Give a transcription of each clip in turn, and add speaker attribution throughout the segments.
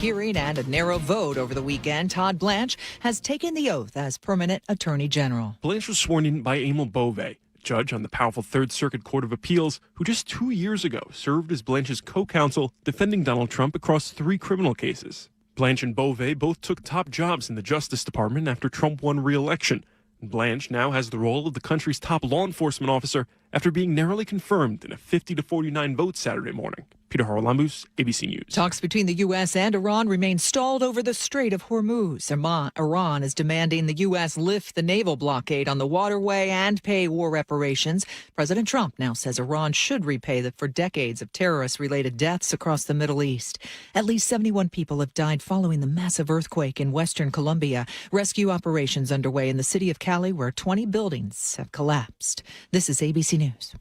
Speaker 1: Hearing and a narrow vote over the weekend, Todd Blanche has taken the oath as permanent Attorney General.
Speaker 2: Blanche was sworn in by Emil Bove, a judge on the powerful Third Circuit Court of Appeals, who just 2 years ago served as Blanche's co-counsel defending Donald Trump across 3 criminal cases. Blanche and Bove both took top jobs in the Justice Department after Trump won re-election. Blanche now has the role of the country's top law enforcement officer after being narrowly confirmed in a 50-49 vote Saturday morning. Peter Haralambous, ABC News.
Speaker 1: Talks between the U.S. and Iran remain stalled over the Strait of Hormuz. Iran is demanding the U.S. lift the naval blockade on the waterway and pay war reparations. President Trump now says Iran should repay for decades of terrorist-related deaths across the Middle East. At least 71 people have died following the massive earthquake in western Colombia. Rescue operations underway in the city of Cali, where 20 buildings have collapsed. This is ABC News.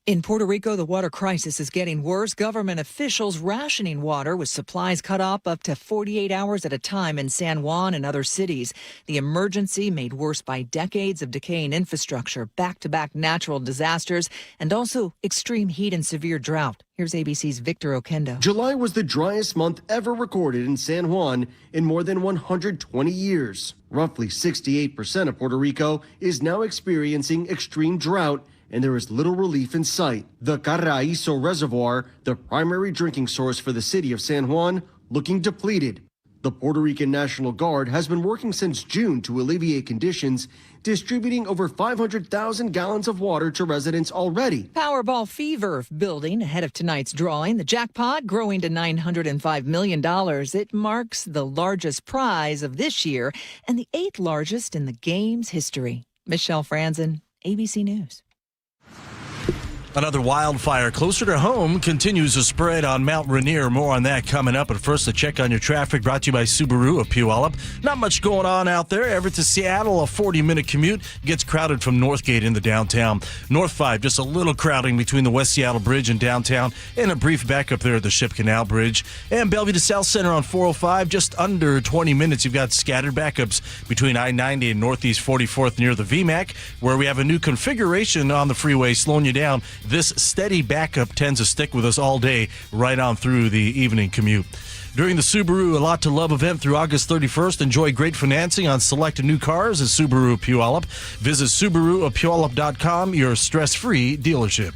Speaker 1: In Puerto Rico, the water crisis is getting worse. Government officials rationing water with supplies cut off up to 48 hours at a time in San Juan and other cities. The emergency made worse by decades of decaying infrastructure, back-to-back natural disasters, and also extreme heat and severe drought. Here's ABC's Victor Oquendo.
Speaker 3: July was the driest month ever recorded in San Juan in more than 120 years. Roughly 68% of Puerto Rico is now experiencing extreme drought, and there is little relief in sight. The Carraizo Reservoir, the primary drinking source for the city of San Juan, looking depleted. The Puerto Rican National Guard has been working since June to alleviate conditions, distributing over 500,000 gallons of water to residents already.
Speaker 1: Powerball fever building ahead of tonight's drawing. The jackpot growing to $905 million. It marks the largest prize of this year and the 8th largest in the game's history. Michelle Franzen, ABC News.
Speaker 4: Another wildfire closer to home continues to spread on Mount Rainier. More on that coming up. But first, a check on your traffic brought to you by Subaru of Puyallup. Not much going on out there. Everett to Seattle, a 40-minute commute. Gets crowded from Northgate into downtown. North 5, just a little crowding between the West Seattle Bridge and downtown. And a brief backup there at the Ship Canal Bridge. And Bellevue to South Center on 405, just under 20 minutes. You've got scattered backups between I-90 and Northeast 44th near the VMAC, where we have a new configuration on the freeway slowing you down. This steady backup tends to stick with us all day, right on through the evening commute. During the Subaru A Lot to Love event through August 31st, enjoy great financing on selected new cars at Subaru of Puyallup. Visit SubaruofPuyallup.com, your stress-free dealership.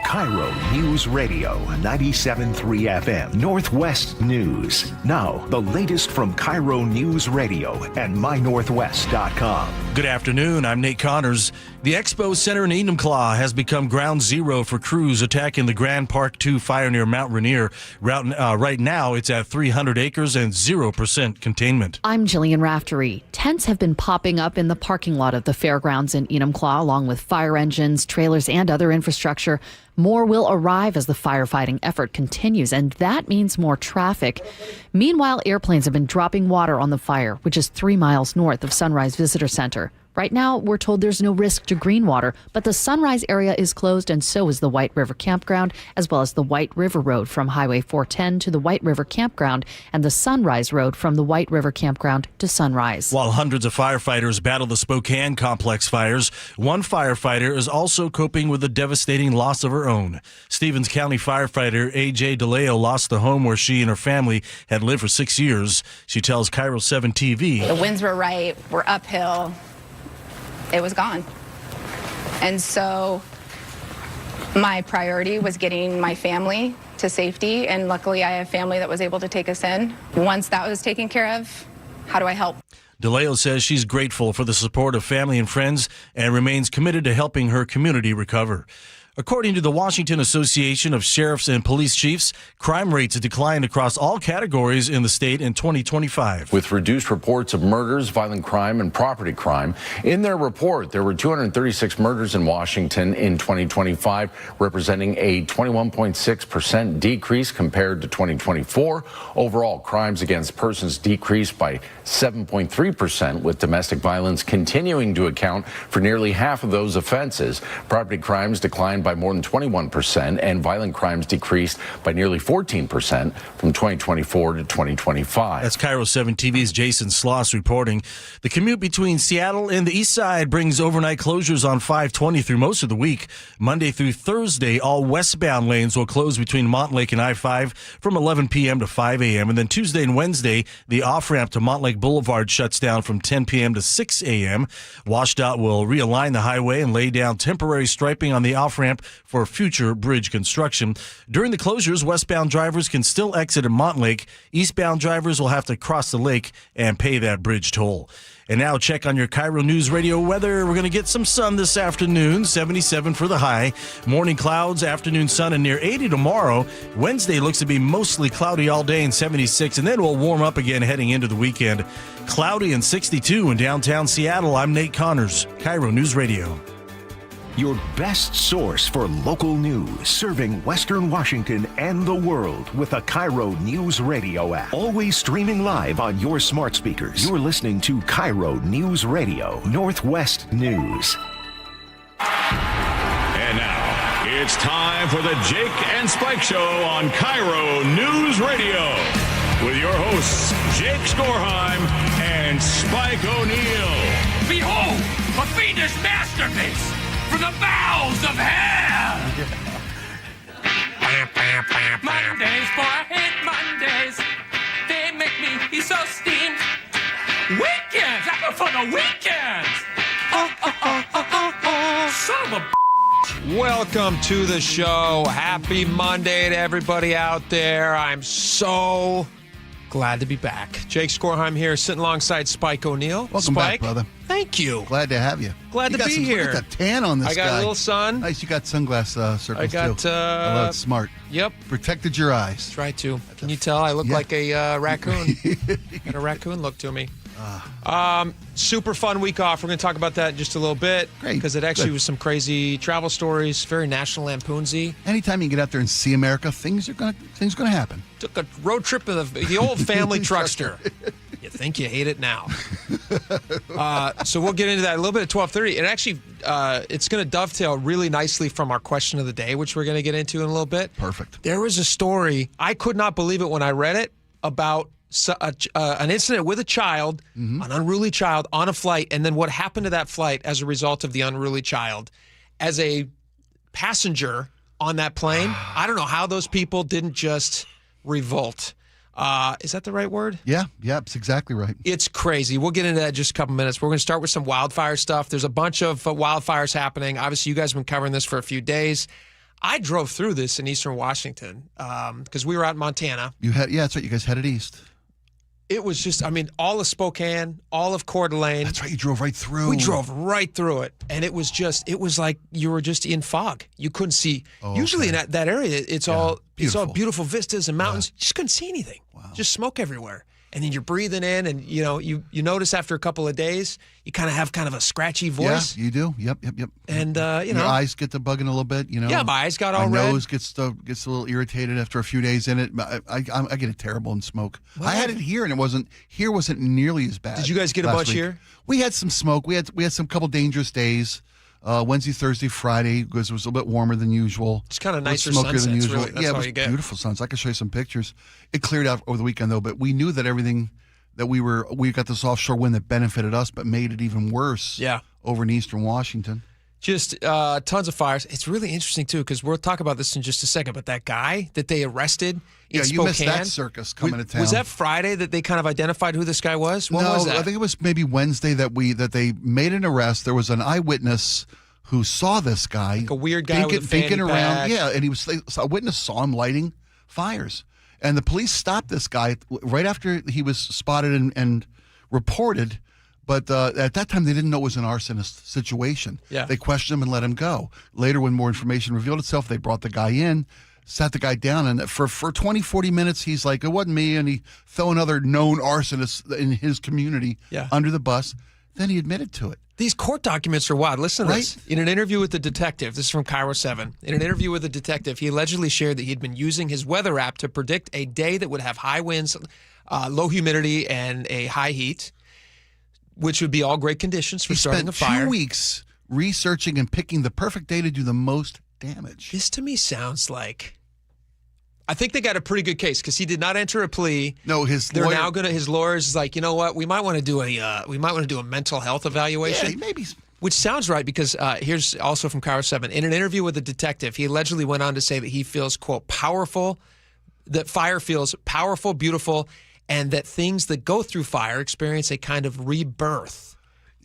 Speaker 5: KIRO Newsradio 97.3 FM Northwest News. Now, the latest from KIRO Newsradio and MyNorthwest.com.
Speaker 4: Good afternoon. I'm Nate Connors. The Expo Center in Enumclaw has become ground zero for crews attacking the Grand Park 2 fire near Mount Rainier. Right now, it's at 300 acres and 0% containment.
Speaker 6: I'm Jillian Raftery. Tents have been popping up in the parking lot of the fairgrounds in Enumclaw, along with fire engines, trailers, and other infrastructure. More will arrive as the firefighting effort continues, and that means more traffic. Meanwhile, airplanes have been dropping water on the fire, which is 3 miles north of Sunrise Visitor Center. Right now, we're told there's no risk to Greenwater, but the Sunrise area is closed, and so is the White River Campground, as well as the White River Road from Highway 410 to the White River Campground, and the Sunrise Road from the White River Campground to Sunrise. While
Speaker 4: hundreds of firefighters battle the Spokane complex fires, one firefighter is also coping with the devastating loss of her own. Stevens County firefighter A.J. DeLeo lost the home where she and her family had lived for 6 years. She tells KIRO 7 TV.
Speaker 7: The winds were right, we're uphill. It was gone. And so my priority was getting my family to safety, and luckily I have family that was able to take us in. Once that was taken care of, how do I help?
Speaker 4: DeLeo says she's grateful for the support of family and friends and remains committed to helping her community recover. According to the Washington Association of Sheriffs and Police Chiefs, crime rates declined across all categories in the state in 2025.
Speaker 8: With reduced reports of murders, violent crime, and property crime. In their report, there were 236 murders in Washington in 2025, representing a 21.6% decrease compared to 2024. Overall, crimes against persons decreased by 7.3%, with domestic violence continuing to account for nearly half of those offenses. Property crimes declined by by more than 21%, and violent crimes decreased by nearly 14% from 2024 to 2025.
Speaker 4: That's KIRO 7 TV's Jason Sloss reporting. The commute between Seattle and the east side brings overnight closures on 520 through most of the week. Monday through Thursday, all westbound lanes will close between Montlake and I-5 from 11 p.m. to 5 a.m. And then Tuesday and Wednesday, the off-ramp to Montlake Boulevard shuts down from 10 p.m. to 6 a.m. WashDOT will realign the highway and lay down temporary striping on the off-ramp for future bridge construction. During the closures, westbound drivers can still exit at Montlake. Eastbound drivers will have to cross the lake and pay that bridge toll. And now check on your KIRO News Radio weather. We're going to get some sun this afternoon, 77 for the high. Morning clouds, afternoon sun, and near 80 tomorrow. Wednesday looks to be mostly cloudy all day and 76, and then we'll warm up again heading into the weekend. Cloudy and 62 in downtown Seattle. I'm Nate Connors, KIRO News Radio.
Speaker 5: Your best source for local news, serving Western Washington and the world with the KIRO News Radio app. Always streaming live on your smart speakers. You're listening to KIRO News Radio, Northwest News.
Speaker 9: And now, it's time for the Jake and Spike Show on KIRO News Radio. With your hosts, Jake Skorheim and Spike O'Neill.
Speaker 10: Behold, a fiendish masterpiece! From the bowels of hell! Mondays, boy, I hate Mondays. They make me so steamed. Weekends, I go for the weekends. Son of a
Speaker 11: Welcome to the show. Happy Monday to everybody out there. I'm so glad to be back. Jake Skorheim here, sitting alongside Spike O'Neill.
Speaker 12: Welcome
Speaker 11: Spike,
Speaker 12: back, brother.
Speaker 11: Thank you.
Speaker 12: Glad to have you.
Speaker 11: Glad to be here.
Speaker 12: Look at that tan on this guy.
Speaker 11: I got a little sun.
Speaker 12: Nice. You got sunglass circles,
Speaker 11: I got,
Speaker 12: too. I love it. Smart.
Speaker 11: Yep.
Speaker 12: Protected your eyes.
Speaker 11: Try to. Can you tell I look like a raccoon? Got a raccoon look to me. Super fun week off. We're going to talk about that in just a little bit.
Speaker 12: Great.
Speaker 11: Because it actually
Speaker 12: Good.
Speaker 11: was some crazy travel stories, very National Lampoonsy.
Speaker 12: Anytime you get out there and see America, things are gonna happen.
Speaker 11: Took a road trip in the old family truckster. You think you hate it now. So we'll get into that a little bit at 12:30. It actually, it's going to dovetail really nicely from our question of the day, which we're going to get into in a little bit.
Speaker 12: Perfect.
Speaker 11: There was a story, I could not believe it when I read it, about an incident with a child, an unruly child, on a flight, and then what happened to that flight as a result of the unruly child. As a passenger on that plane, I don't know how those people didn't just revolt. Is that the right word?
Speaker 12: Yeah, it's exactly right.
Speaker 11: It's crazy. We'll get into that in just a couple minutes. We're going to start with some wildfire stuff. There's a bunch of wildfires happening. Obviously, you guys have been covering this for a few days. I drove through this in eastern Washington because we were out in Montana.
Speaker 12: That's right. You guys headed east.
Speaker 11: It was just, all of Spokane, all of Coeur d'Alene.
Speaker 12: That's right. You drove right through.
Speaker 11: We drove right through it. And it was like you were just in fog. You couldn't see. Usually in that area, it's all beautiful vistas and mountains. You just couldn't see anything. Wow. Just smoke everywhere. And then you're breathing in, and you notice after a couple of days, you kind of have a scratchy voice.
Speaker 12: Yeah, you do. Yep.
Speaker 11: And
Speaker 12: your eyes get to bugging a little bit.
Speaker 11: Yeah, my eyes got all red.
Speaker 12: My nose gets a little irritated after a few days in it. I get it terrible in smoke. I had it here, and it wasn't nearly as bad.
Speaker 11: Did you guys get a bunch
Speaker 12: week.
Speaker 11: here?
Speaker 12: We had some smoke. We had some couple dangerous days. Wednesday, Thursday, Friday, because it was a little bit warmer than usual.
Speaker 11: It's kind of nicer
Speaker 12: smokier than usual.
Speaker 11: Really. That's
Speaker 12: it
Speaker 11: all
Speaker 12: was
Speaker 11: you get.
Speaker 12: Beautiful suns. I can show you some pictures. It cleared out over the weekend though, but we knew that everything that we got this offshore wind that benefited us, but made it even worse.
Speaker 11: Yeah.
Speaker 12: Over in eastern Washington.
Speaker 11: Just tons of fires. It's really interesting too, because we'll talk about this in just a second. But that guy that they arrested in Spokane,
Speaker 12: you missed that circus coming to town.
Speaker 11: Was that Friday that they kind of identified who this guy was? What was that?
Speaker 12: I think it was maybe Wednesday that they made an arrest. There was an eyewitness who saw this guy,
Speaker 11: like a weird guy with a fanny
Speaker 12: around.
Speaker 11: pack.
Speaker 12: Yeah, and a witness saw him lighting fires, and the police stopped this guy right after he was spotted and reported. But at that time, they didn't know it was an arsonist situation.
Speaker 11: Yeah.
Speaker 12: They questioned him and let him go. Later, when more information revealed itself, they brought the guy in, sat the guy down, and for 20, 40 minutes, he's like, it wasn't me, and he threw another known arsonist in his community under the bus. Then he admitted to it.
Speaker 11: These court documents are wild. Listen to this. In an interview with the detective, this is from KIRO 7. In an interview with the detective, he allegedly shared that he'd been using his weather app to predict a day that would have high winds, low humidity, and a high heat, which would be all great conditions for starting a fire.
Speaker 12: He spent 2 weeks researching and picking the perfect day to do the most damage.
Speaker 11: This to me sounds like. I think they got a pretty good case because he did not enter a plea.
Speaker 12: No, his
Speaker 11: lawyers is like, you know what? We might want to do a mental health evaluation.
Speaker 12: Yeah, maybe.
Speaker 11: Which sounds right because here's also from KIRO 7. In an interview with a detective, he allegedly went on to say that he feels, quote, powerful, that fire feels powerful, beautiful, and that things that go through fire experience a kind of rebirth.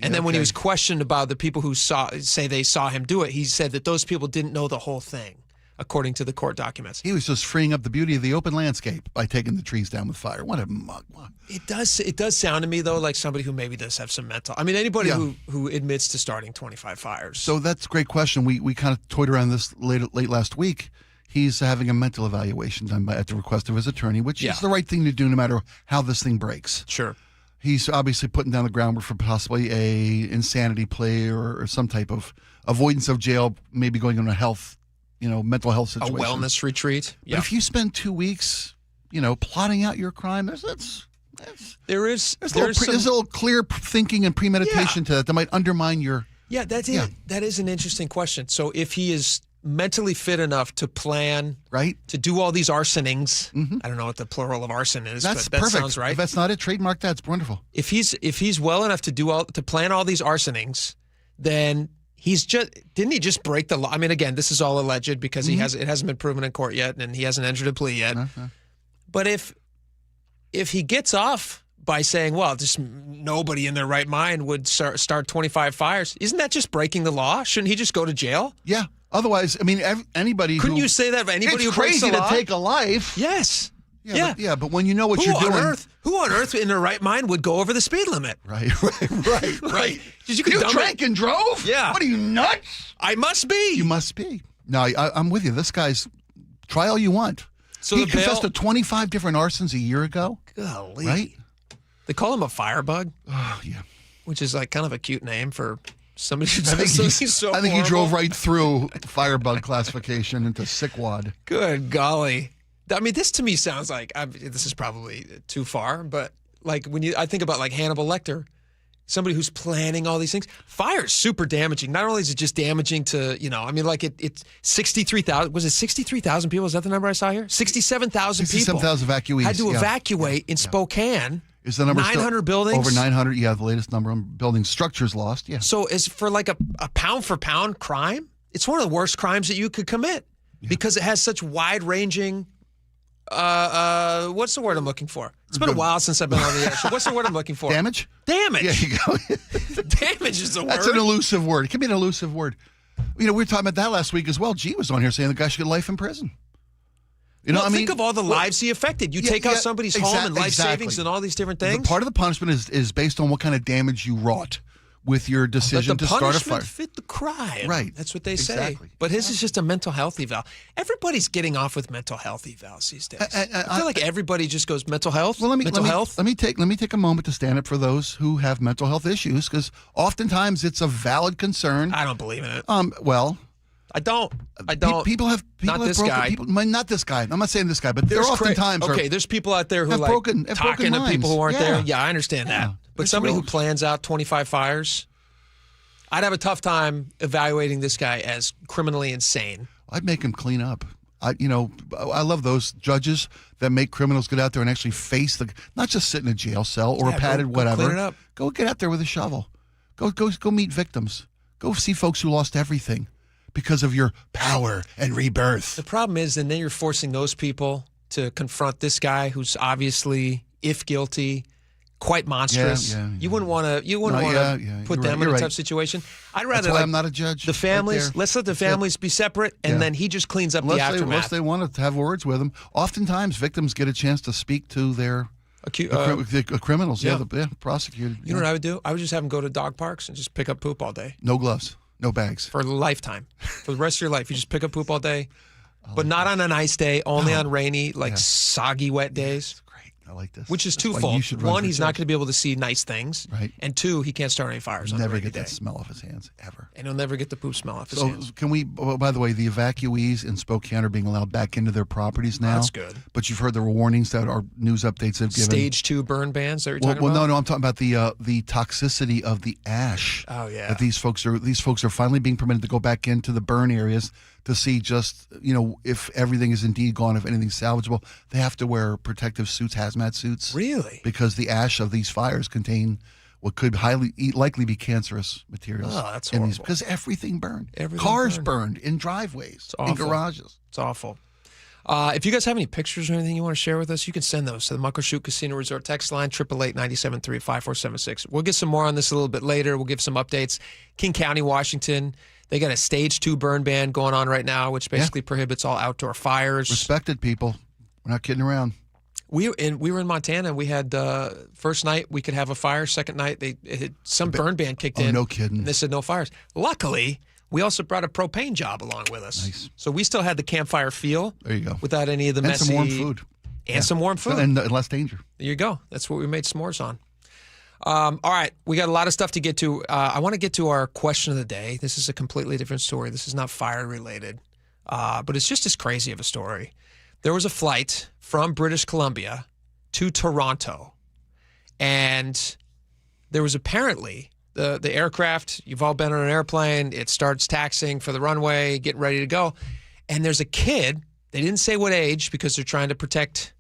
Speaker 11: And then when he was questioned about the people who say they saw him do it, he said that those people didn't know the whole thing, according to the court documents.
Speaker 12: He was just freeing up the beauty of the open landscape by taking the trees down with fire. What a mug.
Speaker 11: It does sound to me, though, like somebody who maybe does have some mental. I mean, anybody who admits to starting 25 fires.
Speaker 12: So that's a great question. We kind of toyed around this late last week. He's having a mental evaluation done at the request of his attorney, which is the right thing to do no matter how this thing breaks.
Speaker 11: Sure.
Speaker 12: He's obviously putting down the groundwork for possibly a insanity plea or some type of avoidance of jail, maybe going on a mental health situation.
Speaker 11: A wellness retreat.
Speaker 12: But if you spend 2 weeks, plotting out your crime, there's a little clear thinking and premeditation to that might undermine your.
Speaker 11: Yeah, that is an interesting question. So if he is mentally fit enough to plan,
Speaker 12: right,
Speaker 11: to do all these arsonings, I don't know what the plural of arson is,
Speaker 12: that's
Speaker 11: but that
Speaker 12: perfect.
Speaker 11: sounds right.
Speaker 12: If that's not it, trademark that. It's wonderful.
Speaker 11: If he's well enough to plan all these arsonings, then didn't he just break the law? I mean, again, this is all alleged because it hasn't been proven in court yet, and he hasn't entered a plea yet. But if he gets off by saying, well, just nobody in their right mind would start 25 fires, isn't that just breaking the law? Shouldn't he just go to jail?
Speaker 12: Yeah. Otherwise, I mean, anybody.
Speaker 11: Couldn't you say that of anybody who breaks the law?
Speaker 12: It's crazy to take a life.
Speaker 11: Yes.
Speaker 12: But when you know what you're doing.
Speaker 11: Who on earth in their right mind would go over the speed limit?
Speaker 12: Right.
Speaker 11: You
Speaker 12: drank and drove?
Speaker 11: Yeah.
Speaker 12: What are you, nuts?
Speaker 11: I must be.
Speaker 12: You must be. No, I'm with you. This guy's, try all you want.
Speaker 11: So
Speaker 12: he confessed to 25 different arsons a year ago.
Speaker 11: Golly.
Speaker 12: Right?
Speaker 11: They call him a firebug.
Speaker 12: Oh, yeah.
Speaker 11: Which is like kind of a cute name for somebody who
Speaker 12: I think he drove right through firebug classification into sickwad.
Speaker 11: Good golly. I mean, this to me sounds like, this is probably too far, but like I think about like Hannibal Lecter, somebody who's planning all these things. Fire is super damaging. Not only is it just damaging to, it's 63,000. Was it 63,000 people? Is that the number I saw here? 67,000 people.
Speaker 12: 67,000 evacuees.
Speaker 11: Had to evacuate in Spokane.
Speaker 12: Is the number
Speaker 11: 900 buildings?
Speaker 12: Over 900, the latest number on building structures lost,
Speaker 11: So is for like a pound for pound crime, it's one of the worst crimes that you could commit because it has such wide-ranging, what's the word I'm looking for? It's been a while since I've been on the air. So what's the word I'm looking for?
Speaker 12: Damage?
Speaker 11: Damage.
Speaker 12: Yeah, you go.
Speaker 11: Damage is the word.
Speaker 12: That's an elusive word. It can be an elusive word. We were talking about that last week as well. G was on here saying the guy should get life in prison.
Speaker 11: Think of all the lives he affected. You take out somebody's home and life savings and all these different things.
Speaker 12: Part of the punishment is based on what kind of damage you wrought with your decision to start a fire.
Speaker 11: The punishment fit the crime.
Speaker 12: Right.
Speaker 11: That's what they say.
Speaker 12: Exactly.
Speaker 11: But his is just a mental health eval. Everybody's getting off with mental health evals these days. I feel like everybody just goes mental health.
Speaker 12: Well, let me take a moment to stand up for those who have mental health issues because oftentimes it's a valid concern.
Speaker 11: I don't believe in it.
Speaker 12: Well.
Speaker 11: I don't.
Speaker 12: People have
Speaker 11: not this guy.
Speaker 12: Not this guy. I'm not saying this guy, but there are oftentimes.
Speaker 11: There's people out there who
Speaker 12: have
Speaker 11: talking to people who aren't there. Yeah, I understand that.
Speaker 12: But
Speaker 11: somebody who plans out 25 fires, I'd have a tough time evaluating this guy as criminally insane.
Speaker 12: I'd make him clean up. I love those judges that make criminals get out there and actually face not just sit in a jail cell or a padded whatever.
Speaker 11: Go clean it up.
Speaker 12: Go get out there with a shovel. Go meet victims. Go see folks who lost everything because of your power and rebirth.
Speaker 11: The problem is, and then you're forcing those people to confront this guy who's obviously, if guilty, quite monstrous. You wouldn't want to put them in a tough situation. I'd rather.
Speaker 12: That's why I'm not a judge.
Speaker 11: The families. Let's let the families be separate, and then he just cleans up the aftermath.
Speaker 12: Unless they want to have words with them. Oftentimes, victims get a chance to speak to their criminals. Prosecuted.
Speaker 11: You know what I would do? I would just have them go to dog parks and just pick up poop all day.
Speaker 12: No gloves. No bags.
Speaker 11: For a lifetime. For the rest of your life. You just pick up poop all day. But not on a nice day, only on rainy, soggy, wet days.
Speaker 12: That's great. I like this.
Speaker 11: Which is twofold. One, he's not going to be able to see nice things.
Speaker 12: Right.
Speaker 11: And two, he can't start any fires on a rainy day.
Speaker 12: Never get that smell off his hands, ever.
Speaker 11: And he'll never get the poop smell off his hands.
Speaker 12: Can we, by the way, the evacuees in Spokane are being allowed back into their properties now.
Speaker 11: That's good.
Speaker 12: But you've heard the warnings that our news updates have given.
Speaker 11: Stage 2 burn bans that you're talking about?
Speaker 12: No, I'm talking about the toxicity of the ash.
Speaker 11: Oh, yeah.
Speaker 12: That these folks are finally being permitted to go back into the burn areas to see just, if everything is indeed gone, if anything's salvageable. They have to wear protective suits, hazmat suits.
Speaker 11: Really?
Speaker 12: Because the ash of these fires contain what could likely be cancerous materials.
Speaker 11: Oh, that's horrible.
Speaker 12: Because everything burned.
Speaker 11: Everything
Speaker 12: Cars
Speaker 11: burned.
Speaker 12: burned in driveways,
Speaker 11: It's awful.
Speaker 12: in garages.
Speaker 11: It's awful. If you guys have any pictures or anything you want to share with us, you can send those to the Muckleshoot Casino Resort text line, 888-973-5476. We'll get some more on this a little bit later. We'll give some updates. King County, Washington, they got a stage 2 burn ban going on right now, which basically prohibits all outdoor fires.
Speaker 12: Respected people. We're not kidding around.
Speaker 11: We were in Montana, and we had first night we could have a fire. Second night, some burn ban kicked in.
Speaker 12: Oh, no kidding.
Speaker 11: And they said no fires. Luckily, we also brought a propane job along with us.
Speaker 12: Nice.
Speaker 11: So we still had the campfire feel.
Speaker 12: There you go.
Speaker 11: Without any of the
Speaker 12: And
Speaker 11: messy...
Speaker 12: some warm food.
Speaker 11: And some warm food.
Speaker 12: And less danger.
Speaker 11: There you go. That's what we made s'mores on. All right. We got a lot of stuff to get to. I want to get to our question of the day. This is a completely different story. This is not fire related, but it's just as crazy of a story. There was a flight from British Columbia to Toronto, and there was apparently the aircraft. You've all been on an airplane. It starts taxiing for the runway, getting ready to go, and there's a kid. They didn't say what age because they're trying to protect.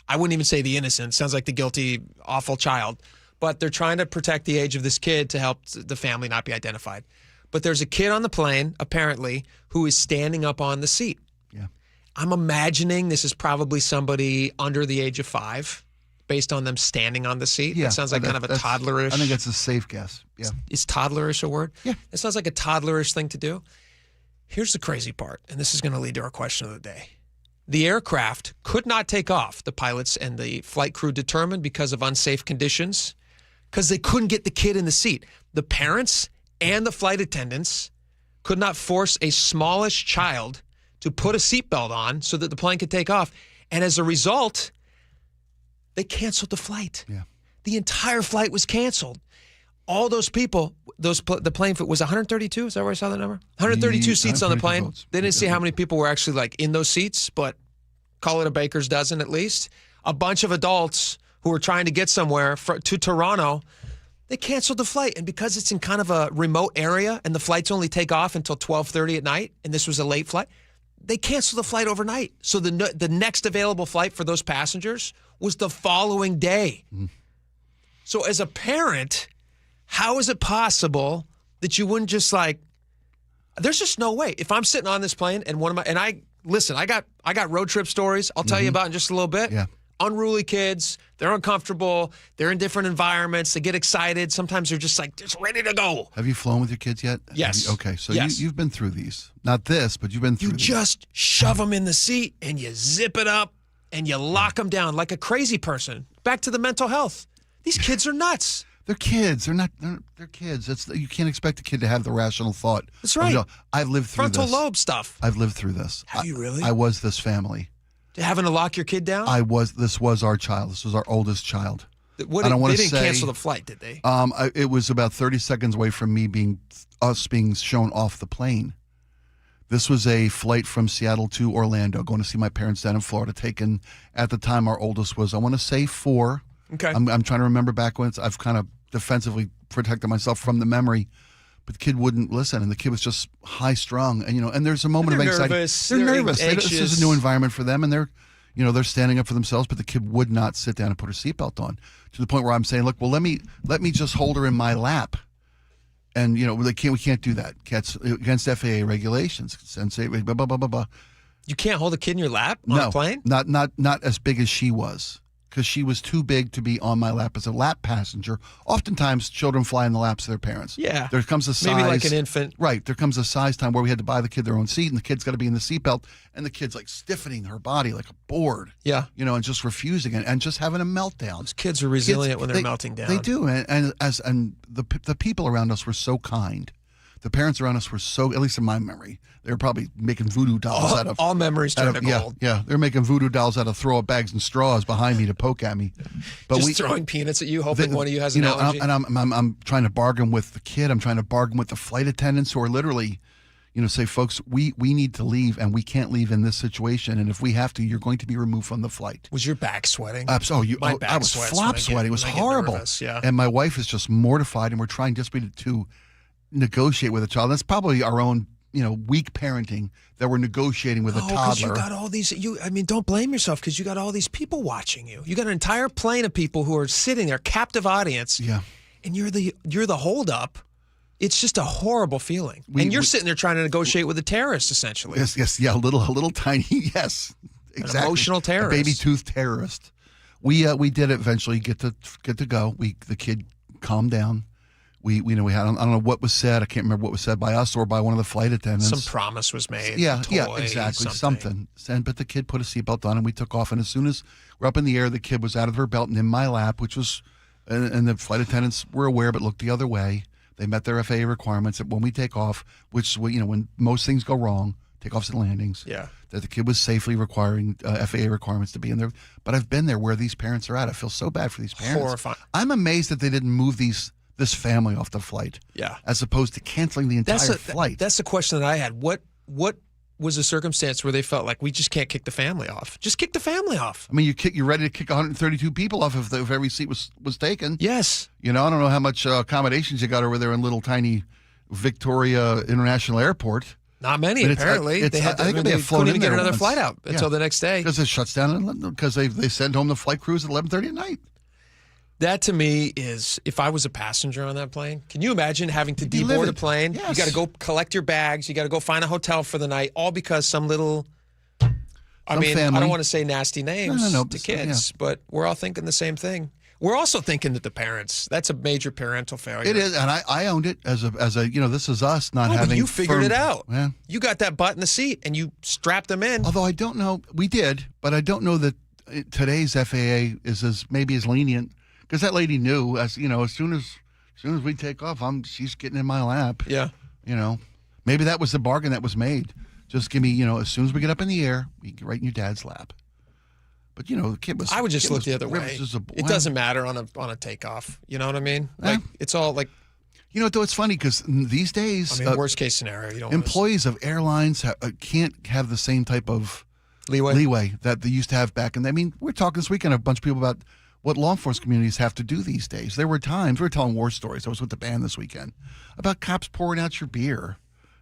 Speaker 11: I wouldn't even say the innocent. Sounds like the guilty, awful child. But they're trying to protect the age of this kid to help the family not be identified. But there's a kid on the plane, apparently, who is standing up on the seat.
Speaker 12: Yeah.
Speaker 11: I'm imagining this is probably somebody under the age of 5, based on them standing on the seat.
Speaker 12: Yeah.
Speaker 11: It sounds like kind of a toddlerish.
Speaker 12: I think that's a safe guess. Yeah.
Speaker 11: Is toddlerish a word?
Speaker 12: Yeah.
Speaker 11: It sounds like a toddlerish thing to do. Here's the crazy part, and this is going to lead to our question of the day. The aircraft could not take off, the pilots and the flight crew determined, because of unsafe conditions, because they couldn't get the kid in the seat. The parents and the flight attendants could not force a smallish child to put a seatbelt on so that the plane could take off. And as a result, they canceled the flight.
Speaker 12: Yeah.
Speaker 11: The entire flight was canceled. All those people, the plane was 132. Is that where I saw that number? 132 seats on the plane.
Speaker 12: Votes.
Speaker 11: They didn't see how many people were actually like in those seats, but call it a baker's dozen at least. A bunch of adults who were trying to get somewhere to Toronto, they canceled the flight. And because it's in kind of a remote area and the flights only take off until 12:30 at night, and this was a late flight, they canceled the flight overnight. So the next available flight for those passengers was the following day. So as a parent, how is it possible that you wouldn't just there's just no way. If I'm sitting on this plane and I got road trip stories I'll tell you about in just a little bit.
Speaker 12: Yeah.
Speaker 11: Unruly kids, they're uncomfortable, they're in different environments, they get excited. Sometimes they're just ready to go.
Speaker 12: Have you flown with your kids yet?
Speaker 11: Yes.
Speaker 12: Okay, so
Speaker 11: Yes.
Speaker 12: you've been through these. Not this, but you've been through
Speaker 11: You
Speaker 12: these.
Speaker 11: just shove them in the seat and you zip it up and you lock them down like a crazy person. Back to the mental health. These kids are nuts.
Speaker 12: They're kids. They're kids. You can't expect a kid to have the rational thought.
Speaker 11: That's right.
Speaker 12: I've lived through
Speaker 11: Frontal
Speaker 12: this.
Speaker 11: lobe stuff.
Speaker 12: I've lived through this.
Speaker 11: Have you really?
Speaker 12: I was this family.
Speaker 11: Having to lock your kid down?
Speaker 12: This was our child. This was our oldest child.
Speaker 11: They didn't cancel the flight, did they?
Speaker 12: It was about 30 seconds away from us being shown off the plane. This was a flight from Seattle to Orlando, going to see my parents down in Florida, taken at the time our oldest was, I want to say 4.
Speaker 11: Okay.
Speaker 12: I'm trying to remember back when I've kind of defensively protected myself from the memory, but the kid wouldn't listen, and the kid was just high strung, and there's a moment of anxiety.
Speaker 11: Nervous.
Speaker 12: They're nervous. This
Speaker 11: anxious.
Speaker 12: is a new environment for them, and they're standing up for themselves, but the kid would not sit down and put her seatbelt on, to the point where I'm saying, look, well, let me just hold her in my lap. And we can't do that. Cats against FAA regulations. And say blah blah blah blah blah.
Speaker 11: You can't hold a kid in your lap on a plane?
Speaker 12: Not as big as she was, because she was too big to be on my lap as a lap passenger. Oftentimes, children fly in the laps of their parents.
Speaker 11: Yeah.
Speaker 12: There comes a size.
Speaker 11: Maybe like an infant.
Speaker 12: Right. There comes a size time where we had to buy the kid their own seat, and the kid's got to be in the seatbelt, and the kid's stiffening her body like a board.
Speaker 11: Yeah.
Speaker 12: And just refusing it and just having a meltdown.
Speaker 11: Those kids are resilient when they're melting down.
Speaker 12: They do. And the people around us were so kind. The parents around us were so, at least in my memory, they were probably making voodoo dolls out of...
Speaker 11: All memories turn to gold.
Speaker 12: Yeah, they're making voodoo dolls out of throw-up bags and straws behind me to poke at me. But
Speaker 11: just throwing peanuts at you, hoping one of you has an allergy.
Speaker 12: And I'm trying to bargain with the kid. I'm trying to bargain with the flight attendants who are literally, say, folks, we need to leave, and we can't leave in this situation. And if we have to, you're going to be removed from the flight.
Speaker 11: Was your back sweating?
Speaker 12: Absolutely.
Speaker 11: My back
Speaker 12: I was
Speaker 11: sweats
Speaker 12: flop sweating. It was horrible.
Speaker 11: Nervous, yeah.
Speaker 12: And my wife is just mortified, and we're trying desperately to negotiate with a child. That's probably our own weak parenting that were negotiating with a toddler.
Speaker 11: Because you got all these. Don't blame yourself because you got all these people watching you. You got an entire plane of people who are sitting there, captive audience.
Speaker 12: Yeah,
Speaker 11: and you're the holdup. It's just a horrible feeling. And you're sitting there trying to negotiate with a terrorist, essentially.
Speaker 12: Yes, yeah, a little tiny, yes, exactly.
Speaker 11: An emotional terrorist,
Speaker 12: a baby tooth terrorist. We did eventually get to go. The kid calmed down. We had, I don't know what was said. I can't remember what was said by us or by one of the flight attendants.
Speaker 11: Some promise was made.
Speaker 12: Yeah, exactly, something. But the kid put a seatbelt on and we took off. And as soon as we're up in the air, the kid was out of her belt and in my lap, which was, and the flight attendants were aware but looked the other way. They met their FAA requirements that when we take off, which when most things go wrong, takeoffs and landings.
Speaker 11: Yeah.
Speaker 12: That the kid was safely requiring FAA requirements to be in there. But I've been there where these parents are at. I feel so bad for these parents.
Speaker 11: Horrifying.
Speaker 12: I'm amazed that they didn't move this family off the flight.
Speaker 11: Yeah.
Speaker 12: As opposed to canceling the entire flight.
Speaker 11: That's the question that I had. What was the circumstance where they felt like we just can't kick the family off? Just kick the family off.
Speaker 12: I mean, you're ready to kick 132 people off if every seat was taken.
Speaker 11: Yes.
Speaker 12: I don't know how much accommodations you got over there in little tiny Victoria International Airport.
Speaker 11: Not many, apparently. They couldn't even get another flight out until the next day.
Speaker 12: Because it shuts down because they send home the flight crews at 11:30 at night.
Speaker 11: That to me is, if I was a passenger on that plane, can you imagine having to deboard a plane?
Speaker 12: Yes.
Speaker 11: You got to go collect your bags. You got to go find a hotel for the night, all because some little, family. I don't want to say nasty names to kids, but we're all thinking the same thing. We're also thinking that the parents, that's a major parental failure.
Speaker 12: It is, and I owned it as a this is us not having.
Speaker 11: But you figured it out.
Speaker 12: Yeah.
Speaker 11: You got that butt in the seat and you strapped them in.
Speaker 12: Although I don't know, we did, but I don't know that today's FAA is maybe as lenient. Because that lady knew, as soon as we take off, she's getting in my lap.
Speaker 11: Yeah.
Speaker 12: Maybe that was the bargain that was made. Just give me, as soon as we get up in the air, we get right in your dad's lap. But the kid was.
Speaker 11: I would just look the other way. It doesn't matter on a takeoff. You know what I mean? Like it's all like.
Speaker 12: Though it's funny because these days,
Speaker 11: worst case scenario, you don't.
Speaker 12: Employees of airlines can't have the same type of leeway that they used to have back. And we're talking this weekend a bunch of people about what law enforcement communities have to do these days. There were times, we were telling war stories, I was with the band this weekend, about cops pouring out your beer,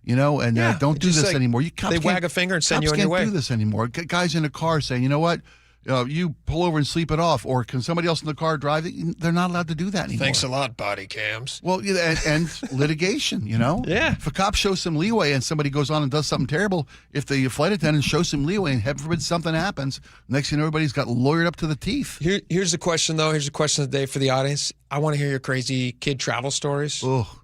Speaker 12: and don't do this anymore.
Speaker 11: They wag a finger and send you on your way.
Speaker 12: Cops can't do this anymore. Guys in a car saying, you know what, you pull over and sleep it off, or can somebody else in the car drive it? They're not allowed to do that anymore.
Speaker 11: Thanks a lot, body cams.
Speaker 12: Well, and litigation,
Speaker 11: Yeah.
Speaker 12: If a cop shows some leeway and somebody goes on and does something terrible, if the flight attendant shows some leeway and heaven forbid something happens, next thing everybody's got lawyered up to the teeth.
Speaker 11: Here's the question, though. Here's the question of the day for the audience. I want to hear your crazy kid travel stories.
Speaker 12: Oh.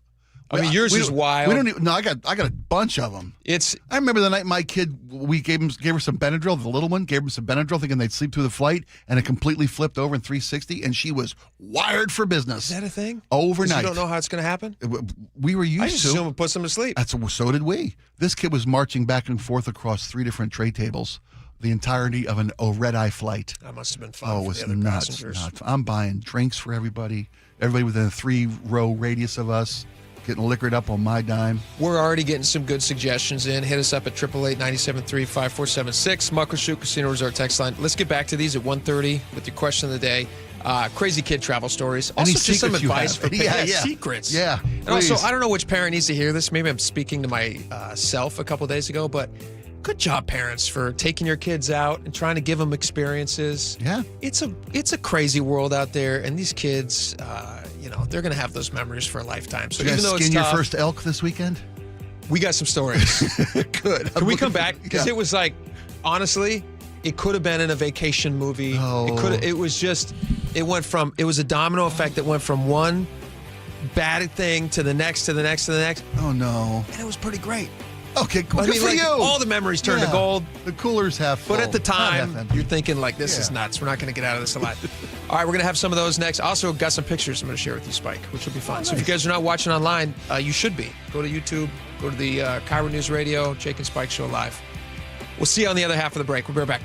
Speaker 11: Yours is wild.
Speaker 12: We don't even, no, I got a bunch of them. I remember the night my kid, we gave her some Benadryl, the little one, gave her some Benadryl thinking they'd sleep through the flight, and it completely flipped over in 360, and she was wired for business.
Speaker 11: Is that a thing?
Speaker 12: Overnight.
Speaker 11: You don't know how it's going to happen?
Speaker 12: We were used to.
Speaker 11: I just assume it puts them to sleep.
Speaker 12: So did we. This kid was marching back and forth across 3 different tray tables the entirety of a red-eye flight.
Speaker 11: That must have been fun for the other passengers.
Speaker 12: I'm buying drinks for everybody within a 3-row radius of us. Getting liquored up on my dime.
Speaker 11: We're already getting some good suggestions in. Hit us up at 888-973-5476. Muckleshoot Casino Resort text line. Let's get back to these at 1:30 with your question of the day. Crazy kid travel stories. Also, just some advice for parents. Secrets.
Speaker 12: Yeah.
Speaker 11: And also, I don't know which parent needs to hear this. Maybe I'm speaking to myself a couple days ago, but good job, parents, for taking your kids out and trying to give them experiences.
Speaker 12: Yeah.
Speaker 11: It's a crazy world out there, and these kids, they're going to have those memories for a lifetime. So even though it's tough,
Speaker 12: your first elk this weekend?
Speaker 11: We got some stories.
Speaker 12: Good.
Speaker 11: Can we come back? Because it was like, honestly, it could have been in a vacation movie.
Speaker 12: Oh.
Speaker 11: It was a domino effect that went from one bad thing to the next, to the next, to the next.
Speaker 12: Oh, no.
Speaker 11: And it was pretty great.
Speaker 12: Okay, cool. Good for you.
Speaker 11: All the memories turned to gold.
Speaker 12: The cooler's half full.
Speaker 11: But at the time, you're thinking, this is nuts. We're not going to get out of this alive. All right, we're going to have some of those next. Also, got some pictures I'm going to share with you, Spike, which will be fun.
Speaker 12: Nice.
Speaker 11: So if you guys are not watching online, you should be. Go to YouTube, go to the KIRO News Radio, Jake and Spike Show Live. We'll see you on the other half of the break. We'll be right back.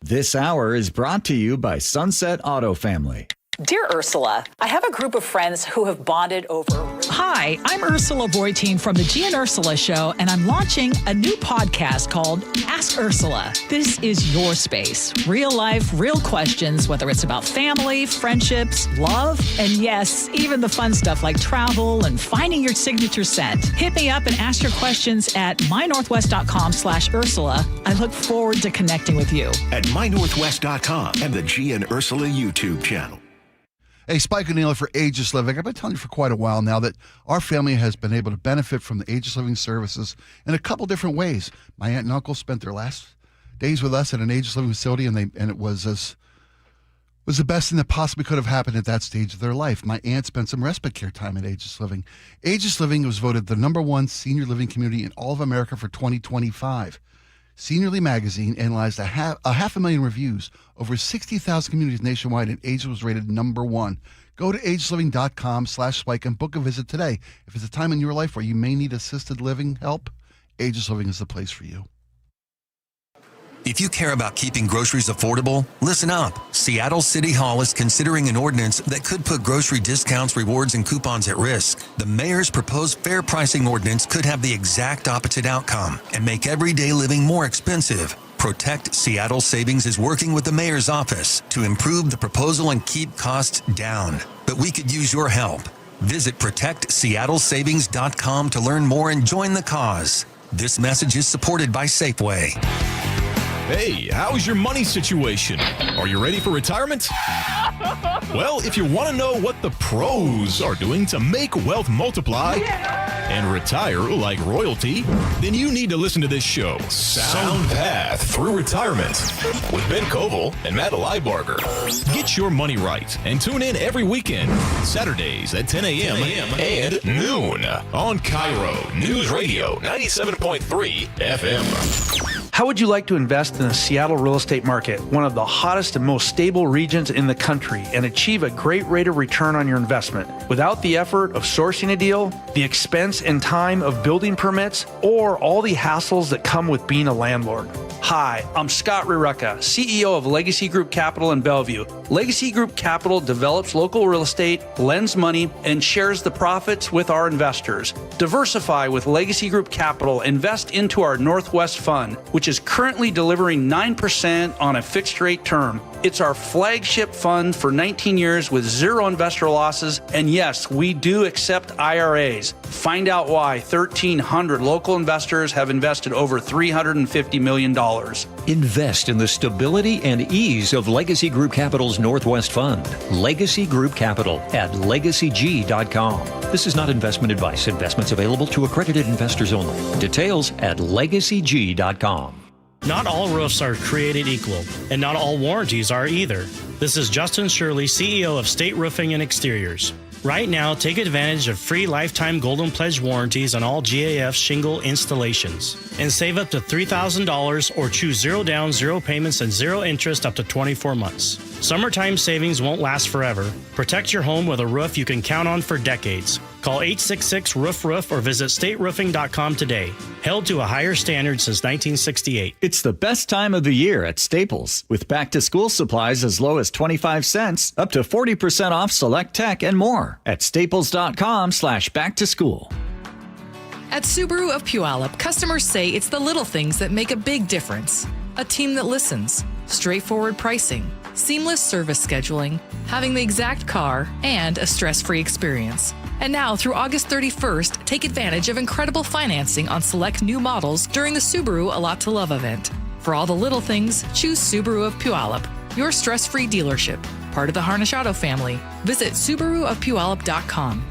Speaker 13: This hour is brought to you by Sunset Auto Family. Dear Ursula, I have a group of friends who have bonded over...
Speaker 14: Hi, I'm Ursula Boyteen from the G and Ursula Show, and I'm launching a new podcast called Ask Ursula. This is your space. Real life, real questions, whether it's about family, friendships, love, and yes, even the fun stuff like travel and finding your signature scent. Hit me up and ask your questions at mynorthwest.com/Ursula. I look forward to connecting with you.
Speaker 5: At mynorthwest.com and the G and Ursula YouTube channel.
Speaker 12: Hey, Spike O'Neill for Aegis Living. I've been telling you for quite a while now that our family has been able to benefit from the Aegis Living services in a couple different ways. My aunt and uncle spent their last days with us at an Aegis Living facility, and it was the best thing that possibly could have happened at that stage of their life. My aunt spent some respite care time at Aegis Living. Aegis Living was voted the #1 senior living community in all of America for 2025. Seniorly Magazine analyzed a half a million reviews, over 60,000 communities nationwide, and Aegis was rated #1. Go to aegisliving.com/Spike and book a visit today. If it's a time in your life where you may need assisted living help, Aegis Living is the place for you.
Speaker 15: If you care about keeping groceries affordable, listen up. Seattle City Hall is considering an ordinance that could put grocery discounts, rewards, and coupons at risk. The mayor's proposed fair pricing ordinance could have the exact opposite outcome and make everyday living more expensive. Protect Seattle Savings is working with the mayor's office to improve the proposal and keep costs down. But we could use your help. Visit protectseattlesavings.com to learn more and join the cause. This message is supported by Safeway.
Speaker 16: Hey, how's your money situation? Are you ready for retirement? Well, if you want to know what the pros are doing to make wealth multiply and retire like royalty, then you need to listen to this show, Sound Path Through Retirement, with Ben Koval and Matt Leibarger. Get your money right and tune in every weekend, Saturdays at 10 a.m. and noon on KIRO Newsradio 97.3 FM.
Speaker 17: How would you like to invest in the Seattle real estate market, one of the hottest and most stable regions in the country, and achieve a great rate of return on your investment without the effort of sourcing a deal, the expense and time of building permits, or all the hassles that come with being a landlord? Hi, I'm Scott Rirucka, CEO of Legacy Group Capital in Bellevue. Legacy Group Capital develops local real estate, lends money, and shares the profits with our investors. Diversify with Legacy Group Capital. Invest into our Northwest Fund, which is currently delivering 9% on a fixed rate term. It's our flagship fund for 19 years with zero investor losses. And yes, we do accept IRAs. Find out why 1,300 local investors have invested over $350 million.
Speaker 18: Invest in the stability and ease of Legacy Group Capital's Northwest Fund. Legacy Group Capital at legacyg.com. This is not investment advice. Investments available to accredited investors only. Details at legacyg.com.
Speaker 19: Not all roofs are created equal, and not all warranties are either. This is Justin Shirley, CEO of State Roofing and Exteriors. Right now, take advantage of free lifetime Golden Pledge warranties on all GAF shingle installations and save up to $3,000 or choose 0 down, 0 payments, and 0 interest up to 24 months. Summertime savings won't last forever. Protect your home with a roof you can count on for decades. Call 866-ROOF-ROOF or visit stateroofing.com today. Held to a higher standard since 1968.
Speaker 20: It's the best time of the year at Staples, with back-to-school supplies as low as 25 cents, up to 40% off select tech and more at staples.com/back-to-school.
Speaker 21: At Subaru of Puyallup, customers say it's the little things that make a big difference. A team that listens, straightforward pricing, seamless service scheduling, having the exact car, and a stress-free experience. And now, through August 31st, take advantage of incredible financing on select new models during the Subaru A Lot to Love event. For all the little things, choose Subaru of Puyallup, your stress-free dealership, part of the Harnish Auto family. Visit SubaruofPuyallup.com.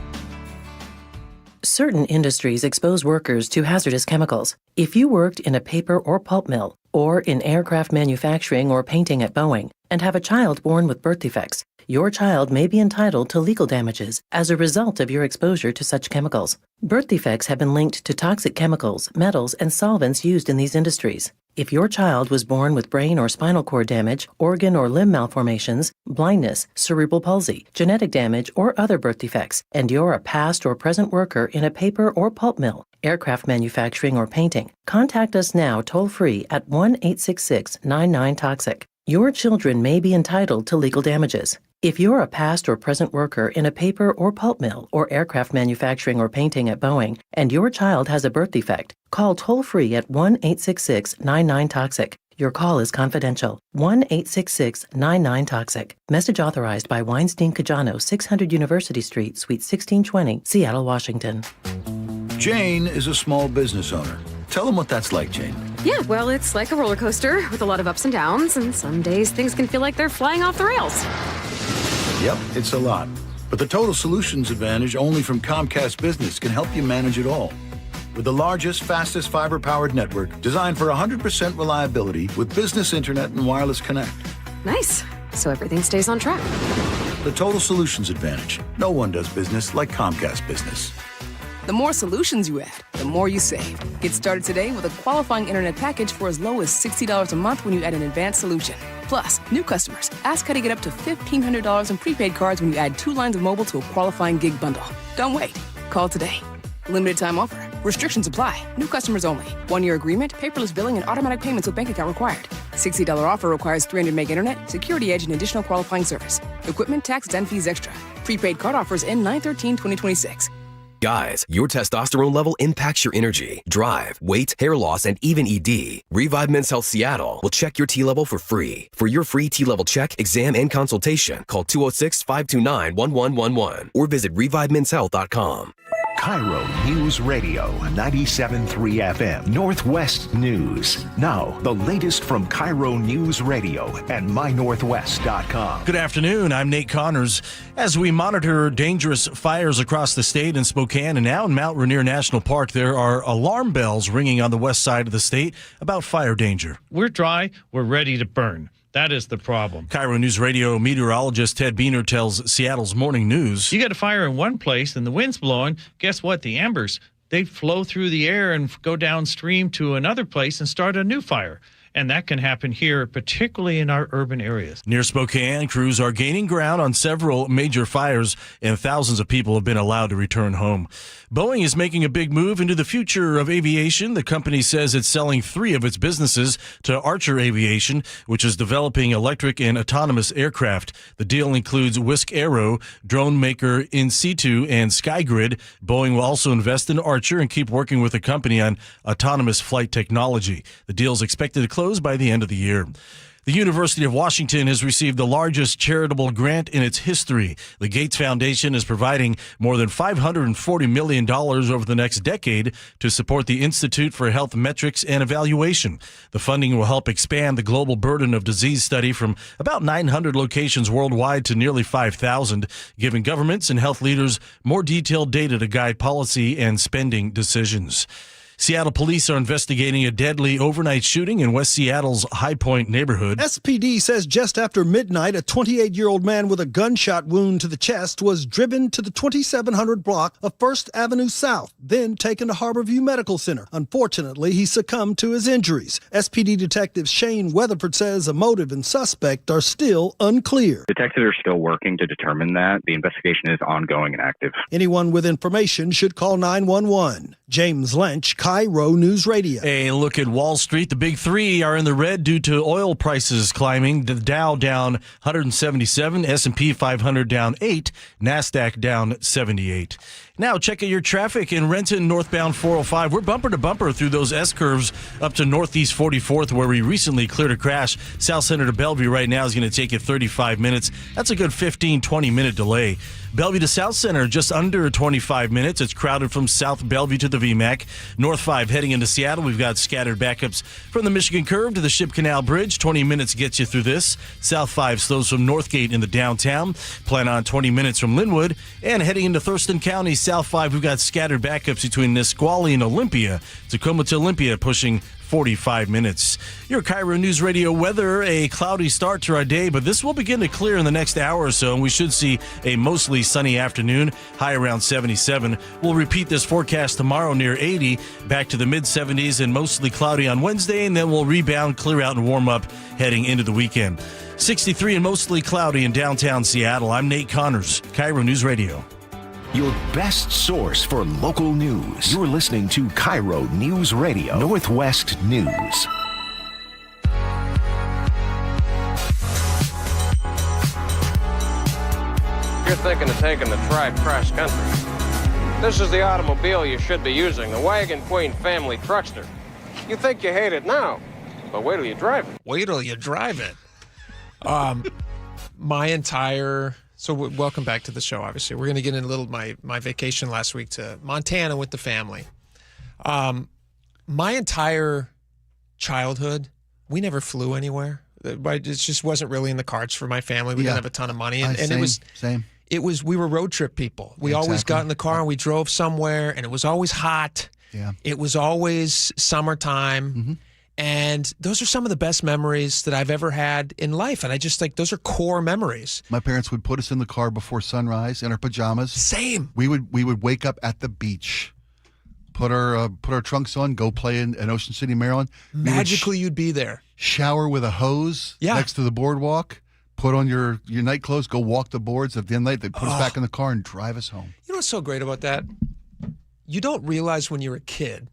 Speaker 22: Certain industries expose workers to hazardous chemicals. If you worked in a paper or pulp mill, or in aircraft manufacturing or painting at Boeing, and have a child born with birth defects, your child may be entitled to legal damages as a result of your exposure to such chemicals. Birth defects have been linked to toxic chemicals, metals, and solvents used in these industries. If your child was born with brain or spinal cord damage, organ or limb malformations, blindness, cerebral palsy, genetic damage, or other birth defects, and you're a past or present worker in a paper or pulp mill, aircraft manufacturing, or painting, contact us now toll-free at 1-866-99-TOXIC. Your children may be entitled to legal damages. If you're a past or present worker in a paper or pulp mill or aircraft manufacturing or painting at Boeing and your child has a birth defect, call toll-free at 1-866-99-TOXIC. Your call is confidential. 1-866-99-TOXIC. Message authorized by Weinstein Cajano, 600 University Street, Suite 1620, Seattle, Washington.
Speaker 2: Jane is a small business owner. Tell them what that's like, Jane.
Speaker 3: Yeah, well, it's like a roller coaster with a lot of ups and downs, and some days things can feel like they're flying off the rails.
Speaker 2: Yep, it's a lot. But the Total Solutions Advantage only from Comcast Business can help you manage it all. With the largest, fastest fiber-powered network designed for 100% reliability with business internet and wireless connect.
Speaker 3: Nice. So everything stays on track.
Speaker 2: The Total Solutions Advantage. No one does business like Comcast Business.
Speaker 23: The more solutions you add, the more you save. Get started today with a qualifying internet package for as low as $60 a month when you add an advanced solution. Plus, new customers, ask how to get up to $1,500 in prepaid cards when you add 2 lines of mobile to a qualifying gig bundle. Don't wait. Call today. Limited time offer. Restrictions apply. New customers only. 1-year agreement, paperless billing, and automatic payments with bank account required. $60 offer requires 300 meg internet, security edge, and additional qualifying service. Equipment, taxes, and fees extra. Prepaid card offers end 9/13/2026.
Speaker 24: Guys, your testosterone level impacts your energy, drive, weight, hair loss, and even ED. Revive Men's Health Seattle will check your T level for free. For your free T level check, exam, and consultation, call 206-529-1111 or visit revivemenshealth.com.
Speaker 5: KIRO News Radio, 97.3 FM, Northwest News. Now, the latest from KIRO News Radio and mynorthwest.com.
Speaker 4: Good afternoon. I'm Nate Connors. As we monitor dangerous fires across the state in Spokane and now in Mount Rainier National Park, there are alarm bells ringing on the west side of the state about fire danger.
Speaker 25: We're dry. We're ready to burn. That is the problem.
Speaker 4: KIRO News Radio meteorologist Ted Beener tells Seattle's Morning News.
Speaker 25: You got a fire in one place and the wind's blowing. Guess what? The embers, they flow through the air and go downstream to another place and start a new fire. And that can happen here, particularly in our urban areas.
Speaker 4: Near Spokane, crews are gaining ground on several major fires, and thousands of people have been allowed to return home. Boeing is making a big move into the future of aviation. The company says it's selling 3 of its businesses to Archer Aviation, which is developing electric and autonomous aircraft. The deal includes Whisk Aero, drone maker In Situ, and SkyGrid. Boeing will also invest in Archer and keep working with the company on autonomous flight technology. The deal is expected to close by the end of the year. The University of Washington has received the largest charitable grant in its history. The Gates Foundation is providing more than $540 million over the next decade to support the Institute for Health Metrics and Evaluation. The funding will help expand the global burden of disease study from about 900 locations worldwide to nearly 5,000, giving governments and health leaders more detailed data to guide policy and spending decisions. Seattle police are investigating a deadly overnight shooting in West Seattle's High Point neighborhood.
Speaker 26: SPD says just after midnight, a 28-year-old man with a gunshot wound to the chest was driven to the 2700 block of First Avenue South, then taken to Harborview Medical Center. Unfortunately, he succumbed to his injuries. SPD Detective Shane Weatherford says a motive and suspect are still unclear.
Speaker 27: Detectives are still working to determine that. The investigation is ongoing and active.
Speaker 26: Anyone with information should call 911. James Lynch, KIRO News Radio.
Speaker 4: A look at Wall Street. The big 3 are in the red due to oil prices climbing. The Dow down 177, S&P 500 down 8, NASDAQ down 78. Now check out your traffic in Renton, northbound 405. We're bumper to bumper through those S-curves up to Northeast 44th, where we recently cleared a crash. South Center to Bellevue right now is going to take you 35 minutes. That's a good 15, 20-minute delay. Bellevue to South Center, just under 25 minutes. It's crowded from South Bellevue to the VMAC. North 5 heading into Seattle. We've got scattered backups from the Michigan Curve to the Ship Canal Bridge. 20 minutes gets you through this. South 5 slows from Northgate in the downtown. Plan on 20 minutes from Linwood. And heading into Thurston County, South 5, we've got scattered backups between Nisqually and Olympia. Tacoma to Olympia pushing 45 minutes. Your KIRO News Radio weather, a cloudy start to our day, but this will begin to clear in the next hour or so, and we should see a mostly sunny afternoon, high around 77. We'll repeat this forecast tomorrow near 80, back to the mid-70s and mostly cloudy on Wednesday, and then we'll rebound, clear out, and warm up heading into the weekend. 63 and mostly cloudy in downtown Seattle. I'm Nate Connors, KIRO News Radio.
Speaker 5: Your best source for local news. You're listening to KIRO News Radio, Northwest News.
Speaker 1: you're thinking of taking the tribe cross-country. This is the automobile you should be using, the Wagon Queen family truckster. You think you hate it now, but wait till you drive it.
Speaker 4: Wait till you drive it.
Speaker 6: Welcome back to the show, obviously. We're going to get into my vacation last week to Montana with the family. My entire childhood, we never flew anywhere. It just wasn't really in the cards for my family. We didn't have a ton of money. We were road trip people. We always got in the car and we drove somewhere, and it was always hot.
Speaker 12: Yeah.
Speaker 6: It was always summertime.
Speaker 12: Mm-hmm.
Speaker 6: And those are some of the best memories that I've ever had in life. And I just think those are core memories.
Speaker 12: My parents would put us in the car before sunrise in our pajamas.
Speaker 6: Same.
Speaker 12: We would wake up at the beach, put our trunks on, go play in Ocean City, Maryland.
Speaker 6: Magically, you'd be there.
Speaker 12: Shower with a hose next to the boardwalk. Put on your night clothes, go walk the boards. At the end of the night, they'd put us back in the car and drive us home.
Speaker 6: You know what's so great about that? You don't realize when you're a kid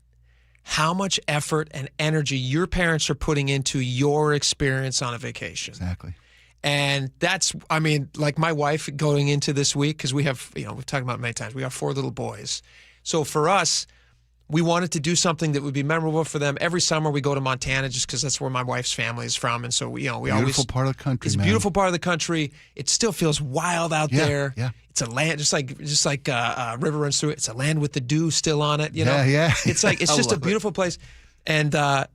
Speaker 6: how much effort and energy your parents are putting into your experience on a vacation.
Speaker 12: Exactly.
Speaker 6: And like my wife going into this week, because we have, we've talked about it many times, we have 4 little boys. So for us, we wanted to do something that would be memorable for them. Every summer we go to Montana just because that's where my wife's family is from. And so we always...
Speaker 12: Beautiful part of the country,
Speaker 6: It's a beautiful part of the country. It still feels wild out there.
Speaker 12: Yeah.
Speaker 6: It's a land, just like river runs through it. It's a land with the dew still on it. You know?
Speaker 12: Yeah.
Speaker 6: It's just a beautiful place. And I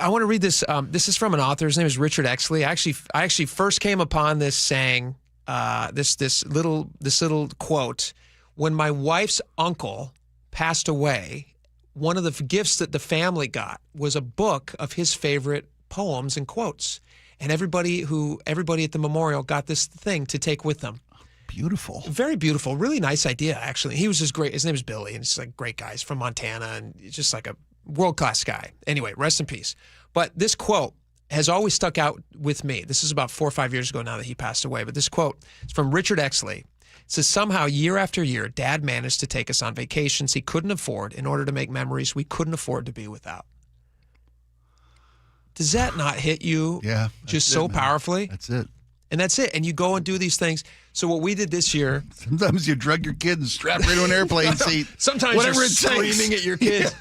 Speaker 6: want to read this. This is from an author. His name is Richard Exley. I actually first came upon this saying, this little quote, when my wife's uncle passed away, one of the gifts that the family got was a book of his favorite poems and quotes. And everybody at the memorial got this thing to take with them.
Speaker 12: Beautiful.
Speaker 6: Very beautiful. Really nice idea, actually. He was just great. His name is Billy, and he's like great guy. He's from Montana, and he's just like a world-class guy. Anyway, rest in peace. But this quote has always stuck out with me. This is about 4 or 5 years ago now that he passed away. But this quote is from Richard Exley. It says, somehow, year after year, Dad managed to take us on vacations he couldn't afford in order to make memories we couldn't afford to be without. Does that not hit you just so powerfully?
Speaker 12: That's it.
Speaker 6: And that's it. And you go and do these things. So what we did this year...
Speaker 12: Sometimes you drug your kid and strap right to an airplane seat.
Speaker 6: Sometimes
Speaker 12: whatever
Speaker 6: you're
Speaker 12: it takes.
Speaker 6: screaming at your kids.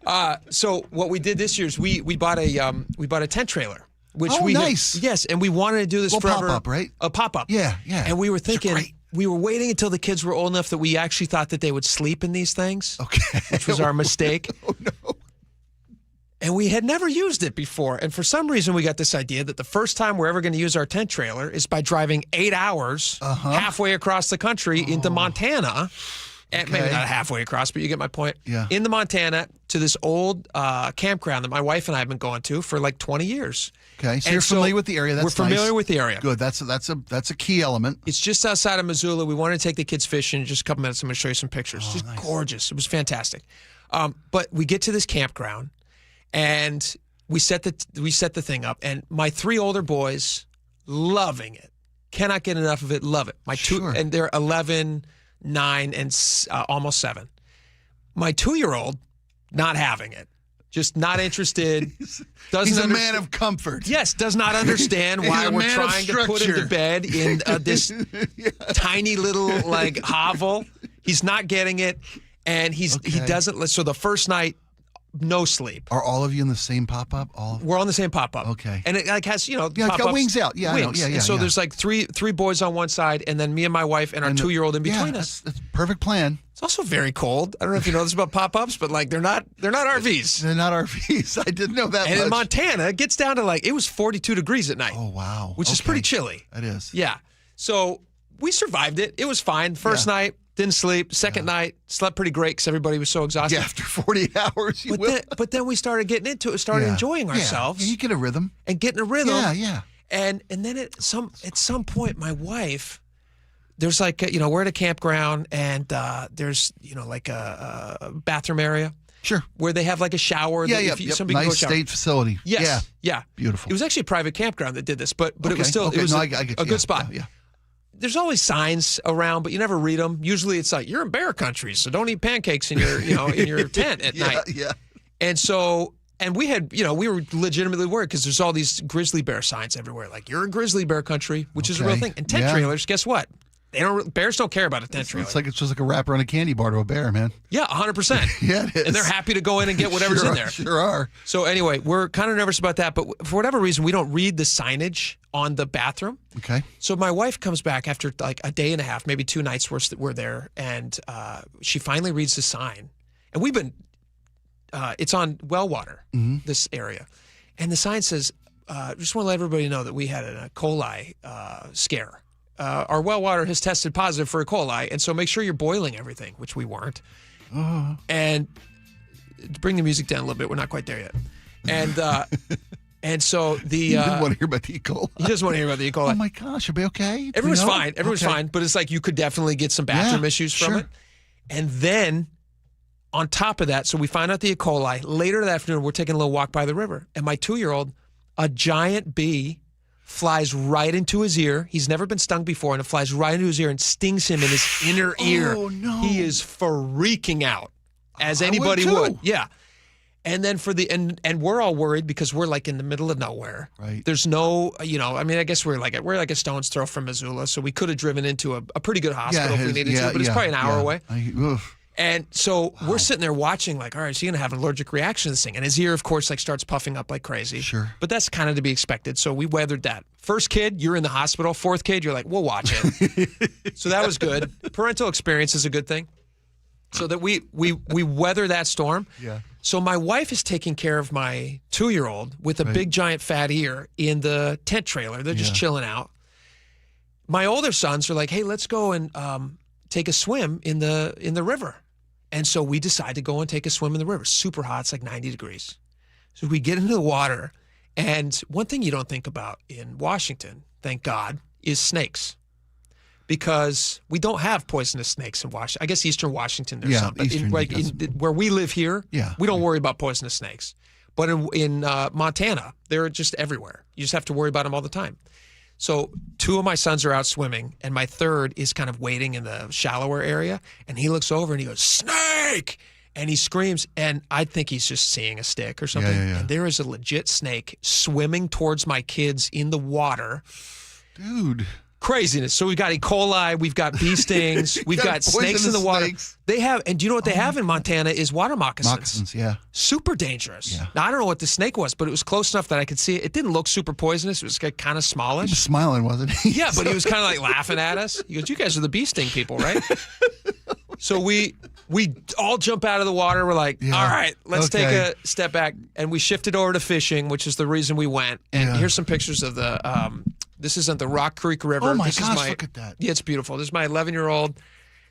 Speaker 6: Yeah. So what we did this year is we bought a tent trailer. Which
Speaker 12: nice.
Speaker 6: Yes, and we wanted to do this forever.
Speaker 12: Pop-up, right?
Speaker 6: A pop-up.
Speaker 12: Yeah.
Speaker 6: And we were thinking... We were waiting until the kids were old enough that we actually thought that they would sleep in these things.
Speaker 12: Okay.
Speaker 6: Which was our mistake.
Speaker 12: Oh, no.
Speaker 6: And we had never used it before. And for some reason, we got this idea that the first time we're ever going to use our tent trailer is by driving 8 hours halfway across the country into Montana. And maybe not halfway across, but you get my point.
Speaker 12: Yeah.
Speaker 6: In the Montana to this old campground that my wife and I have been going to for like 20 years.
Speaker 12: Okay, so you're familiar with the area. That's
Speaker 6: we're familiar with the area.
Speaker 12: Good. That's a key element.
Speaker 6: It's just outside of Missoula. We wanted to take the kids fishing. Just a couple minutes. I'm going to show you some pictures. Just nice. Gorgeous. It was fantastic. But we get to this campground, and we set the thing up. And my 3 older boys, loving it, cannot get enough of it. Love it. And they're 11, 9, and almost 7. My 2-year-old, not having it. Just not interested.
Speaker 12: He's a man of comfort.
Speaker 6: Yes, does not understand why we're trying to put him to bed in this tiny little hovel. He's not getting it, and he doesn't. So the first night, no sleep.
Speaker 12: Are all of you in the same pop-up?
Speaker 6: We're on the same pop-up.
Speaker 12: Okay.
Speaker 6: And it has,
Speaker 12: it's got wings out. Yeah,
Speaker 6: wings.
Speaker 12: I know.
Speaker 6: And so there's like three boys on one side, and then me and my wife and our 2-year-old in between us.
Speaker 12: That's a perfect plan.
Speaker 6: It's also very cold. I don't know if you know this about pop-ups, but they're not RVs.
Speaker 12: They're not RVs. I didn't know that.
Speaker 6: And in Montana, it gets down to it was 42 degrees at night.
Speaker 12: Oh wow.
Speaker 6: Which is pretty chilly.
Speaker 12: It is.
Speaker 6: Yeah. So we survived it. It was fine. First night, didn't sleep. Second night, slept pretty great because everybody was so exhausted.
Speaker 12: Yeah, after 48 hours,
Speaker 6: but then we started getting into it, started enjoying ourselves.
Speaker 12: Yeah, you get a rhythm.
Speaker 6: And getting a rhythm.
Speaker 12: Yeah.
Speaker 6: And then at some point, my wife, there's we're at a campground, and there's a bathroom area.
Speaker 12: Sure.
Speaker 6: Where they have a shower. Somebody can go
Speaker 12: nice
Speaker 6: shower.
Speaker 12: state facility.
Speaker 6: Yes. Yeah.
Speaker 12: Beautiful.
Speaker 6: It was actually a private campground that did this, but it was still
Speaker 12: I get
Speaker 6: a good spot.
Speaker 12: Yeah.
Speaker 6: There's always signs around, but you never read them. Usually it's you're in bear country, so don't eat pancakes in your in your tent at night.
Speaker 12: Yeah.
Speaker 6: And so we had we were legitimately worried because there's all these grizzly bear signs everywhere. You're in grizzly bear country, which is a real thing. And tent trailers, guess what? Bears don't care about a tent trailer.
Speaker 12: It's just like a wrapper on a candy bar to a bear, man.
Speaker 6: Yeah, 100%.
Speaker 12: Yeah, it is.
Speaker 6: And they're happy to go in and get whatever's in there.
Speaker 12: Sure are.
Speaker 6: So anyway, we're kind of nervous about that, but for whatever reason, we don't read the signage on the bathroom.
Speaker 12: Okay.
Speaker 6: So my wife comes back after like a day and a half, maybe 2 nights we're there, and she finally reads the sign. And we've been, it's on well water, this area. And the sign says, just want to let everybody know that we had an E. coli scare. Our well water has tested positive for E. coli, and so make sure you're boiling everything, which we weren't. And bring the music down a little bit. We're not quite there yet. And so the
Speaker 12: he didn't want to hear about the E. coli.
Speaker 6: He doesn't want to hear about the E. coli.
Speaker 12: Oh my gosh, you'll be okay.
Speaker 6: Everyone's fine. Everyone's fine. But it's like you could definitely get some bathroom issues from it. And then on top of that, so we find out the E. coli. Later that afternoon, we're taking a little walk by the river, and my 2-year-old, a giant bee flies right into his ear. He's never been stung before, and it flies right into his ear and stings him in his inner ear.
Speaker 12: Oh, no.
Speaker 6: He is freaking out, as anybody would. Yeah. And then and we're all worried because we're like in the middle of nowhere.
Speaker 12: Right.
Speaker 6: There's no, I mean, I guess we're like a stone's throw from Missoula, so we could have driven into a pretty good hospital if we needed to, but it's probably an hour away. And so we're sitting there watching, like, all right, is he going to have an allergic reaction to this thing? And his ear, of course, like starts puffing up like crazy.
Speaker 12: Sure.
Speaker 6: But that's kind of to be expected. So we weathered that. First kid, you're in the hospital. Fourth kid, you're like, we'll watch it. So that was good. Parental experience is a good thing. So that we weather that storm.
Speaker 12: Yeah.
Speaker 6: So my wife is taking care of my 2-year-old with a big giant fat ear in the tent trailer. They're just chilling out. My older sons are like, hey, let's go and take a swim in the river. And so we decide to go and take a swim in the river. Super hot. It's like 90 degrees. So we get into the water. And one thing you don't think about in Washington, thank God, is snakes. Because we don't have poisonous snakes in Washington. I guess Eastern Washington there's some. But where we live here, we don't worry about poisonous snakes. But in Montana, they're just everywhere. You just have to worry about them all the time. So 2 of my sons are out swimming, and my third is kind of waiting in the shallower area, and he looks over and he goes, snake! And he screams, and I think he's just seeing a stick or something. And there is a legit snake swimming towards my kids in the water.
Speaker 12: Dude.
Speaker 6: Craziness. So we've got E. coli, we've got bee stings, we've got snakes in the water. They have, and do you know what they have in Montana is water moccasins.
Speaker 12: Moccasins, yeah.
Speaker 6: Super dangerous.
Speaker 12: Yeah.
Speaker 6: Now, I don't know what the snake was, but it was close enough that I could see it. It didn't look super poisonous. It was kind of smallish.
Speaker 12: He was smiling, wasn't he?
Speaker 6: Yeah, but he was kind of like laughing at us. He goes, you guys are the bee sting people, right? So we all jump out of the water. We're like, all right, let's take a step back. And we shifted over to fishing, which is the reason we went. And here's some pictures of the, this isn't the Rock Creek River.
Speaker 12: Oh my gosh, look at that.
Speaker 6: Yeah, it's beautiful. This is my 11-year-old.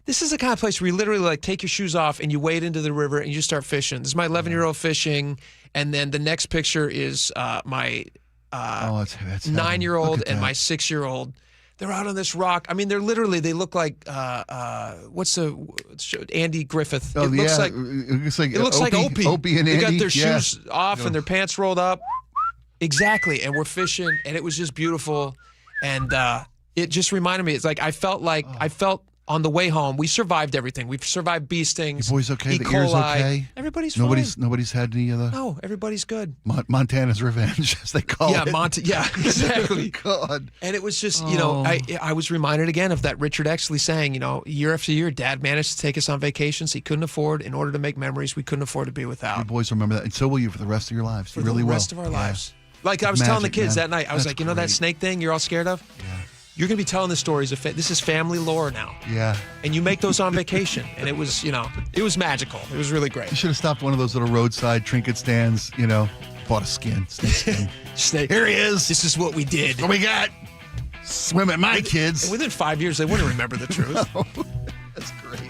Speaker 6: This is the kind of place where you literally like take your shoes off and you wade into the river and you start fishing. This is my 11-year-old fishing. And then the next picture is my 9-year-old and my 6-year-old. They're out on this rock. I mean, they look like, what's the Andy Griffith?
Speaker 12: Oh,
Speaker 6: it looks like Opie.
Speaker 12: Opie and
Speaker 6: They
Speaker 12: Andy.
Speaker 6: got their shoes off and their pants rolled up. Exactly. And we're fishing, and it was just beautiful. And it just reminded me, it's like I felt on the way home, we survived everything. We've survived bee stings.
Speaker 12: Your boys okay?
Speaker 6: E.
Speaker 12: The
Speaker 6: coli.
Speaker 12: ears okay?
Speaker 6: Everybody's fine.
Speaker 12: Nobody's had any of the...
Speaker 6: No, everybody's good.
Speaker 12: Montana's revenge, as they call it.
Speaker 6: Yeah, exactly.
Speaker 12: God.
Speaker 6: And it was just, I was reminded again of that Richard Exley saying, year after year, Dad managed to take us on vacations he couldn't afford in order to make memories we couldn't afford to be without.
Speaker 12: Your boys remember that, and so will you for the rest of your lives.
Speaker 6: For the rest of our lives. Like I was telling the kids that night, I was like, that snake thing you're all scared of?
Speaker 12: Yeah.
Speaker 6: You're going to be telling the stories of this is family lore now.
Speaker 12: Yeah.
Speaker 6: And you make those on vacation. And it was, it was magical. It was really great.
Speaker 12: You should have stopped one of those little roadside trinket stands, bought a snake skin.
Speaker 6: Snake.
Speaker 12: Here he is.
Speaker 6: This is what we did.
Speaker 12: What we got. Swim at my kids.
Speaker 6: And within 5 years, they wouldn't remember the truth.
Speaker 12: No. That's great.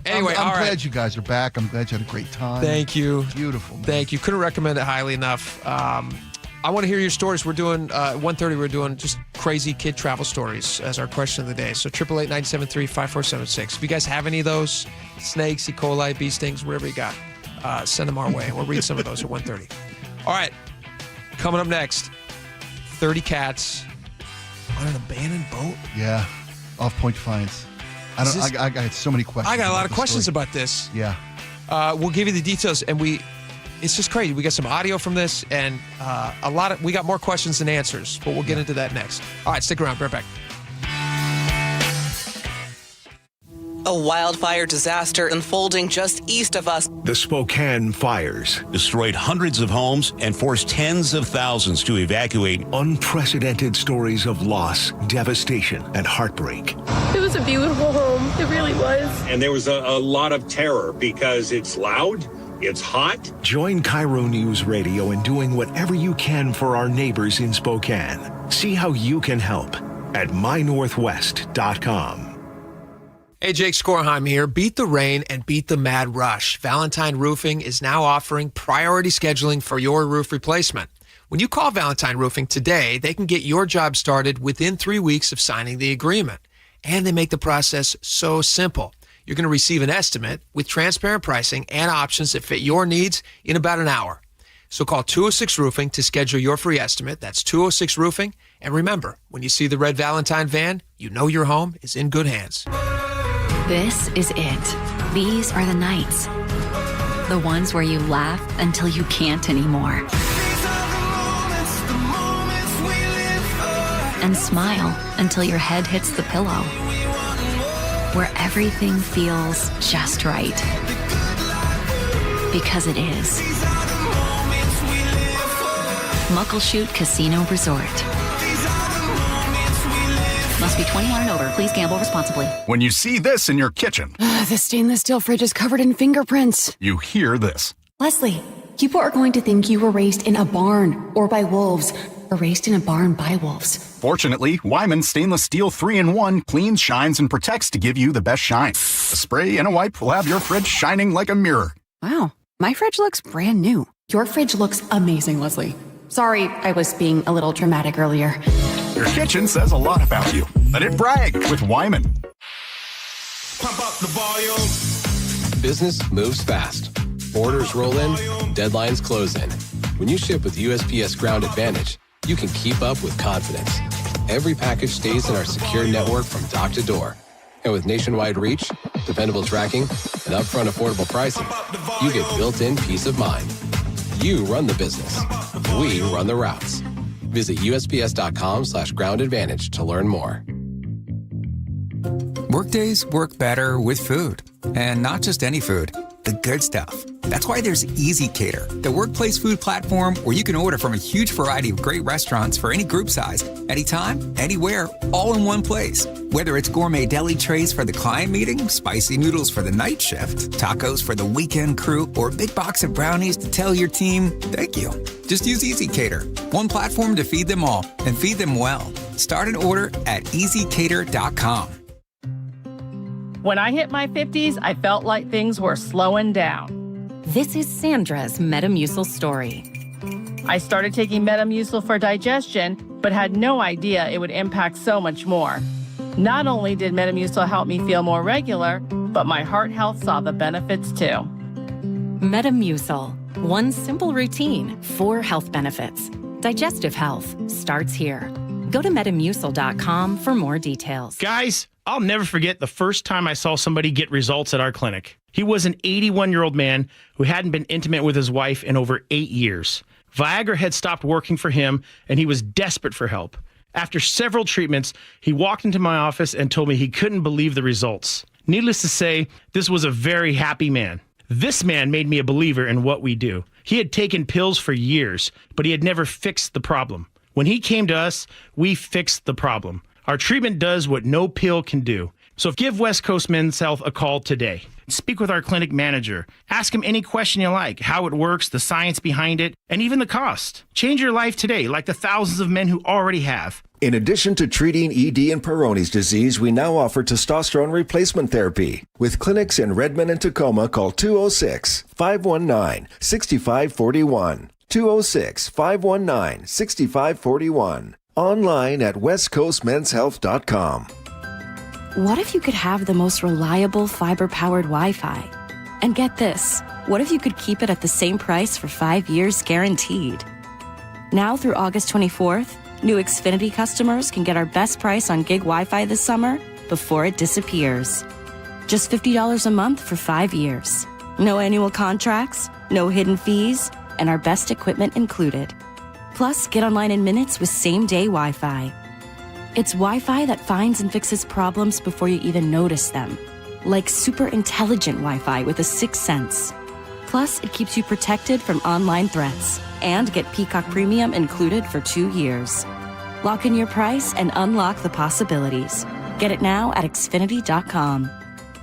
Speaker 6: Anyway,
Speaker 12: I'm
Speaker 6: all right.
Speaker 12: glad you guys are back. I'm glad you had a great time.
Speaker 6: Thank you.
Speaker 12: Beautiful. Man.
Speaker 6: Thank you. Couldn't recommend it highly enough. I want to hear your stories. We're doing, 1:30, we're doing just crazy kid travel stories as our question of the day. So 888-973-5476. If you guys have any of those, snakes, E. coli, bee stings, whatever you got, send them our way. We'll read some of those at 1:30. All right. Coming up next, 30 cats on an abandoned boat.
Speaker 12: Yeah. Off Point Defiance. I got so many questions.
Speaker 6: I got a lot of questions about this.
Speaker 12: Yeah.
Speaker 6: We'll give you the details, and it's just crazy. We got some audio from this, and we got more questions than answers, but we'll get into that next. All right, stick around. Be right back.
Speaker 7: A wildfire disaster unfolding just east of us.
Speaker 5: The Spokane fires
Speaker 8: destroyed hundreds of homes and forced tens of thousands to evacuate.
Speaker 5: Unprecedented stories of loss, devastation, and heartbreak.
Speaker 9: It was a beautiful home. It really was.
Speaker 10: And there was a lot of terror because it's loud, it's hot.
Speaker 5: Join KIRO News Radio in doing whatever you can for our neighbors in Spokane. See how you can help at mynorthwest.com.
Speaker 6: Hey, Jake Skorheim here. Beat the rain and beat the mad rush. Valentine Roofing is now offering priority scheduling for your roof replacement. When you call Valentine Roofing today, they can get your job started within 3 weeks of signing the agreement. And they make the process so simple. You're going to receive an estimate with transparent pricing and options that fit your needs in about an hour. So call 206 Roofing to schedule your free estimate. That's 206 Roofing. And remember, when you see the red Valentine van, you know your home is in good hands.
Speaker 11: This is it. These are the nights. The ones where you laugh until you can't anymore. And smile until your head hits the pillow. Where everything feels just right. Because it is. Muckleshoot Casino Resort. Must be 21 and over. Please gamble responsibly.
Speaker 13: When you see this in your kitchen,
Speaker 3: The stainless steel fridge is covered in fingerprints.
Speaker 13: you hear this.
Speaker 3: Leslie, people are going to think you were raised in a barn or by wolves, or raised in a barn by wolves.
Speaker 13: Fortunately, Wyman Stainless Steel 3-in-1 cleans, shines, and protects to give you the best shine. A spray and a wipe will have your fridge shining like a mirror.
Speaker 3: Wow, my fridge looks brand new. Your fridge looks amazing, Leslie. Sorry, I was being a little dramatic earlier.
Speaker 13: Your kitchen says a lot about you. Let it brag with Wyman.
Speaker 14: Pump up the volume.
Speaker 24: Business moves fast. Orders roll in, deadlines close in. When you ship with USPS Ground Advantage, you can keep up with confidence. Every package stays in our secure network from dock to door. And with nationwide reach, dependable tracking, and upfront affordable pricing, you get built-in peace of mind. You run the business. We run the routes. Visit USPS.com/Ground Advantage to learn more.
Speaker 28: Workdays work better with food. And not just any food, the good stuff. That's why there's Easy Cater, the workplace food platform where you can order from a huge variety of great restaurants for any group size, anytime, anywhere, all in one place. Whether it's gourmet deli trays for the client meeting, spicy noodles for the night shift, tacos for the weekend crew, or a big box of brownies to tell your team, thank you. Just use Easy Cater, one platform to feed them all and feed them well. Start an order at easycater.com.
Speaker 29: When I hit my 50s, I felt like things were slowing down.
Speaker 30: This is Sandra's Metamucil story.
Speaker 29: I started taking Metamucil for digestion, but had no idea it would impact so much more. Not only did Metamucil help me feel more regular, but my heart health saw the benefits too.
Speaker 30: Metamucil, one simple routine, 4 health benefits. Digestive health starts here. Go to metamucil.com for more details.
Speaker 31: Guys, I'll never forget the first time I saw somebody get results at our clinic. He was an 81-year-old man who hadn't been intimate with his wife in over 8 years. Viagra had stopped working for him, and he was desperate for help. After several treatments, he walked into my office and told me he couldn't believe the results. Needless to say, this was a very happy man. This man made me a believer in what we do. He had taken pills for years, but he had never fixed the problem. When he came to us, we fixed the problem. Our treatment does what no pill can do. So give West Coast Men's Health a call today. Speak with our clinic manager. Ask him any question you like, how it works, the science behind it, and even the cost. Change your life today, like the thousands of men who already have.
Speaker 32: In addition to treating ED and Peyronie's disease, we now offer testosterone replacement therapy. With clinics in Redmond and Tacoma, call 206-519-6541. 206-519-6541. Online at westcoastmenshealth.com.
Speaker 22: What if you could have the most reliable fiber-powered Wi-Fi? And get this, what if you could keep it at the same price for 5 years guaranteed? Now through August 24th, new Xfinity customers can get our best price on gig Wi-Fi this summer before it disappears. Just $50 a month for 5 years. No annual contracts, no hidden fees, and our best equipment included. Plus, get online in minutes with same-day Wi-Fi. It's Wi-Fi that finds and fixes problems before you even notice them.
Speaker 2: like super intelligent Wi-Fi with a 6th sense. Plus, it keeps you protected from online threats. And get Peacock Premium included for 2 years. Lock in your price and unlock the possibilities. Get it now at Xfinity.com.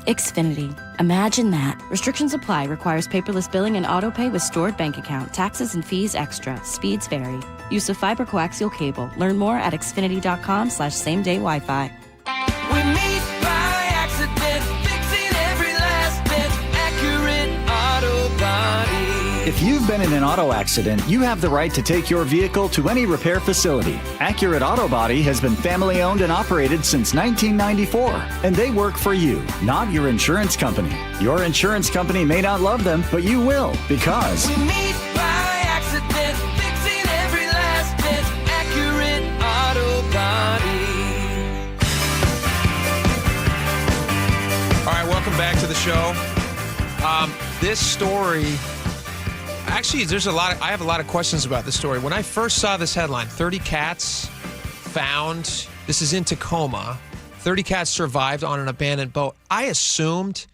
Speaker 2: Xfinity. Imagine that. Restrictions apply. Requires paperless billing and autopay with stored bank account. Taxes and fees extra. Speeds vary. Use of fiber coaxial cable. Learn more at Xfinity.com/same-day Wi-Fi.
Speaker 14: We meet by accident, fixing every last bit. Accurate Auto Body.
Speaker 15: If you've been in an auto accident, you have the right to take your vehicle to any repair facility. Accurate Auto Body has been family owned and operated since 1994, and they work for you, not your insurance company. Your insurance company may not love them, but you will, because
Speaker 14: We meet by accident, fixing every last bit. Accurate Auto Body.
Speaker 6: All right, welcome back to the show. This story, actually, I have a lot of questions about this story. When I first saw this headline, 30 cats found, this is in Tacoma, 30 cats survived on an abandoned boat. I assumed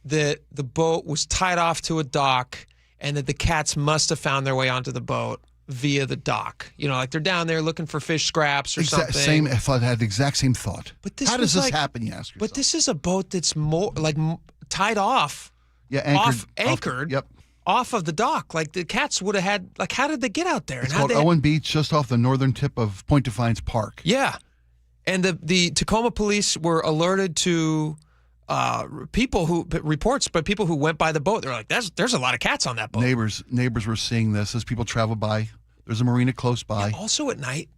Speaker 6: that the boat was tied off to a dock and that the cats must have found their way onto the boat via the dock. You know, like they're down there looking for fish scraps or something.
Speaker 12: I had the exact same thought.
Speaker 6: But this
Speaker 12: How does
Speaker 6: was
Speaker 12: this
Speaker 6: like-
Speaker 12: happen, you ask yourself?
Speaker 6: But this is a boat that's more like tied off.
Speaker 12: Yeah,
Speaker 6: anchored.
Speaker 12: Yep.
Speaker 6: Off of the dock. Like the cats would have had, like, how did they get out there?
Speaker 12: It's
Speaker 6: And how'd
Speaker 12: called
Speaker 6: they-
Speaker 12: Owen Beach, just off the northern tip of Point Defiance Park.
Speaker 6: Yeah. And the Tacoma police were alerted to people who went by the boat. They're like, there's a lot of cats on that boat.
Speaker 12: Neighbors were seeing this as people travel by. There's a marina close by.
Speaker 6: Yeah, also at night,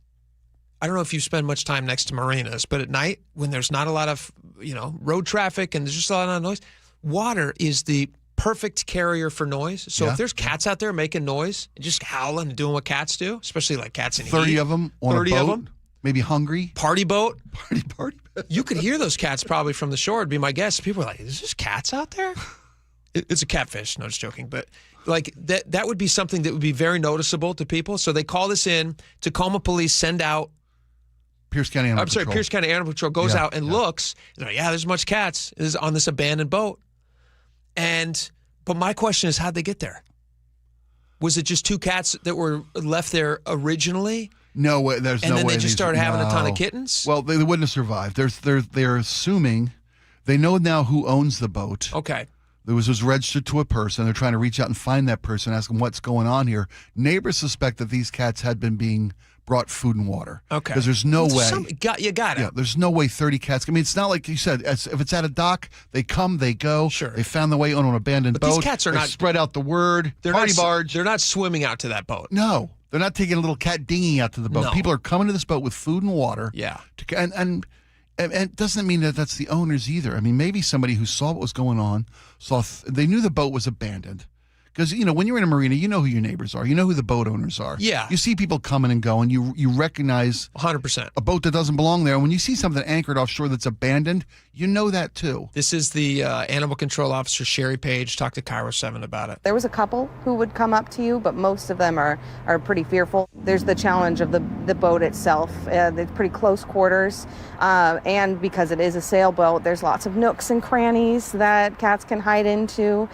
Speaker 6: I don't know if you spend much time next to marinas, but at night when there's not a lot of, road traffic and there's just a lot of noise, water is the perfect carrier for noise. So if there's cats out there making noise and just howling and doing what cats do, especially like cats in
Speaker 12: 30
Speaker 6: heat,
Speaker 12: of them on
Speaker 6: 30
Speaker 12: a boat,
Speaker 6: of them,
Speaker 12: maybe hungry.
Speaker 6: party boat.
Speaker 12: Party.
Speaker 6: You could hear those cats probably from the shore, would be my guess. People are like, is there cats out there? It's a catfish. No, just joking. But like that would be something that would be very noticeable to people. So they call this in. Tacoma police send out.
Speaker 12: Pierce County Animal Patrol.
Speaker 6: Pierce County Animal Patrol goes out and looks. They're like, there's much cats is on this abandoned boat. But my question is, how'd they get there? Was it just 2 cats that were left there originally?
Speaker 12: No way. There's no way.
Speaker 6: And then they just started having a ton of kittens?
Speaker 12: Well, they wouldn't have survived. They're assuming they know now who owns the boat.
Speaker 6: Okay.
Speaker 12: It was registered to a person. They're trying to reach out and find that person, ask them what's going on here. Neighbors suspect that these cats had been being brought food and water.
Speaker 6: Okay.
Speaker 12: Because there's no way.
Speaker 6: You got it.
Speaker 12: Yeah, there's no way 30 cats. I mean, it's not like you said. If it's at a dock, they come, they go.
Speaker 6: Sure.
Speaker 12: They found their way on an abandoned boat.
Speaker 6: These cats are
Speaker 12: They
Speaker 6: not
Speaker 12: spread out the word.
Speaker 6: They're
Speaker 12: Party
Speaker 6: not,
Speaker 12: barge.
Speaker 6: They're not swimming out to that boat.
Speaker 12: No, they're not taking a little cat dinghy out to the boat.
Speaker 6: No.
Speaker 12: People are coming to this boat with food and water.
Speaker 6: Yeah.
Speaker 12: And it doesn't mean that that's the owners either. I mean, maybe somebody who saw what was going on, they knew the boat was abandoned. Because, when you're in a marina, you know who your neighbors are. You know who the boat owners are.
Speaker 6: Yeah.
Speaker 12: You see people coming and going. You recognize
Speaker 6: 100%.
Speaker 12: a boat that doesn't belong there. And when you see something anchored offshore that's abandoned, you know that too.
Speaker 6: This is the animal control officer, Sherry Page. Talked to KIRO 7 about it.
Speaker 16: There was a couple who would come up to you, but most of them are pretty fearful. There's the challenge of the boat itself. It's pretty close quarters. And because it is a sailboat, there's lots of nooks and crannies that cats can hide into,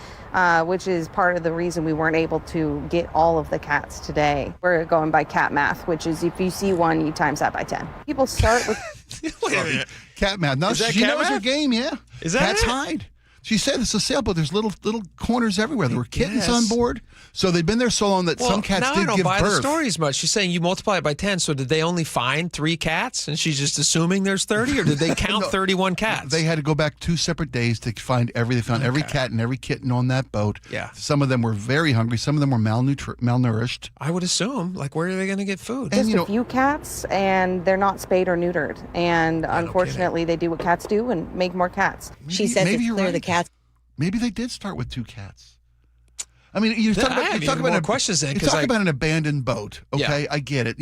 Speaker 16: which is part of the reason we weren't able to get all of the cats today. We're going by cat math, which is if you see one, you times that by 10. People start with...
Speaker 6: Wait a minute.
Speaker 12: Cat math. No,
Speaker 6: Is that
Speaker 12: she
Speaker 6: cat
Speaker 12: knows
Speaker 6: math?
Speaker 12: her game, yeah.
Speaker 6: Is that
Speaker 12: Cats
Speaker 6: it?
Speaker 12: hide. She said it's a sailboat. There's little corners everywhere. There were kittens
Speaker 6: Yes.
Speaker 12: on board. So they've been there so long that some cats
Speaker 6: now
Speaker 12: did
Speaker 6: I don't
Speaker 12: give
Speaker 6: buy the
Speaker 12: birth.
Speaker 6: story as much. She's saying you multiply it by 10, so did they only find 3 cats? And she's just assuming there's 30, or did they count 31 cats?
Speaker 12: They had to go back 2 separate days to find They found every cat and every kitten on that boat.
Speaker 6: Yeah.
Speaker 12: Some of them were very hungry. Some of them were malnourished.
Speaker 6: I would assume. Like, where are they going to get food?
Speaker 16: Just a few cats, and they're not spayed or neutered. And unfortunately, they do what cats do and make more cats.
Speaker 12: She says it's clear the cats. Maybe they did start with 2 cats. I mean, you talk about
Speaker 6: questions then.
Speaker 12: You talk about an abandoned boat. Okay,
Speaker 6: Yeah.
Speaker 12: I get it.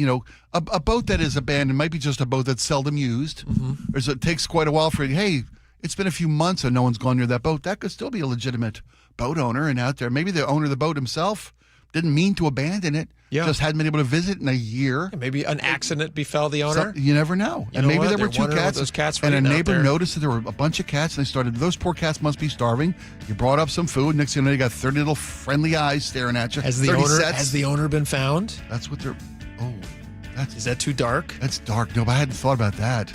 Speaker 12: A boat that is abandoned might be just a boat that's seldom used.
Speaker 6: Mm-hmm.
Speaker 12: Or it takes quite a while for hey, it's been a few months and no one's gone near that boat. That could still be a legitimate boat owner and out there. Maybe the owner of the boat himself didn't mean to abandon it.
Speaker 6: Yeah.
Speaker 12: Just hadn't been able to visit in a year.
Speaker 6: Maybe an accident befell the owner.
Speaker 12: You never know.
Speaker 6: You
Speaker 12: and
Speaker 6: know
Speaker 12: maybe
Speaker 6: what?
Speaker 12: there were
Speaker 6: They're
Speaker 12: 2
Speaker 6: wondering what
Speaker 12: cats.
Speaker 6: those cats were
Speaker 12: And a
Speaker 6: eating out
Speaker 12: neighbor
Speaker 6: there.
Speaker 12: noticed that there were a bunch of cats, and they started, those poor cats must be starving. You brought up some food. Next thing you know, you got 30 little friendly eyes staring at you.
Speaker 6: Has
Speaker 12: 30
Speaker 6: has the owner been found?
Speaker 12: That's what they're... Oh,
Speaker 6: Is that too dark?
Speaker 12: That's dark. No, but I hadn't thought about that.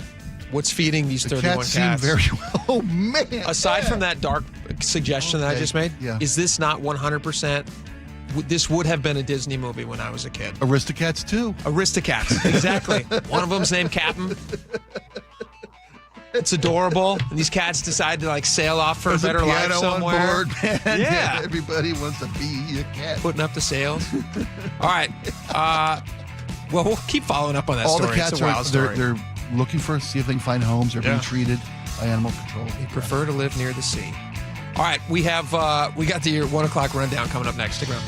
Speaker 6: What's feeding these
Speaker 12: The
Speaker 6: 31
Speaker 12: cats
Speaker 6: cats?
Speaker 12: seem very well. Oh, man.
Speaker 6: Aside from that dark suggestion that I just made, is this not 100%? This would have been a Disney movie when I was a kid.
Speaker 12: Aristocats, too.
Speaker 6: Aristocats, exactly. One of them's named Captain. It's adorable. And these cats decide to like sail off for
Speaker 12: There's
Speaker 6: a better life
Speaker 12: piano
Speaker 6: somewhere.
Speaker 12: on board, man.
Speaker 6: Yeah.
Speaker 12: Everybody wants to be a cat.
Speaker 6: Putting up the sails. All right. Well, we'll keep following up on that
Speaker 12: All
Speaker 6: story.
Speaker 12: the cats
Speaker 6: it's a wild story.
Speaker 12: they're looking for, see if they can find homes. They're being treated by animal control.
Speaker 6: They prefer to live near the sea. All right, we got the 1 o'clock rundown coming up next. Stick around.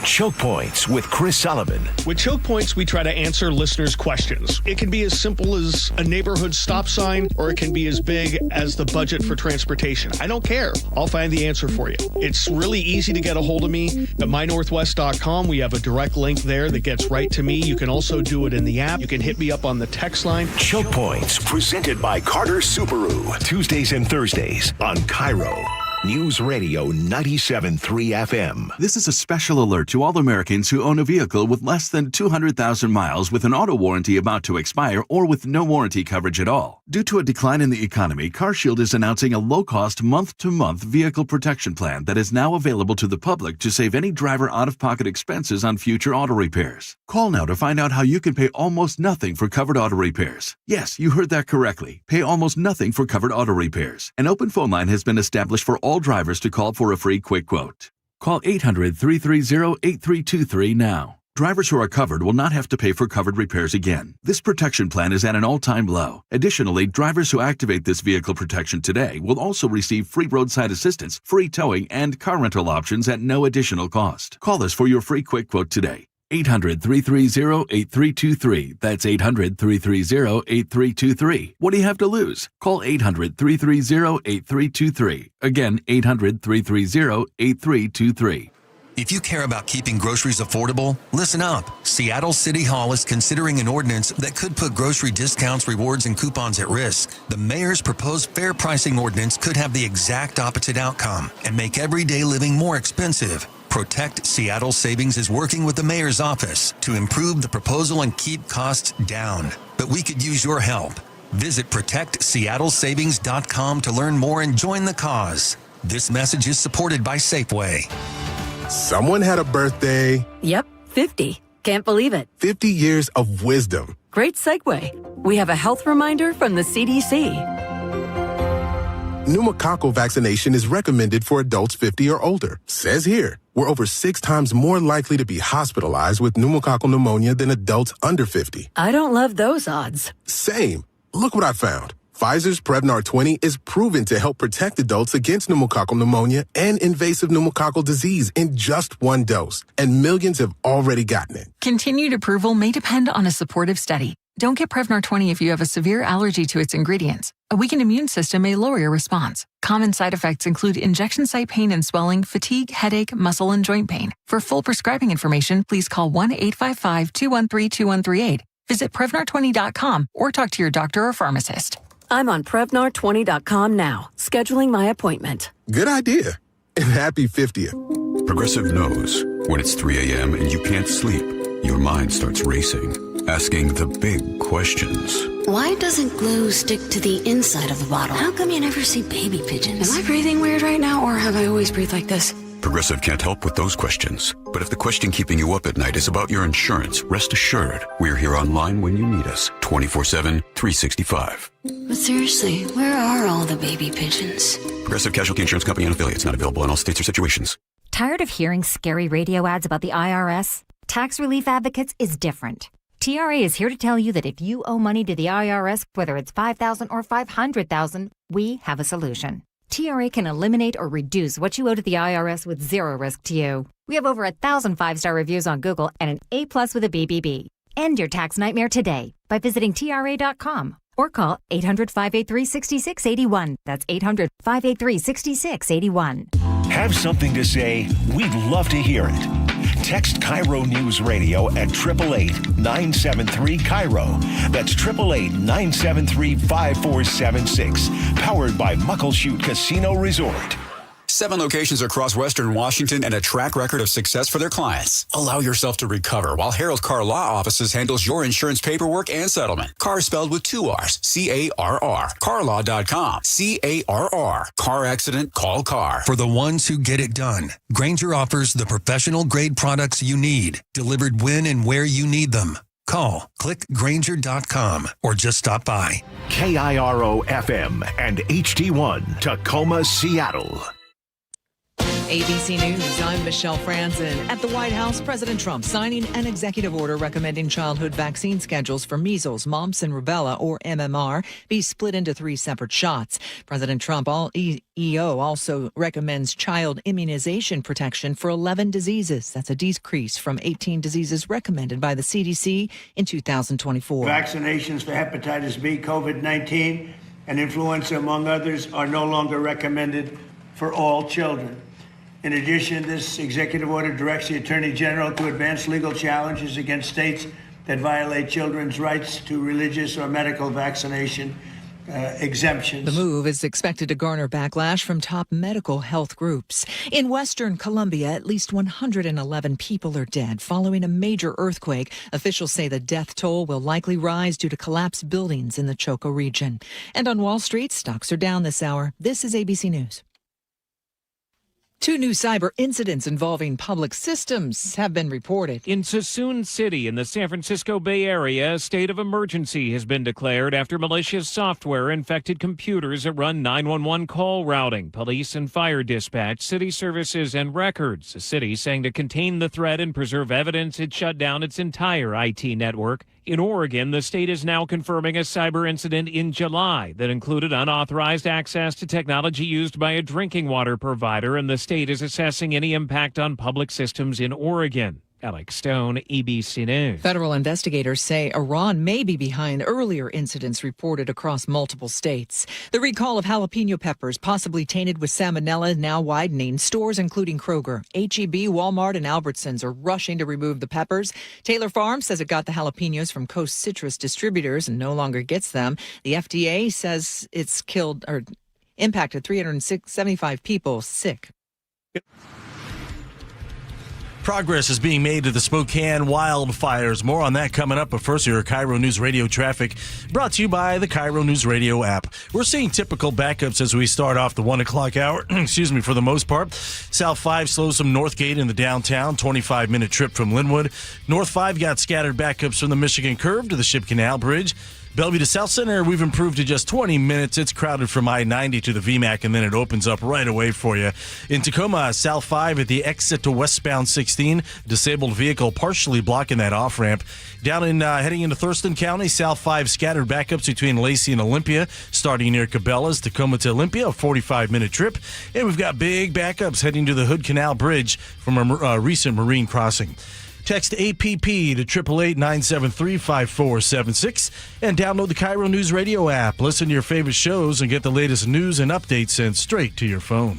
Speaker 5: Choke Points with Chris Sullivan.
Speaker 1: With Choke Points, we try to answer listeners' questions. It can be as simple as a neighborhood stop sign, or it can be as big as the budget for transportation. I don't care. I'll find the answer for you. It's really easy to get a hold of me at mynorthwest.com. We have a direct link there that gets right to me. You can also do it in the app. You can hit me up on the text line.
Speaker 5: Choke Points, presented by Carter Subaru. Tuesdays and Thursdays on KIRO Newsradio 97.3 FM.
Speaker 4: This is a special alert to all Americans who own a vehicle with less than 200,000 miles with an auto warranty about to expire or with no warranty coverage at all. Due to a decline in the economy, CarShield is announcing a low-cost month-to-month vehicle protection plan that is now available to the public to save any driver out-of-pocket expenses on future auto repairs. Call now to find out how you can pay almost nothing for covered auto repairs. Yes, you heard that correctly. Pay almost nothing for covered auto repairs. An open phone line has been established for all drivers to call for a free quick quote. Call 800-330-8323 now. Drivers who are covered will not have to pay for covered repairs again. This protection plan is at an all-time low. Additionally, drivers who activate this vehicle protection today will also receive free roadside assistance, free towing, and car rental options at no additional cost. Call us for your free quick quote today. 800-330-8323. That's 800-330-8323. What do you have to lose? Call 800-330-8323. Again, 800-330-8323.
Speaker 7: If you care about keeping groceries affordable, listen up. Seattle City Hall is considering an ordinance that could put grocery discounts, rewards, and coupons at risk. The mayor's proposed fair pricing ordinance could have the exact opposite outcome and make everyday living more expensive. Protect Seattle Savings is working with the mayor's office to improve the proposal and keep costs down. But we could use your help. Visit protectseattlesavings.com to learn more and join the cause. This message is supported by Safeway.
Speaker 17: Someone had a birthday.
Speaker 18: Yep, 50. Can't believe it.
Speaker 17: 50 years of wisdom.
Speaker 18: Great segue. We have a health reminder from the CDC.
Speaker 17: Pneumococcal vaccination is recommended for adults 50 or older. Says here, we're over 6 times more likely to be hospitalized with pneumococcal pneumonia than adults under 50.
Speaker 18: I don't love those odds.
Speaker 17: Same. Look what I found. Pfizer's Prevnar 20 is proven to help protect adults against pneumococcal pneumonia and invasive pneumococcal disease in just 1 dose. And millions have already gotten it.
Speaker 19: Continued approval may depend on a supportive study. Don't get Prevnar 20 if you have a severe allergy to its ingredients. A weakened immune system may lower your response. Common side effects include injection site pain and swelling, fatigue, headache, muscle, and joint pain. For full prescribing information, please call 1-855-213-2138. Visit Prevnar20.com or talk to your doctor or pharmacist.
Speaker 18: I'm on Prevnar20.com now, scheduling my appointment.
Speaker 17: Good idea. And happy 50th.
Speaker 20: Progressive knows when it's 3 a.m. and you can't sleep, your mind starts racing, asking the big questions.
Speaker 21: Why doesn't glue stick to the inside of the bottle? How come you never see baby pigeons? Am I breathing weird right now, or have I always breathed like this?
Speaker 20: Progressive can't help with those questions. But if the question keeping you up at night is about your insurance, rest assured, we're here online when you need us, 24/7, 365.
Speaker 21: But seriously, where are all the baby pigeons?
Speaker 20: Progressive Casualty Insurance Company and affiliates, not available in all states or situations.
Speaker 23: Tired of hearing scary radio ads about the IRS? Tax Relief Advocates is different. TRA is here to tell you that if you owe money to the IRS, whether it's $5,000 or $500,000, we have a solution. TRA can eliminate or reduce what you owe to the IRS with zero risk to you. We have over 1,000 5-star reviews on Google and an A+ with a BBB. End your tax nightmare today by visiting TRA.com or call 800-583-6681. That's 800-583-6681.
Speaker 5: Have something to say? We'd love to hear it. Text KIRO News Radio at 888-973-KIRO. That's 888-973-5476. Powered by Muckleshoot Casino Resort.
Speaker 3: 7 locations across Western Washington and a track record of success for their clients. Allow yourself to recover while Harold Carr Law Offices handles your insurance paperwork and settlement. Carr spelled with 2 R's. C-A-R-R. CarLaw.com. C-A-R-R. Car accident, call Carr.
Speaker 7: For the ones who get it done, Grainger offers the professional grade products you need, delivered when and where you need them. Call, click Grainger.com, or just stop by.
Speaker 5: KIRO FM and HD1, Tacoma, Seattle.
Speaker 8: ABC News, I'm Michelle Franzen. At the White House, President Trump signing an executive order recommending childhood vaccine schedules for measles, mumps, and rubella, or MMR, be split into 3 separate shots. President Trump EO also recommends child immunization protection for 11 diseases. That's a decrease from 18 diseases recommended by the CDC in 2024.
Speaker 9: Vaccinations for hepatitis B, COVID-19, and influenza, among others, are no longer recommended for all children. In addition, this executive order directs the Attorney General to advance legal challenges against states that violate children's rights to religious or medical vaccination exemptions.
Speaker 8: The move is expected to garner backlash from top medical health groups. In Western Colombia, at least 111 people are dead following a major earthquake. Officials say the death toll will likely rise due to collapsed buildings in the Choco region. And on Wall Street, stocks are down this hour. This is ABC News. 2 new cyber incidents involving public systems have been reported.
Speaker 10: In Suisun City in the San Francisco Bay Area, a state of emergency has been declared after malicious software infected computers that run 911 call routing, police and fire dispatch, city services, and records. The city saying to contain the threat and preserve evidence, it shut down its entire IT network. In Oregon, the state is now confirming a cyber incident in July that included unauthorized access to technology used by a drinking water provider, and the state is assessing any impact on public systems in Oregon. Alex Stone, ABC News.
Speaker 8: Federal investigators say Iran may be behind earlier incidents reported across multiple states. The recall of jalapeno peppers, possibly tainted with salmonella, now widening. Stores including Kroger, H-E-B, Walmart, and Albertsons are rushing to remove the peppers. Taylor Farms says it got the jalapenos from Coast Citrus distributors and no longer gets them. The FDA says it's impacted 375 people sick.
Speaker 11: Progress is being made to the Spokane wildfires. More on that coming up. But first, your KIRO News Radio traffic brought to you by the KIRO Newsradio app. We're seeing typical backups as we start off the 1 o'clock hour. Excuse me, for the most part. South 5 slows from Northgate in the downtown. 25-minute trip from Linwood. North 5 got scattered backups from the Michigan Curve to the Ship Canal Bridge. Bellevue to South Center, we've improved to just 20 minutes. It's crowded from I-90 to the VMAC, and then it opens up right away for you. In Tacoma, South 5 at the exit to westbound 16, disabled vehicle partially blocking that off-ramp. Down in heading into Thurston County, South 5 scattered backups between Lacey and Olympia, starting near Cabela's. Tacoma to Olympia, a 45-minute trip. And we've got big backups heading to the Hood Canal Bridge from a recent marine crossing. Text APP to 888-973-5476 and download the KIRO News Radio app. Listen to your favorite shows and get the latest news and updates sent straight to your phone.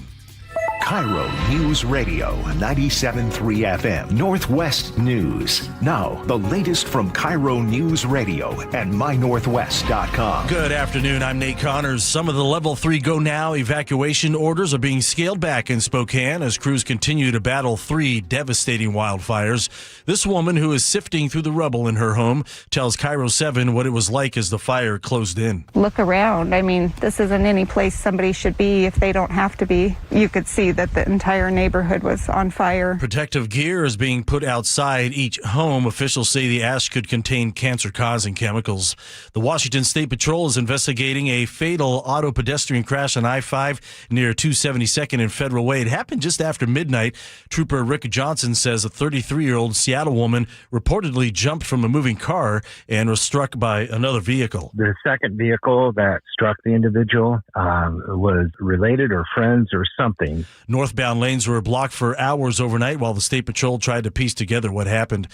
Speaker 5: KIRO News Radio, 97.3 FM, Northwest News. Now, the latest from KIRO News Radio and mynorthwest.com.
Speaker 11: Good afternoon, I'm Nate Connors. Some of the Level 3 Go Now evacuation orders are being scaled back in Spokane as crews continue to battle 3 devastating wildfires. This woman, who is sifting through the rubble in her home, tells KIRO 7 what it was like as the fire closed in.
Speaker 13: Look around. I mean, this isn't any place somebody should be if they don't have to be. You could see that the entire neighborhood was on fire.
Speaker 11: Protective gear is being put outside each home. Officials say the ash could contain cancer-causing chemicals. The Washington State Patrol is investigating a fatal auto pedestrian crash on I-5 near 272nd and Federal Way. It happened just after midnight. Trooper Rick Johnson says a 33-year-old Seattle woman reportedly jumped from a moving car and was struck by another vehicle.
Speaker 24: The second vehicle that struck the individual was related or friends or something.
Speaker 11: Northbound lanes were blocked for hours overnight while the State Patrol tried to piece together what happened.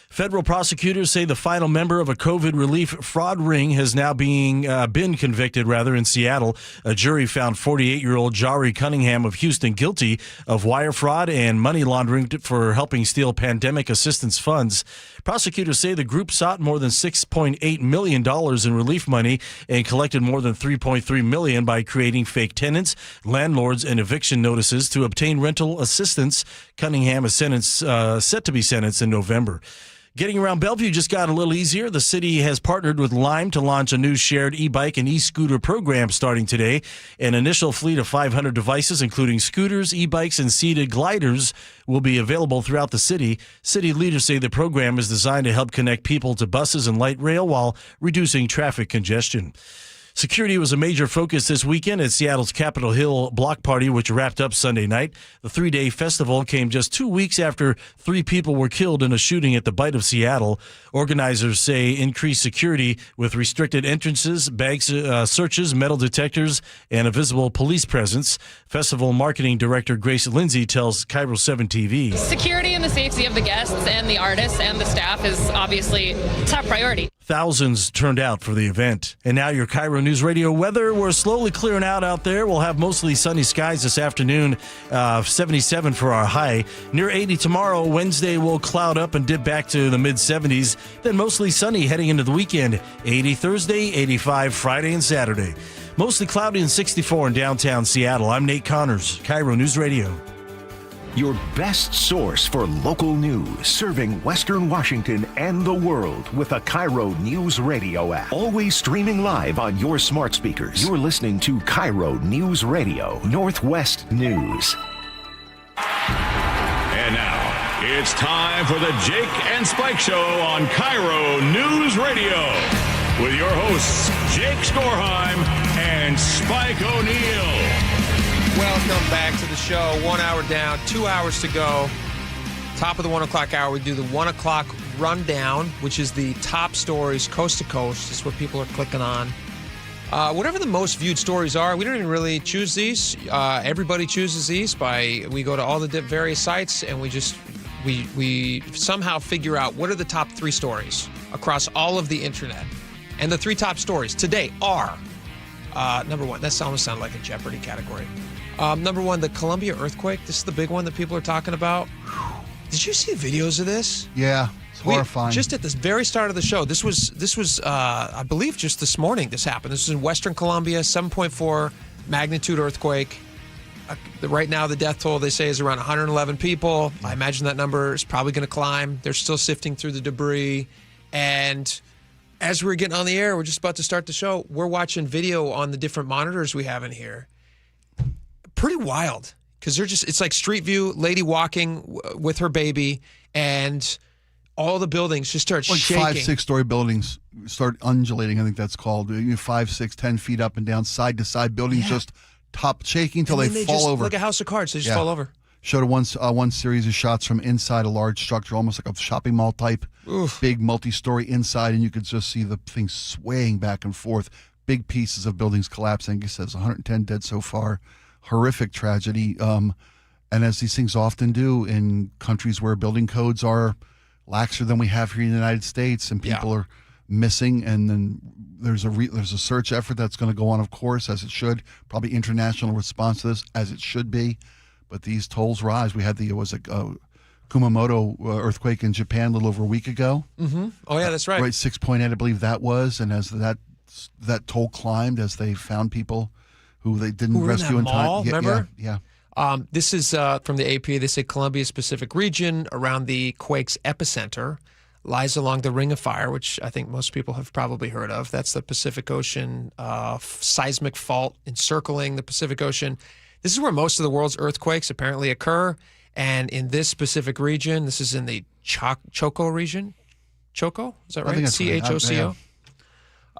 Speaker 11: Federal prosecutors say the final member of a COVID relief fraud ring has now been convicted in Seattle. A jury found 48-year-old Jari Cunningham of Houston guilty of wire fraud and money laundering for helping steal pandemic assistance funds. Prosecutors say the group sought more than $6.8 million in relief money and collected more than $3.3 million by creating fake tenants, landlords, and eviction notices to obtain rental assistance. Cunningham is set to be sentenced in November. Getting around Bellevue just got a little easier. The city has partnered with Lime to launch a new shared e-bike and e-scooter program starting today. An initial fleet of 500 devices, including scooters, e-bikes, and seated gliders, will be available throughout the city. City leaders say the program is designed to help connect people to buses and light rail while reducing traffic congestion. Security was a major focus this weekend at Seattle's Capitol Hill Block Party, which wrapped up Sunday night. The three-day festival came just 2 weeks after 3 people were killed in a shooting at the Bite of Seattle. Organizers say increased security with restricted entrances, bag searches, metal detectors, and a visible police presence. Festival marketing director Grace Lindsay tells KIRO 7 TV.
Speaker 2: Security and the safety of the guests and the artists and the staff is obviously top priority.
Speaker 11: Thousands turned out for the event. And now your KIRO News Radio weather. We're slowly clearing out there. We'll have mostly sunny skies this afternoon, 77 for our high. Near 80 tomorrow. Wednesday will cloud up and dip back to the mid-70s. Then mostly sunny heading into the weekend. 80 Thursday, 85 Friday and Saturday. Mostly cloudy and 64 in downtown Seattle. I'm Nate Connors, KIRO News Radio.
Speaker 5: Your best source for local news, serving Western Washington and the world with a KIRO Newsradio app. Always streaming live on your smart speakers. You're listening to KIRO News Radio, Northwest News.
Speaker 14: And now, it's time for the Jake and Spike Show on KIRO News Radio. With your hosts, Jake Skorheim and Spike O'Neill.
Speaker 6: Welcome back to the show. 1 hour down, 2 hours to go. Top of the 1 o'clock hour, we do the 1 o'clock rundown, which is the top stories coast to coast. This is what people are clicking on. Whatever the most viewed stories are, we don't even really choose these. Everybody chooses these we go to all the various sites and we somehow figure out what are the top 3 stories across all of the internet. And the 3 top stories today are, number 1, that almost sounded like a Jeopardy category. Number 1, the Columbia earthquake. This is the big one that people are talking about. Did you see videos of this?
Speaker 12: Yeah, it's horrifying.
Speaker 6: Just at the very start of the show, this was I believe just this morning this happened. This is in Western Columbia, 7.4 magnitude earthquake. Right now, the death toll, they say, is around 111 people. I imagine that number is probably going to climb. They're still sifting through the debris. And as we're getting on the air, we're just about to start the show, we're watching video on the different monitors we have in here. Pretty wild, because it's like Street View, lady walking with her baby, and all the buildings just start shaking.
Speaker 12: 5, 6-story buildings start undulating, I think that's called. 5, 6, 10 feet up and down, side to side buildings just top shaking until they fall over.
Speaker 6: Like a house of cards, they just fall over.
Speaker 12: Showed one series of shots from inside a large structure, almost like a shopping mall type.
Speaker 6: Oof.
Speaker 12: Big multi-story inside, and you could just see the thing swaying back and forth. Big pieces of buildings collapsing. It says 110 dead so far. Horrific tragedy. And as these things often do in countries where building codes are laxer than we have here in the United States, and people are missing, and then there's a search effort that's going to go on, of course, as it should. Probably international response to this, as it should be. But these tolls rise. We had Kumamoto earthquake in Japan a little over a week ago.
Speaker 6: Mm-hmm. Oh, yeah, that's right.
Speaker 12: Right, 6.8, I believe that was. And as that toll climbed, as they found people who they didn't rescue in time.
Speaker 6: Remember?
Speaker 12: Yeah.
Speaker 6: This is from the AP. They say Columbia's Pacific region around the quake's epicenter lies along the Ring of Fire, which I think most people have probably heard of. That's the Pacific Ocean seismic fault encircling the Pacific Ocean. This is where most of the world's earthquakes apparently occur. And in this specific region, this is in the Choco region. Choco? Is that right?
Speaker 12: I think that's right.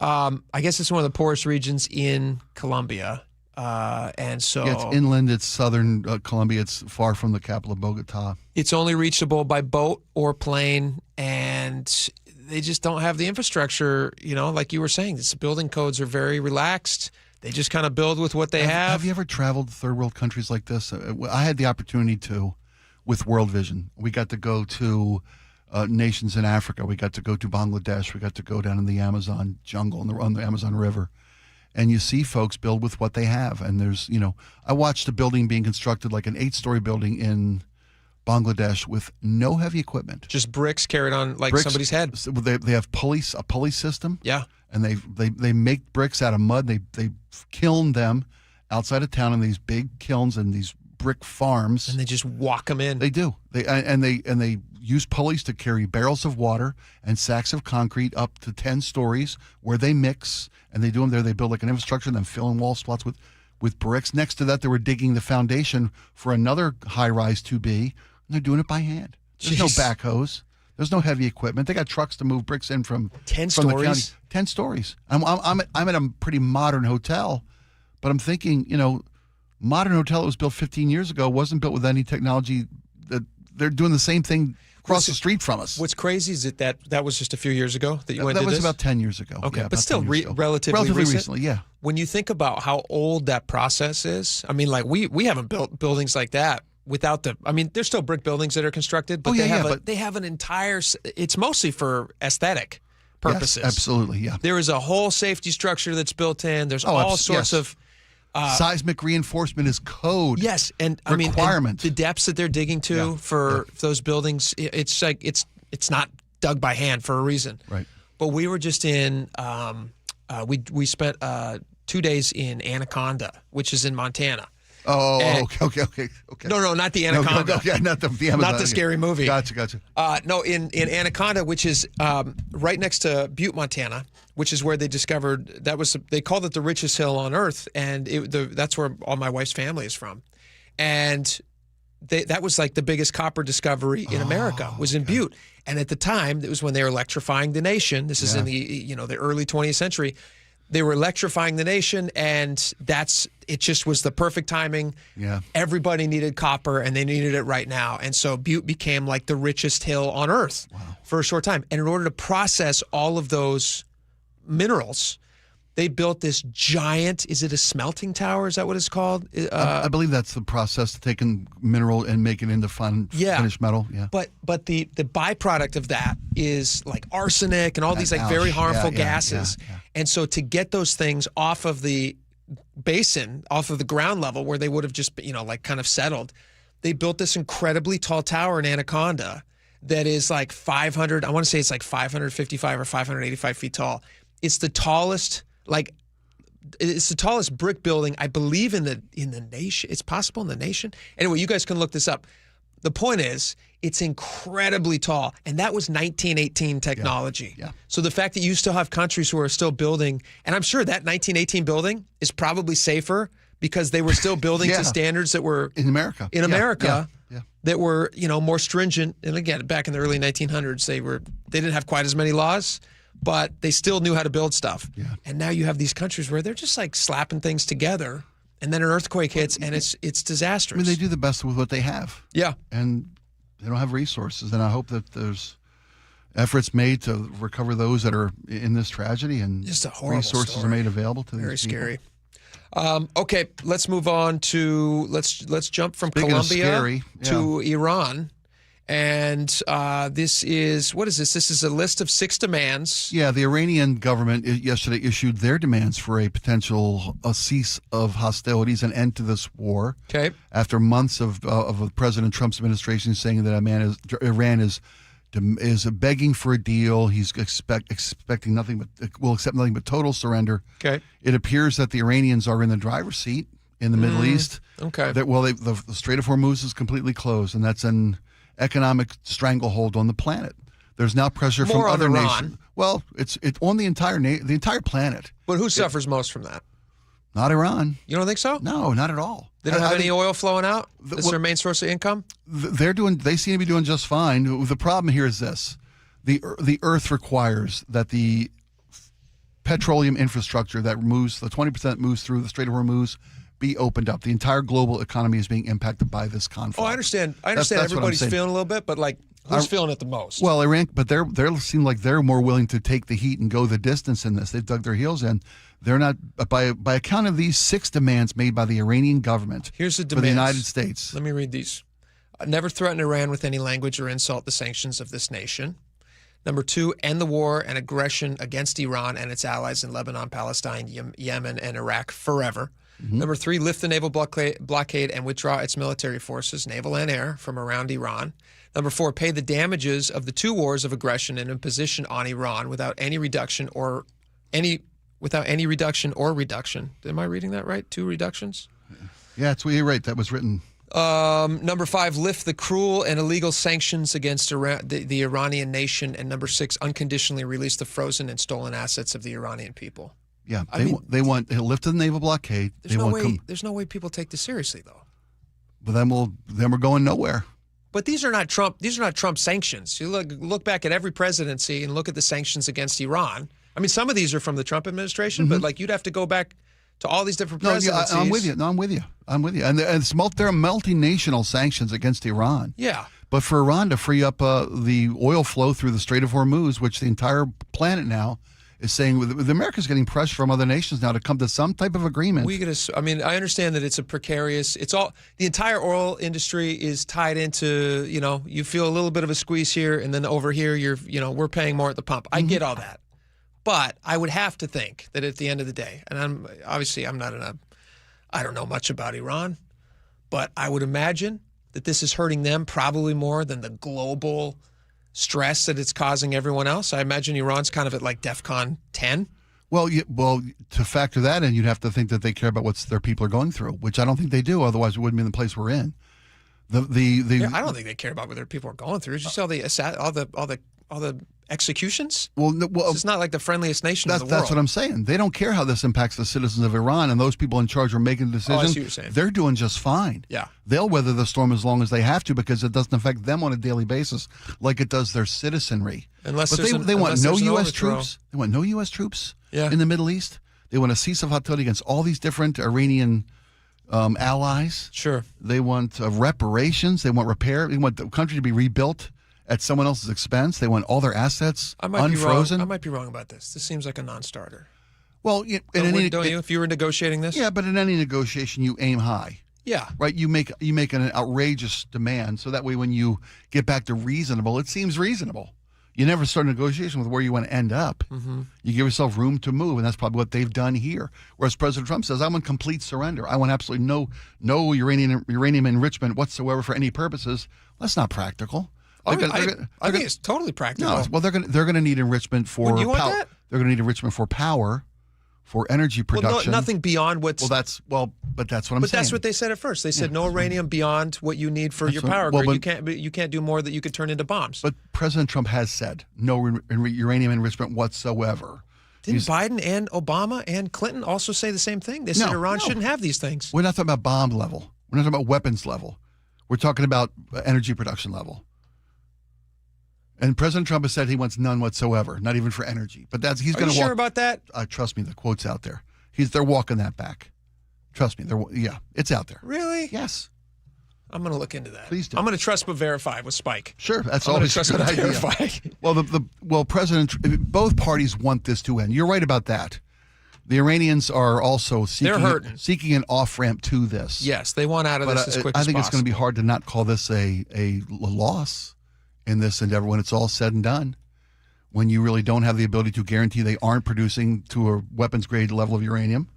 Speaker 6: CHOCO? I guess it's one of the poorest regions in Colombia. And so
Speaker 12: it's inland, it's southern Colombia, it's far from the capital of Bogota.
Speaker 6: It's only reachable by boat or plane, and they just don't have the infrastructure, like you were saying. The building codes are very relaxed. They just kind of build with what they have.
Speaker 12: Have you ever traveled to third world countries like this? I had the opportunity to with World Vision. We got to go to nations in Africa. We got to go to Bangladesh. We got to go down in the Amazon jungle on the Amazon River. And you see folks build with what they have. And there's, I watched a building being constructed, like an 8-story building in Bangladesh with no heavy equipment.
Speaker 6: Just bricks carried on like somebody's head.
Speaker 12: So they have a pulley system.
Speaker 6: Yeah.
Speaker 12: And they make bricks out of mud. They kiln them outside of town in these big kilns and these brick farms.
Speaker 6: And they just walk them in.
Speaker 12: They do. They use pulleys to carry barrels of water and sacks of concrete up to 10 stories where they mix, and they do them there. They build like an infrastructure and then fill in wall spots with bricks. Next to that, they were digging the foundation for another high-rise 2B, and they're doing it by hand. There's no backhoes. There's no heavy equipment. They got trucks to move bricks in from
Speaker 6: 10
Speaker 12: from
Speaker 6: stories.
Speaker 12: The county. 10 stories. I'm at a pretty modern hotel, but I'm thinking, modern hotel that was built 15 years ago wasn't built with any technology. That they're doing the same thing across the street from us.
Speaker 6: What's crazy is that was just a few years ago that you went to this?
Speaker 12: That was about 10 years ago.
Speaker 6: Okay,
Speaker 12: yeah,
Speaker 6: but still relatively
Speaker 12: recently, yeah.
Speaker 6: When you think about how old that process is, I mean, like we haven't built buildings like that without there's still brick buildings that are constructed, but they have an entire, it's mostly for aesthetic purposes.
Speaker 12: Yes, absolutely, yeah.
Speaker 6: There is a whole safety structure that's built in. There's all sorts of
Speaker 12: seismic reinforcement is code.
Speaker 6: Yes, and
Speaker 12: requirement.
Speaker 6: The depths that they're digging to for those buildings, it's like it's not dug by hand for a reason.
Speaker 12: Right.
Speaker 6: But we were just in. We spent 2 days in Anaconda, which is in Montana.
Speaker 12: Oh, okay.
Speaker 6: No, not the Anaconda.
Speaker 12: Okay, not the Amazon.
Speaker 6: Not the scary movie.
Speaker 12: Gotcha.
Speaker 6: No, in Anaconda, which is right next to Butte, Montana, which is where they discovered they called it the richest hill on earth, and that's where all my wife's family is from, and that was like the biggest copper discovery in America was in Butte, and at the time it was when they were electrifying the nation. This is in the early 20th century. They were electrifying the nation, and it just was the perfect timing.
Speaker 12: Yeah.
Speaker 6: Everybody needed copper, and they needed it right now. And so Butte became like the richest hill on earth for a short time. And in order to process all of those minerals, they built this giant, is it a smelting tower? Is that what it's called?
Speaker 12: I believe that's the process to take a mineral and make it into finished metal. Yeah.
Speaker 6: But the byproduct of that is like arsenic and all these like very harmful gases.
Speaker 12: Yeah.
Speaker 6: And so to get those things off of the basin, off of the ground level where they would have just, like kind of settled, they built this incredibly tall tower in Anaconda that is like 500, I want to say it's like 555 or 585 feet tall. It's the tallest brick building, I believe, in the nation. It's possible in the nation. Anyway, you guys can look this up. The point is, it's incredibly tall, and that was 1918 technology.
Speaker 12: Yeah.
Speaker 6: So the fact that you still have countries who are still building, and I'm sure that 1918 building is probably safer because they were still building to standards that were
Speaker 12: in America.
Speaker 6: That were more stringent. And again, back in the early 1900s, they didn't have quite as many laws, but they still knew how to build stuff.
Speaker 12: Yeah.
Speaker 6: And now you have these countries where they're just like slapping things together, and then an earthquake hits, and it's disastrous.
Speaker 12: I mean, they do the best with what they have.
Speaker 6: Yeah.
Speaker 12: And they don't have resources. And I hope that there's efforts made to recover those that are in this tragedy, and
Speaker 6: just a horrible
Speaker 12: resources
Speaker 6: story.
Speaker 12: are made available to
Speaker 6: Very
Speaker 12: these people.
Speaker 6: scary. Okay, let's move on to let's jump from
Speaker 12: Speaking of
Speaker 6: Colombia
Speaker 12: scary,
Speaker 6: to Iran. And this is, what is this? This is a list of 6 demands.
Speaker 12: Yeah, the Iranian government yesterday issued their demands for a potential cease of hostilities and end to this war.
Speaker 6: Okay.
Speaker 12: After months of President Trump's administration saying that Iran is begging for a deal, he's expecting nothing but will accept nothing but total surrender.
Speaker 6: Okay.
Speaker 12: It appears that the Iranians are in the driver's seat in the Middle East.
Speaker 6: Okay.
Speaker 12: The Strait of Hormuz is completely closed, and that's an economic stranglehold on the planet. There's now pressure from other nations. Well, it's on the entire planet.
Speaker 6: But who suffers most from that?
Speaker 12: Not Iran.
Speaker 6: You don't think so?
Speaker 12: No, not at all.
Speaker 6: They don't have any oil flowing out? That's their main source of income?
Speaker 12: They seem to be doing just fine. The problem here is this. The Earth requires that the petroleum infrastructure that moves, the 20% moves through the Strait of Hormuz, be opened up. The entire global economy is being impacted by this conflict.
Speaker 6: Oh, I understand. That's everybody's feeling a little bit, but like, who's feeling it the most?
Speaker 12: Well, Iran, but they seem like they're more willing to take the heat and go the distance in this. They've dug their heels in. They're not, by account of these 6 demands made by the Iranian government.
Speaker 6: Here's the
Speaker 12: for
Speaker 6: demands
Speaker 12: the United States.
Speaker 6: Let me read these. Never threaten Iran with any language or insult the sanctions of this nation. Number 2, end the war and aggression against Iran and its allies in Lebanon, Palestine, Yemen, and Iraq forever. Number 3, lift the naval blockade and withdraw its military forces, naval and air, from around Iran. Number 4, pay the damages of the 2 wars of aggression and imposition on Iran without any reduction or reduction. Am I reading that right? 2 reductions?
Speaker 12: Yeah, you're right. That was written.
Speaker 6: Number 5, lift the cruel and illegal sanctions against the Iranian nation. And number 6, unconditionally release the frozen and stolen assets of the Iranian people.
Speaker 12: Yeah, they want to lift the naval blockade.
Speaker 6: There's no way people take this seriously, though.
Speaker 12: But then we're going nowhere.
Speaker 6: But these are not Trump sanctions. You look back at every presidency and look at the sanctions against Iran. I mean, some of these are from the Trump administration, but like you'd have to go back to all these different presidencies.
Speaker 12: I'm with you. I'm with you. And there are multinational sanctions against Iran.
Speaker 6: Yeah.
Speaker 12: But for Iran to free up the oil flow through the Strait of Hormuz, which the entire planet now is saying, with America's getting pressure from other nations now to come to some type of agreement.
Speaker 6: I understand that it's a precarious. The entire oil industry is tied into. You feel a little bit of a squeeze here, and then over here, we're paying more at the pump. I get all that. But I would have to think that at the end of the day, and I don't know much about Iran, but I would imagine that this is hurting them probably more than the global stress that it's causing everyone else. I imagine Iran's kind of at like DEFCON 10.
Speaker 12: Well, to factor that in, you'd have to think that they care about what their people are going through, which I don't think they do. Otherwise, we wouldn't be in the place we're in.
Speaker 6: I don't think they care about what their people are going through. Did you see all the executions? It's not like the friendliest nation in the world.
Speaker 12: That's what I'm saying. They don't care how this impacts the citizens of Iran, and those people in charge are making the decisions.
Speaker 6: I see what you're saying.
Speaker 12: They're doing just fine.
Speaker 6: Yeah.
Speaker 12: They'll weather the storm as long as they have to because it doesn't affect them on a daily basis like it does their citizenry. They want no U.S. troops. They want no U.S. troops in the Middle East. They want a cease of hostility against all these different Iranian allies.
Speaker 6: Sure.
Speaker 12: They want reparations. They want repair. They want the country to be rebuilt at someone else's expense. They want all their assets unfrozen.
Speaker 6: I might be wrong about this. This seems like a non-starter.
Speaker 12: Well,
Speaker 6: don't you? If you were negotiating this?
Speaker 12: Yeah, but in any negotiation, you aim high.
Speaker 6: Yeah.
Speaker 12: Right? You make an outrageous demand, so that way when you get back to reasonable, it seems reasonable. You never start a negotiation with where you want to end up. Mm-hmm. You give yourself room to move, and that's probably what they've done here. Whereas President Trump says, I want complete surrender. I want absolutely no uranium enrichment whatsoever for any purposes. That's not practical.
Speaker 6: I think it's totally practical.
Speaker 12: No, well, they're going to need enrichment for
Speaker 6: power.
Speaker 12: They're going to need enrichment for power, for energy production.
Speaker 6: Well, nothing beyond what's.
Speaker 12: But that's what I'm saying.
Speaker 6: But that's what they said at first. They said no uranium beyond what you need for your power grid. You can't do more that you could turn into bombs.
Speaker 12: But President Trump has said no uranium enrichment whatsoever.
Speaker 6: Didn't Biden and Obama and Clinton also say the same thing? They said Iran shouldn't have these things.
Speaker 12: We're not talking about bomb level. We're not talking about weapons level. We're talking about energy production level. And President Trump has said he wants none whatsoever, not even for energy. But he's going to walk.
Speaker 6: Are you sure about that?
Speaker 12: Trust me, the quote's out there. They're walking that back. Trust me, it's out there.
Speaker 6: Really?
Speaker 12: Yes.
Speaker 6: I'm going to look into that.
Speaker 12: Please do.
Speaker 6: I'm going to trust but verify with Spike.
Speaker 12: Sure, that's always a good idea. Both parties want this to end. You're right about that. The Iranians are also seeking an off-ramp to this.
Speaker 6: Yes, they want out of this as quick as possible.
Speaker 12: I think it's going to be hard to not call this a loss in this endeavor when it's all said and done, when you really don't have the ability to guarantee they aren't producing to a weapons-grade level of uranium,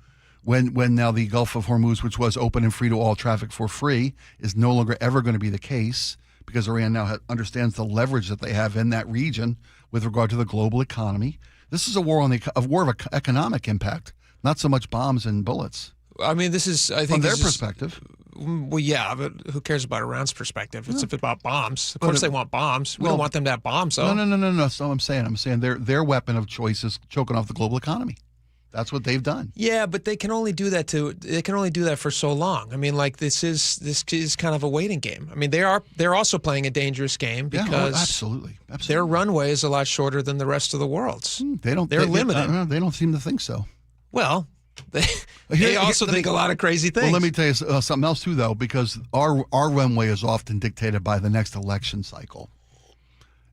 Speaker 12: when now the Gulf of Hormuz, which was open and free to all traffic for free, is no longer ever going to be the case because Iran now understands the leverage that they have in that region with regard to the global economy. This is a war of economic impact, not so much bombs and bullets.
Speaker 6: I mean, this is, I think,
Speaker 12: from their perspective.
Speaker 6: Well, yeah, but who cares about Iran's perspective? It's about bombs. Of course, they want bombs. We don't want them to have bombs, though.
Speaker 12: No. That's not what I'm saying. I'm saying their weapon of choice is choking off the global economy. That's what they've done.
Speaker 6: Yeah, but they can only do that for so long. I mean, like this is kind of a waiting game. I mean, they're also playing a dangerous game because
Speaker 12: absolutely.
Speaker 6: Their runway is a lot shorter than the rest of the world's.
Speaker 12: They're limited. They don't seem to think so.
Speaker 6: Well, they also think a lot of crazy things.
Speaker 12: Well, let me tell you something else too, though, because our runway is often dictated by the next election cycle.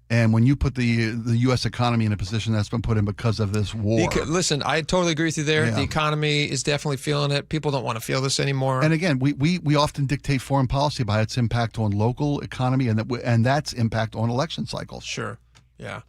Speaker 12: And when you put the U.S. economy in a position that's been put in because of this war.
Speaker 6: Listen, I totally agree with you there.
Speaker 12: Yeah.
Speaker 6: The economy is definitely feeling it. People don't want to feel this anymore.
Speaker 12: And again, we often dictate foreign policy by its impact on local economy and that's impact on election cycles.
Speaker 6: Sure. Yeah.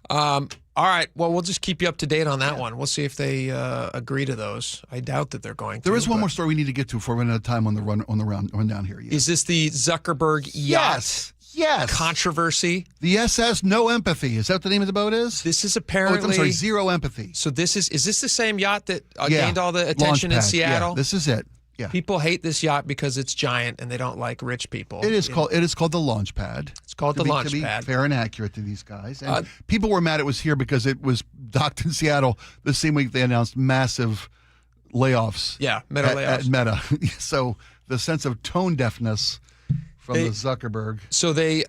Speaker 6: All right. Well, we'll just keep you up to date on that one. We'll see if they agree to those. I doubt that they're going to.
Speaker 12: There is one more story we need to get to before we run out of time on the rundown here. Yeah.
Speaker 6: Is this the Zuckerberg yacht?
Speaker 12: Yes.
Speaker 6: Controversy.
Speaker 12: The SS No Empathy. Is that what the name of the boat is?
Speaker 6: This is apparently.
Speaker 12: I'm sorry, Zero Empathy.
Speaker 6: So is this the same yacht that gained all the attention in Seattle?
Speaker 12: Yeah, this is it. Yeah.
Speaker 6: People hate this yacht because it's giant and they don't like rich people.
Speaker 12: It is called the launch pad.
Speaker 6: It's called the launch
Speaker 12: pad. To
Speaker 6: pad.
Speaker 12: be fair and accurate to these guys. And people were mad it was here because it was docked in Seattle the same week they announced massive layoffs.
Speaker 6: Yeah, Meta layoffs.
Speaker 12: At Meta. So the sense of tone deafness from the Zuckerberg.
Speaker 6: So they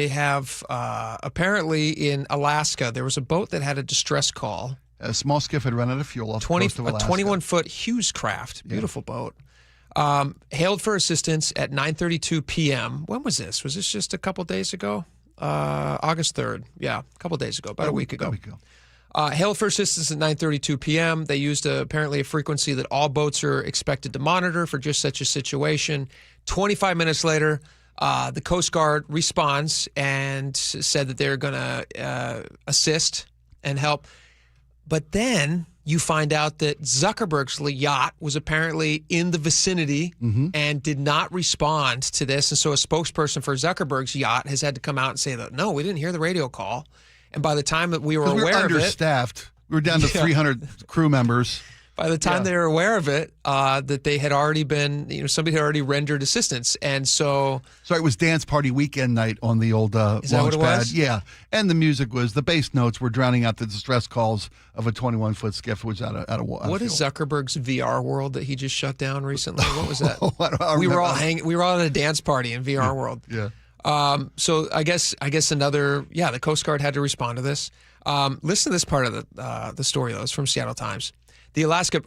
Speaker 6: have apparently in Alaska there was a boat that had a distress call.
Speaker 12: A small skiff had run out of fuel off the coast of Alaska.
Speaker 6: A 21-foot Hughes craft, beautiful boat, hailed for assistance at 9:32 p.m. When was this? Was this just a couple days ago? August 3rd. Yeah, a couple days ago, about a week ago. Hailed for assistance at 9:32 p.m. They used apparently a frequency that all boats are expected to monitor for just such a situation. 25 minutes later, the Coast Guard responds and said that they're going to assist and help. But then you find out that Zuckerberg's yacht was apparently in the vicinity and did not respond to this. And so a spokesperson for Zuckerberg's yacht has had to come out and say that, no, we didn't hear the radio call. And by the time that we were aware of it.
Speaker 12: We were understaffed. We were down to 300 crew members.
Speaker 6: By the time they were aware of it, that they had already been, somebody had already rendered assistance. And so.
Speaker 12: So it was dance party weekend night on the old launch pad. Yeah. And the music the bass notes were drowning out the distress calls of a 21-foot skiff, which out of
Speaker 6: What is Zuckerberg's VR world that he just shut down recently? What was that?
Speaker 12: We
Speaker 6: were all we were all at a dance party in VR world.
Speaker 12: Yeah.
Speaker 6: So I guess another, the Coast Guard had to respond to this. Listen to this part of the story, though. It's from Seattle Times. The Alaska,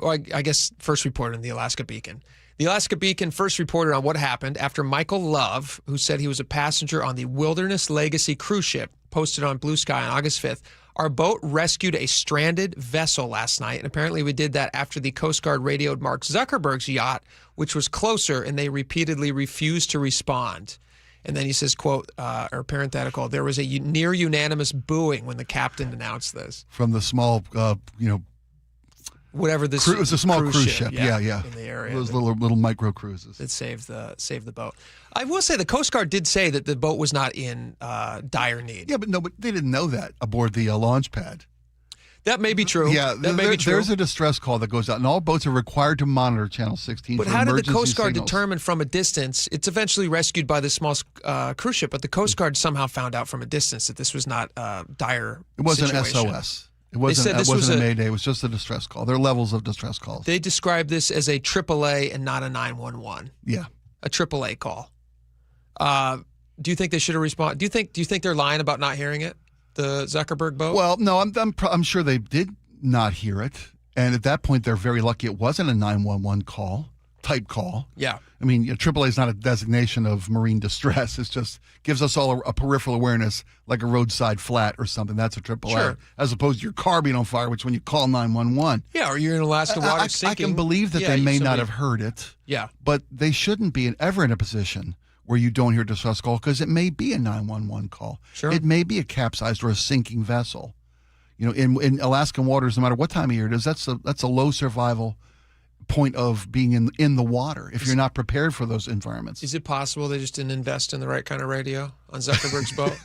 Speaker 6: first reported in the Alaska Beacon. The Alaska Beacon first reported on what happened after Michael Love, who said he was a passenger on the Wilderness Legacy cruise ship, posted on Blue Sky on August 5th. Our boat rescued a stranded vessel last night, and apparently we did that after the Coast Guard radioed Mark Zuckerberg's yacht, which was closer, and they repeatedly refused to respond. And then he says, quote, or parenthetical, there was a near unanimous booing when the captain announced this.
Speaker 12: From the small,
Speaker 6: whatever this
Speaker 12: it was a small cruise ship. Yeah.
Speaker 6: In the area.
Speaker 12: Those little micro cruises.
Speaker 6: That saved the boat. I will say the Coast Guard did say that the boat was not in dire need.
Speaker 12: Yeah, but they didn't know that aboard the launch pad.
Speaker 6: That may be true.
Speaker 12: Yeah,
Speaker 6: that may be true.
Speaker 12: There's a distress call that goes out, and all boats are required to monitor Channel 16
Speaker 6: But
Speaker 12: for
Speaker 6: how did the
Speaker 12: emergency
Speaker 6: Coast Guard
Speaker 12: signals.
Speaker 6: determine from a distance? It's eventually rescued by the small cruise ship, but the Coast Guard somehow found out from a distance that this was not dire.
Speaker 12: It wasn't
Speaker 6: situation.
Speaker 12: SOS. It wasn't a Mayday. It was just a distress call. There are levels of distress calls.
Speaker 6: They described this as a AAA and not a 911.
Speaker 12: Yeah,
Speaker 6: a AAA call. Do you think they should have responded? Do you think they're lying about not hearing it? The Zuckerberg boat?
Speaker 12: Well, no, I'm sure they did not hear it, and at that point, they're very lucky it wasn't a 911 type call.
Speaker 6: Yeah.
Speaker 12: I mean, AAA is not a designation of marine distress. It just gives us all a peripheral awareness, like a roadside flat or something. That's a AAA,
Speaker 6: sure.
Speaker 12: As opposed to your car being on fire, which when you call 911.
Speaker 6: Yeah, or you're in Alaska water sinking.
Speaker 12: I can believe that they may not have heard it.
Speaker 6: Yeah.
Speaker 12: But they shouldn't be ever in a position where you don't hear a distress call because it may be a 911 call.
Speaker 6: Sure.
Speaker 12: It may be a capsized or a sinking vessel. In Alaskan waters, no matter what time of year it is, that's a low survival point of being in the water if you're not prepared for those environments.
Speaker 6: Is it possible they just didn't invest in the right kind of radio on Zuckerberg's boat?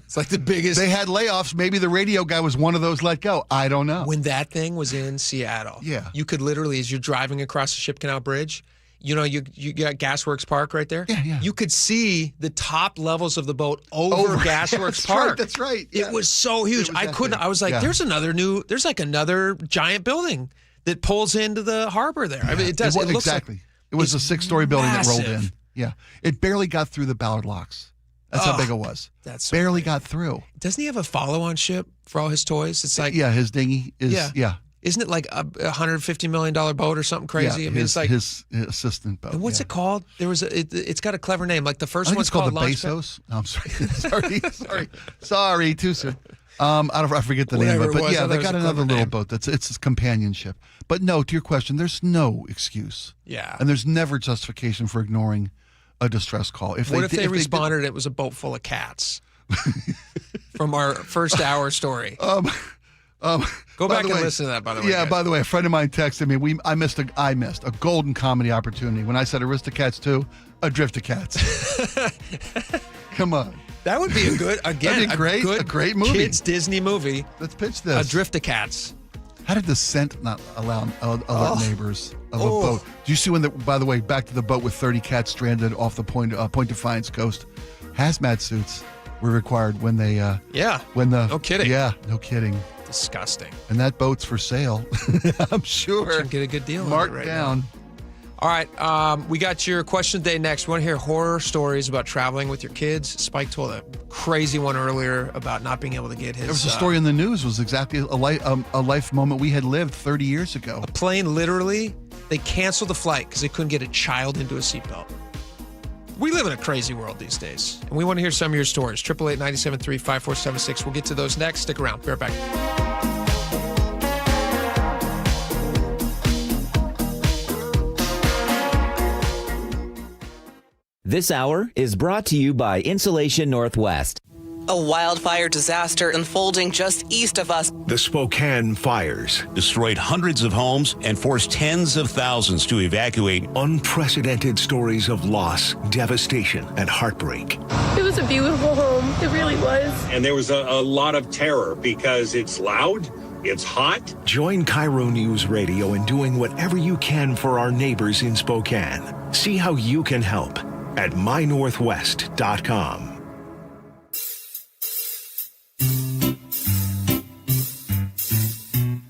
Speaker 6: It's like the biggest.
Speaker 12: They had layoffs. Maybe the radio guy was one of those let go. I don't know.
Speaker 6: When that thing was in Seattle, you could literally, as you're driving across the Ship Canal Bridge, you got Gasworks Park right there.
Speaker 12: Yeah.
Speaker 6: You could see the top levels of the boat over Gasworks Park.
Speaker 12: That's right.
Speaker 6: It was so huge. I was like, there's like another giant building that pulls into the harbor there. I mean, it does. It looks
Speaker 12: exactly.
Speaker 6: Like
Speaker 12: it was a 6-story building
Speaker 6: massive.
Speaker 12: that rolled in. Yeah. It barely got through the Ballard locks. That's how big it was.
Speaker 6: That's so
Speaker 12: barely
Speaker 6: big.
Speaker 12: got through.
Speaker 6: Doesn't he have a follow-on ship for all his toys? It's like
Speaker 12: his dinghy is
Speaker 6: Isn't it like a $150 million boat or something crazy?
Speaker 12: Yeah,
Speaker 6: I mean, it's like
Speaker 12: his assistant boat.
Speaker 6: And what's it called? There was it's got a clever name. Like the first
Speaker 12: I think
Speaker 6: one's
Speaker 12: it's called the
Speaker 6: Launchpad.
Speaker 12: Bezos. No, I'm sorry. sorry, too soon. I forget the name of it, but yeah, they got another little boat. It's his companionship. But no, to your question, there's no excuse.
Speaker 6: Yeah.
Speaker 12: And there's never justification for ignoring a distress call.
Speaker 6: If they responded, it was a boat full of cats? From our first hour story. Go back and listen to that, by the way.
Speaker 12: Yeah,
Speaker 6: guys.
Speaker 12: by the way, a friend of mine texted me. I missed a golden comedy opportunity when I said Aristocats 2, Adriftocats. Come on.
Speaker 6: That would be a great movie. Kids Disney movie.
Speaker 12: Let's pitch this.
Speaker 6: Adriftocats.
Speaker 12: How did the scent not alert neighbors of a boat? Do you see by the way, back to the boat with 30 cats stranded off the Point Defiance coast? Hazmat suits were required when they no
Speaker 6: kidding.
Speaker 12: Yeah, no kidding.
Speaker 6: Disgusting.
Speaker 12: And that boat's for sale. I'm sure.
Speaker 6: You can get a good deal.
Speaker 12: Mark
Speaker 6: right
Speaker 12: down.
Speaker 6: Now. All right, we got your question of the day next. We want to hear horror stories about traveling with your kids. Spike told a crazy one earlier about not being able to get his...
Speaker 12: There was a story in the news. Was exactly a life moment we had lived 30 years ago.
Speaker 6: A plane, literally, they canceled the flight because they couldn't get a child into a seatbelt. We live in a crazy world these days, and we want to hear some of your stories. 888-973-5476. We'll get to those next. Stick around. Be right back.
Speaker 1: This hour is brought to you by Insulation Northwest.
Speaker 15: A wildfire disaster unfolding just east of us.
Speaker 5: The Spokane fires
Speaker 16: destroyed hundreds of homes and forced tens of thousands to evacuate.
Speaker 5: Unprecedented stories of loss, devastation, and heartbreak.
Speaker 22: It was a beautiful home. It really was.
Speaker 25: And there was a lot of terror because it's loud. It's hot.
Speaker 5: Join KIRO News Radio in doing whatever you can for our neighbors in Spokane. See how you can help at mynorthwest.com.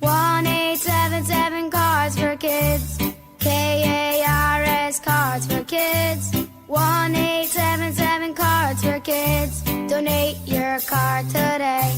Speaker 26: 1-877 Cards for Kids. KARS Cards for Kids. 1-877 Cards for Kids. Donate your card today.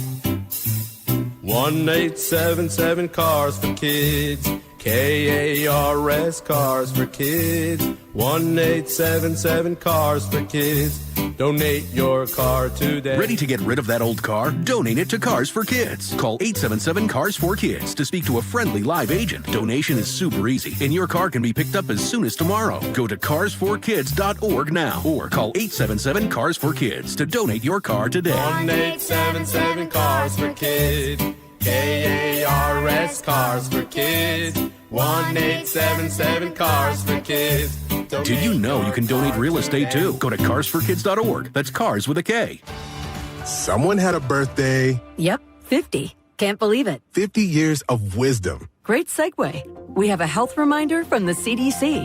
Speaker 27: 1-877 Cars for Kids. KARS Cars for Kids. 1-877 Cars for Kids. Donate your car today.
Speaker 28: Ready to get rid of that old car? Donate it to Cars for Kids. Call 877 Cars for Kids to speak to a friendly live agent. Donation is super easy, and your car can be picked up as soon as tomorrow. Go to carsforkids.org now or call 877 Cars for Kids to donate your car today.
Speaker 27: 1-877 Cars for Kids. KARS Cars for Kids. 1-877 Cars for Kids.
Speaker 28: Did you know you can donate real estate too? Go to carsforkids.org. That's cars with a K.
Speaker 17: Someone had a birthday.
Speaker 18: Yep, 50. Can't believe it.
Speaker 17: 50 years of wisdom.
Speaker 18: Great segue. We have a health reminder from the CDC.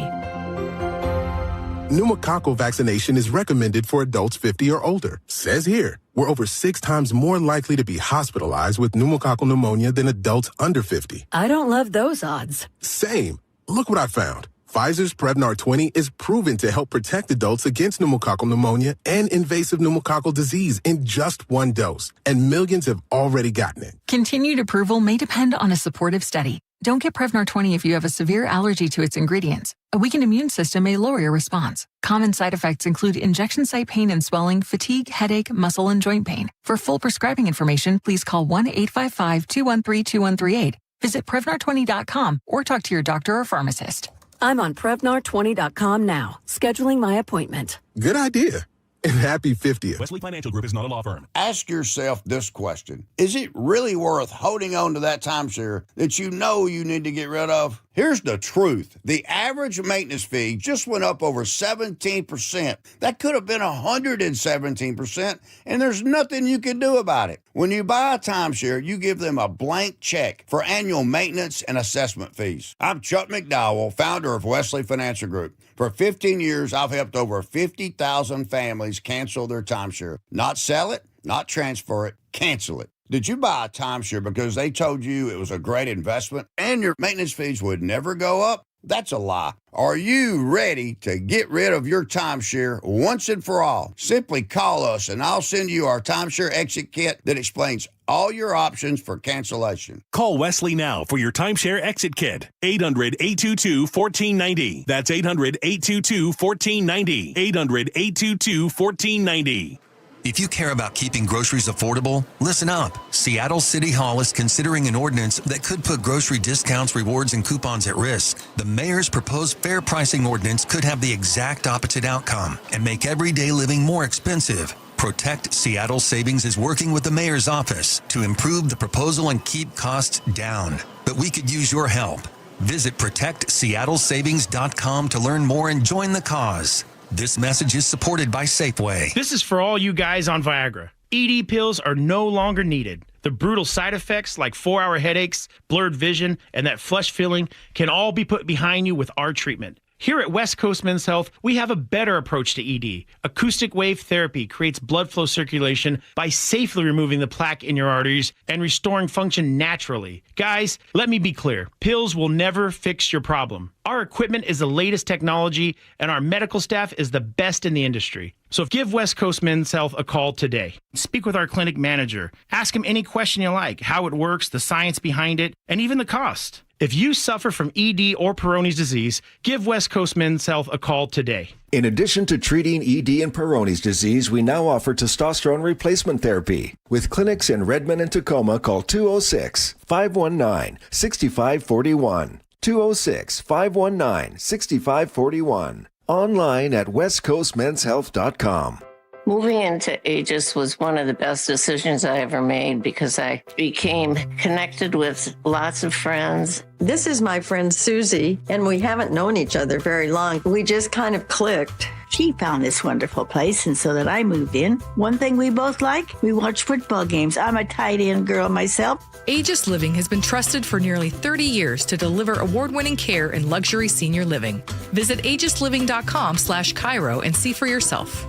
Speaker 17: Pneumococcal vaccination is recommended for adults 50 or older. Says here, we're over 6 times more likely to be hospitalized with pneumococcal pneumonia than adults under 50.
Speaker 18: I don't love those odds.
Speaker 17: Same. Look what I found. Pfizer's Prevnar 20 is proven to help protect adults against pneumococcal pneumonia and invasive pneumococcal disease in just 1 dose. And millions have already gotten it.
Speaker 19: Continued approval may depend on a supportive study. Don't get Prevnar 20 if you have a severe allergy to its ingredients. A weakened immune system may lower your response. Common side effects include injection site pain and swelling, fatigue, headache, muscle, and joint pain. For full prescribing information, please call 1-855-213-2138. Visit Prevnar20.com or talk to your doctor or pharmacist.
Speaker 18: I'm on Prevnar20.com now, scheduling my appointment.
Speaker 17: Good idea. And happy 50th.
Speaker 29: Wesley Financial Group is not a law firm.
Speaker 30: Ask yourself this question. Is it really worth holding on to that timeshare that you know you need to get rid of? Here's the truth. The average maintenance fee just went up over 17%. That could have been 117%, and there's nothing you can do about it. When you buy a timeshare, you give them a blank check for annual maintenance and assessment fees. I'm Chuck McDowell, founder of Wesley Financial Group. For 15 years, I've helped over 50,000 families cancel their timeshare. Not sell it, not transfer it, cancel it. Did you buy a timeshare because they told you it was a great investment and your maintenance fees would never go up? That's a lie. Are you ready to get rid of your timeshare once and for all? Simply call us and I'll send you our timeshare exit kit that explains all your options for cancellation.
Speaker 3: Call Wesley now for your timeshare exit kit. 800-822-1490. That's 800-822-1490. 800-822-1490.
Speaker 4: If you care about keeping groceries affordable, listen up. Seattle City Hall is considering an ordinance that could put grocery discounts, rewards, and coupons at risk. The mayor's proposed fair pricing ordinance could have the exact opposite outcome and make everyday living more expensive. Protect Seattle Savings is working with the mayor's office to improve the proposal and keep costs down. But we could use your help. Visit protectseattlesavings.com to learn more and join the cause. This message is supported by Safeway.
Speaker 7: This is for all you guys on Viagra. ED pills are no longer needed. The brutal side effects like 4-hour headaches, blurred vision, and that flush feeling can all be put behind you with our treatment. Here at West Coast Men's Health, we have a better approach to ED. Acoustic wave therapy creates blood flow circulation by safely removing the plaque in your arteries and restoring function naturally. Guys, let me be clear. Pills will never fix your problem. Our equipment is the latest technology, and our medical staff is the best in the industry. So give West Coast Men's Health a call today. Speak with our clinic manager. Ask him any question you like, how it works, the science behind it, and even the cost. If you suffer from ED or Peyronie's disease, give West Coast Men's Health a call today.
Speaker 8: In addition to treating ED and Peyronie's disease, we now offer testosterone replacement therapy. With clinics in Redmond and Tacoma, call 206-519-6541. 206-519-6541. Online at westcoastmenshealth.com.
Speaker 9: Moving into Aegis was one of the best decisions I ever made because I became connected with lots of friends.
Speaker 10: This is my friend Susie, and we haven't known each other very long. We just kind of clicked.
Speaker 20: She found this wonderful place, and so that I moved in. One thing we both like, we watch football games. I'm a tight end girl myself.
Speaker 21: Aegis Living has been trusted for nearly 30 years to deliver award-winning care in luxury senior living. Visit aegisliving.com/KIRO and see for yourself.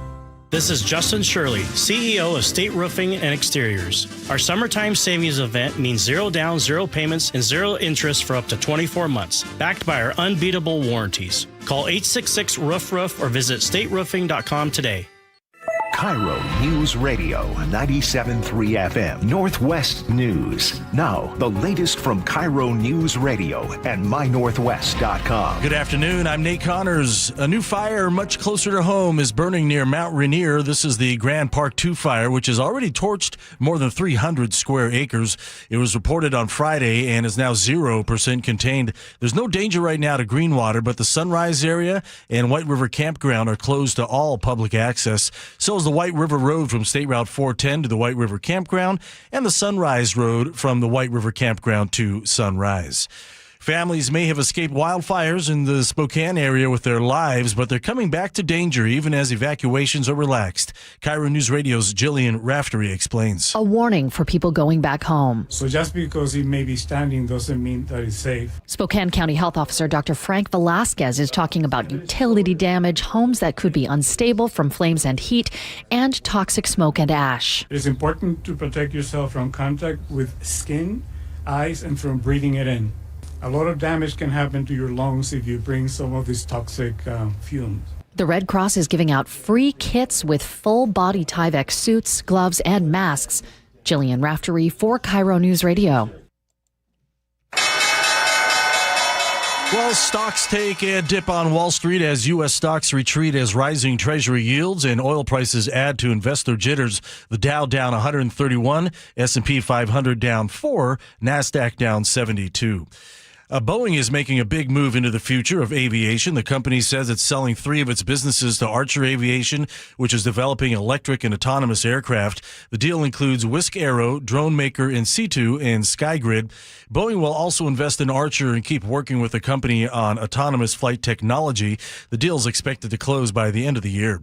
Speaker 23: This is Justin Shirley, CEO of State Roofing and Exteriors. Our summertime savings event means 0 down, 0 payments, and 0 interest for up to 24 months, backed by our unbeatable warranties. Call 866-ROOF-ROOF or visit stateroofing.com today.
Speaker 5: KIRO News Radio 97.3 FM Northwest News. Now, the latest from KIRO News Radio and mynorthwest.com.
Speaker 11: Good afternoon. I'm Nate Connors. A new fire much closer to home is burning near Mount Rainier. This is the Grand Park 2 fire, which has already torched more than 300 square acres. It was reported on Friday and is now 0% contained. There's no danger right now to Greenwater, but the Sunrise area and White River Campground are closed to all public access. So is the White River Road from State Route 410 to the White River Campground and the Sunrise Road from the White River Campground to Sunrise. Families may have escaped wildfires in the Spokane area with their lives, but they're coming back to danger even as evacuations are relaxed. KIRO News Radio's Jillian Raftery explains.
Speaker 29: A warning for people going back home.
Speaker 31: So just because it may be standing doesn't mean that it's safe.
Speaker 29: Spokane County Health Officer Dr. Frank Velasquez is talking about utility damage, homes that could be unstable from flames and heat, and toxic smoke and ash.
Speaker 31: It is important to protect yourself from contact with skin, eyes, and from breathing it in. A lot of damage can happen to your lungs if you bring some of these toxic fumes.
Speaker 29: The Red Cross is giving out free kits with full-body Tyvek suits, gloves, and masks. Jillian Raftery for KIRO News Radio.
Speaker 11: Well, stocks take a dip on Wall Street as U.S. stocks retreat as rising Treasury yields and oil prices add to investor jitters. The Dow down 131, S&P 500 down 4, NASDAQ down 72. Boeing is making a big move into the future of aviation. The company says it's selling 3 of its businesses to Archer Aviation, which is developing electric and autonomous aircraft. The deal includes Whisk Aero, drone maker In-Situ, and SkyGrid. Boeing will also invest in Archer and keep working with the company on autonomous flight technology. The deal is expected to close by the end of the year.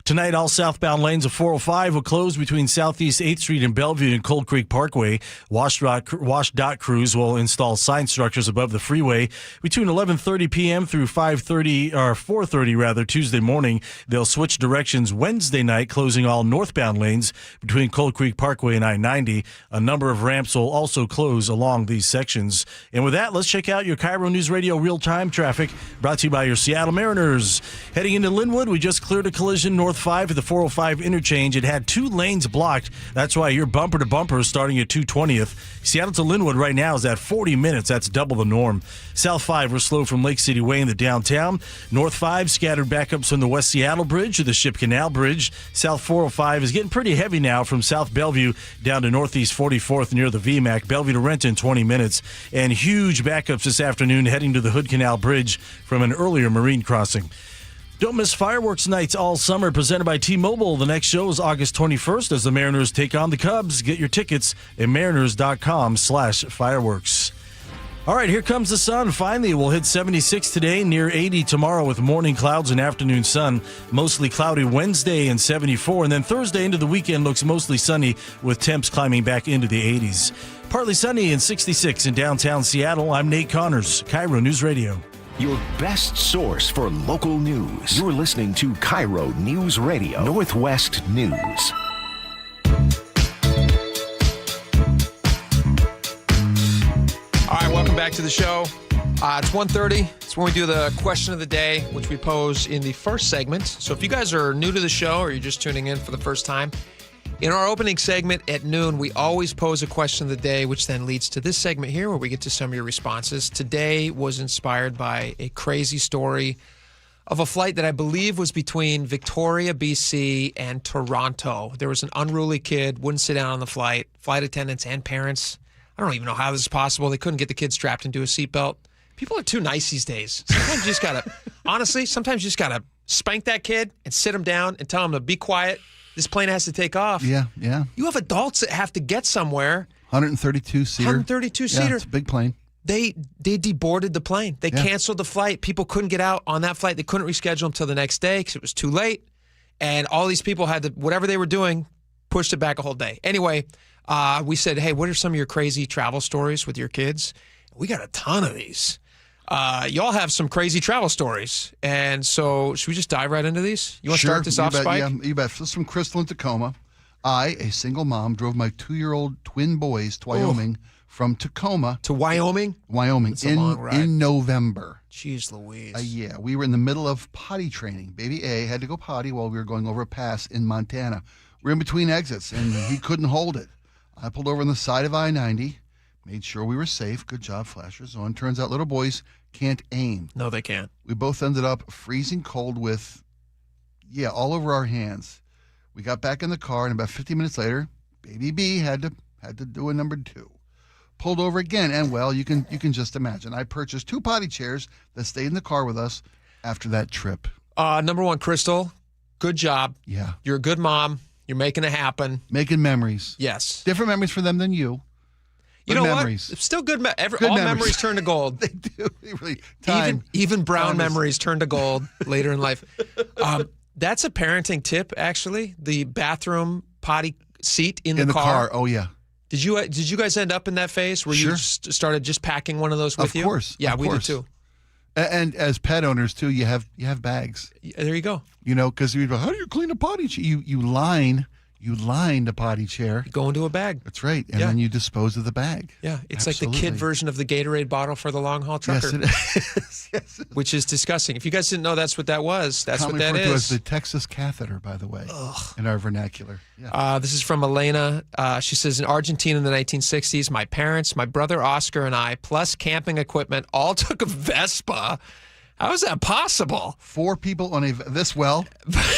Speaker 11: Tonight, all southbound lanes of 405 will close between Southeast 8th Street and Bellevue and Cold Creek Parkway. WashDOT crews will install sign structures above the freeway between 11:30 p.m. through 4:30 Tuesday morning. They'll switch directions Wednesday night, closing all northbound lanes between Cold Creek Parkway and I-90. A number of ramps will also close along these sections. And with that, let's check out your KIRO News Radio real-time traffic, brought to you by your Seattle Mariners. Heading into Linwood, we just cleared a collision north 5 at the 405 interchange. It had 2 lanes blocked. That's why you're bumper to bumper starting at 220th. Seattle to Linwood right now is at 40 minutes. That's double the norm. South 5, we're slow from Lake City Way in the downtown. North 5, scattered backups from the West Seattle Bridge to the Ship Canal Bridge. South 405 is getting pretty heavy now from South Bellevue down to Northeast 44th near the VMAC. Bellevue to Renton, 20 minutes. And huge backups this afternoon heading to the Hood Canal Bridge from an earlier marine crossing. Don't miss fireworks nights all summer, presented by T-Mobile. The next show is August 21st as the Mariners take on the Cubs. Get your tickets at mariners.com/fireworks. All right, here comes the sun. Finally, we'll hit 76 today, near 80 tomorrow with morning clouds and afternoon sun. Mostly cloudy Wednesday and 74. And then Thursday into the weekend looks mostly sunny with temps climbing back into the 80s. Partly sunny and 66 in downtown Seattle. I'm Nate Connors, KIRO News Radio.
Speaker 5: Your best source for local news. You're listening to KIRO News Radio, Northwest News.
Speaker 1: All right, welcome back to the show. It's 1:30. It's when we do the question of the day, which we pose in the first segment. So if you guys are new to the show or you're just tuning in for the first time, in our opening segment at noon, we always pose a question of the day, which then leads to this segment here where we get to some of your responses. Today was inspired by a crazy story of a flight that I believe was between Victoria, BC and Toronto. There was an unruly kid, wouldn't sit down on the flight. Flight attendants and parents, I don't even know how this is possible. They couldn't get the kid strapped into a seatbelt. People are too nice these days. Sometimes you just got to, honestly, sometimes you just got to spank that kid and sit him down and tell him to be quiet. This plane has to take off.
Speaker 2: Yeah.
Speaker 1: You have adults that have to get somewhere.
Speaker 2: 132-seater.
Speaker 1: 132-seater.
Speaker 2: Yeah, it's a big plane.
Speaker 1: They deboarded the plane. They canceled the flight. People couldn't get out on that flight. They couldn't reschedule until the next day because it was too late. And all these people had to, whatever they were doing, pushed it back a whole day. Anyway, we said, hey, what are some of your crazy travel stories with your kids? We got a ton of these. Y'all have some crazy travel stories. And so should we just dive right into these? You want to start this off, Spike?
Speaker 2: Yeah, you bet. This is from Crystal in Tacoma. I, a single mom, drove my 2-year-old twin boys to Wyoming from Tacoma.
Speaker 1: To Wyoming?
Speaker 2: Wyoming.
Speaker 1: That's a long ride.
Speaker 2: In November.
Speaker 1: Jeez Louise.
Speaker 2: Yeah, we were in the middle of potty training. Baby A had to go potty while we were going over a pass in Montana. We were in between exits, and he couldn't hold it. I pulled over on the side of I-90. Made sure we were safe. Good job, flashers on. Turns out little boys can't aim.
Speaker 1: No, they can't.
Speaker 2: We both ended up freezing cold with, all over our hands. We got back in the car, and about 50 minutes later, baby B had to do a number 2. Pulled over again, and well, you can just imagine. I purchased 2 potty chairs that stayed in the car with us after that trip.
Speaker 1: Number 1, Crystal, good job.
Speaker 2: Yeah.
Speaker 1: You're a good mom. You're making it happen.
Speaker 2: Making memories.
Speaker 1: Yes.
Speaker 2: Different memories for them than you.
Speaker 1: You know
Speaker 2: memories.
Speaker 1: What? It's still good. All memories turn to gold.
Speaker 2: They do. Really.
Speaker 1: Even brown memories turn to gold later in life. That's a parenting tip, actually. The bathroom potty seat in the car.
Speaker 2: Oh yeah.
Speaker 1: Did you guys end up in that phase where you started just packing one of those with you?
Speaker 2: Of course.
Speaker 1: Yeah, we did too.
Speaker 2: And as pet owners too, you have bags.
Speaker 1: There you go.
Speaker 2: You know, because you go, how do you clean a potty chair? You line the potty chair.
Speaker 1: You go into a bag.
Speaker 2: That's right. And then you dispose of the bag.
Speaker 1: Yeah. It's like the kid version of the Gatorade bottle for the long haul trucker.
Speaker 2: Yes, it is. Yes.
Speaker 1: Which is disgusting. If you guys didn't know that's what that was, that's what that is.
Speaker 2: Referred to as the Texas catheter, by the way, in our vernacular.
Speaker 1: Yeah. This is from Elena. She says, in Argentina in the 1960s, my parents, my brother Oscar, and I, plus camping equipment, all took a Vespa. How is that possible?
Speaker 2: 4 people on this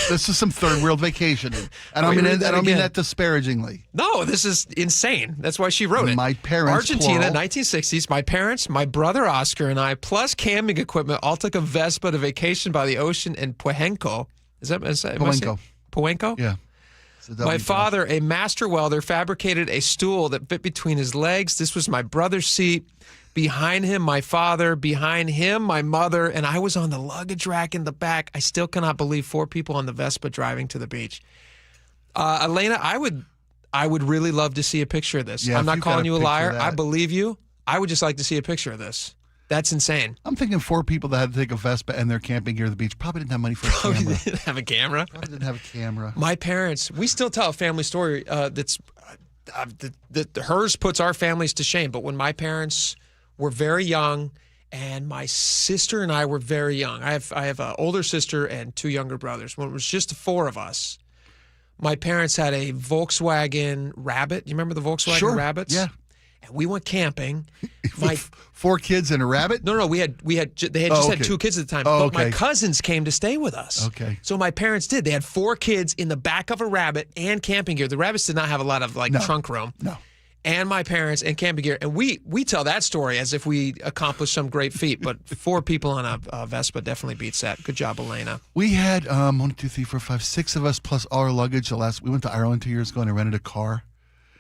Speaker 2: is some third world vacationing. I don't mean that disparagingly.
Speaker 1: No, this is insane. That's why she wrote it.
Speaker 2: My parents,
Speaker 1: Argentina,
Speaker 2: plural.
Speaker 1: 1960s. My parents, my brother Oscar, and I, plus camping equipment, all took a Vespa to vacation by the ocean in Puenco. Is that
Speaker 2: Puenco?
Speaker 1: Puenco?
Speaker 2: Yeah.
Speaker 1: My father, a master welder, fabricated a stool that fit between his legs. This was my brother's seat. Behind him, my father. Behind him, my mother. And I was on the luggage rack in the back. I still cannot believe 4 people on the Vespa driving to the beach. Elena, I would really love to see a picture of this.
Speaker 2: Yeah,
Speaker 1: I'm not calling you a liar.
Speaker 2: that.
Speaker 1: I believe you. I would just like to see a picture of this. That's insane.
Speaker 2: I'm thinking 4 people that had to take a Vespa and their camping gear to the beach probably didn't have money for a camera.
Speaker 1: Probably didn't have a camera.
Speaker 2: Probably didn't have a camera.
Speaker 1: My parents, we still tell a family story that's hers puts our families to shame. But when my parents were very young and my sister and I were very young, I have an older sister and 2 younger brothers. When it was just the 4 of us, my parents had a Volkswagen Rabbit. You remember the Volkswagen Rabbits?
Speaker 2: Yeah.
Speaker 1: And we went camping.
Speaker 2: 4 kids and a rabbit?
Speaker 1: No, they had just had 2 kids at the time.
Speaker 2: Oh,
Speaker 1: but my cousins came to stay with us.
Speaker 2: Okay.
Speaker 1: So my parents did. They had 4 kids in the back of a Rabbit and camping gear. The Rabbits did not have a lot of trunk room.
Speaker 2: No.
Speaker 1: And my parents and camping gear. And we tell that story as if we accomplished some great feat. But 4 people on a Vespa definitely beats that. Good job, Elena.
Speaker 2: We had 1, 2, 3, 4, 5, 6 of us plus all our luggage. We went to Ireland 2 years ago and I rented a car.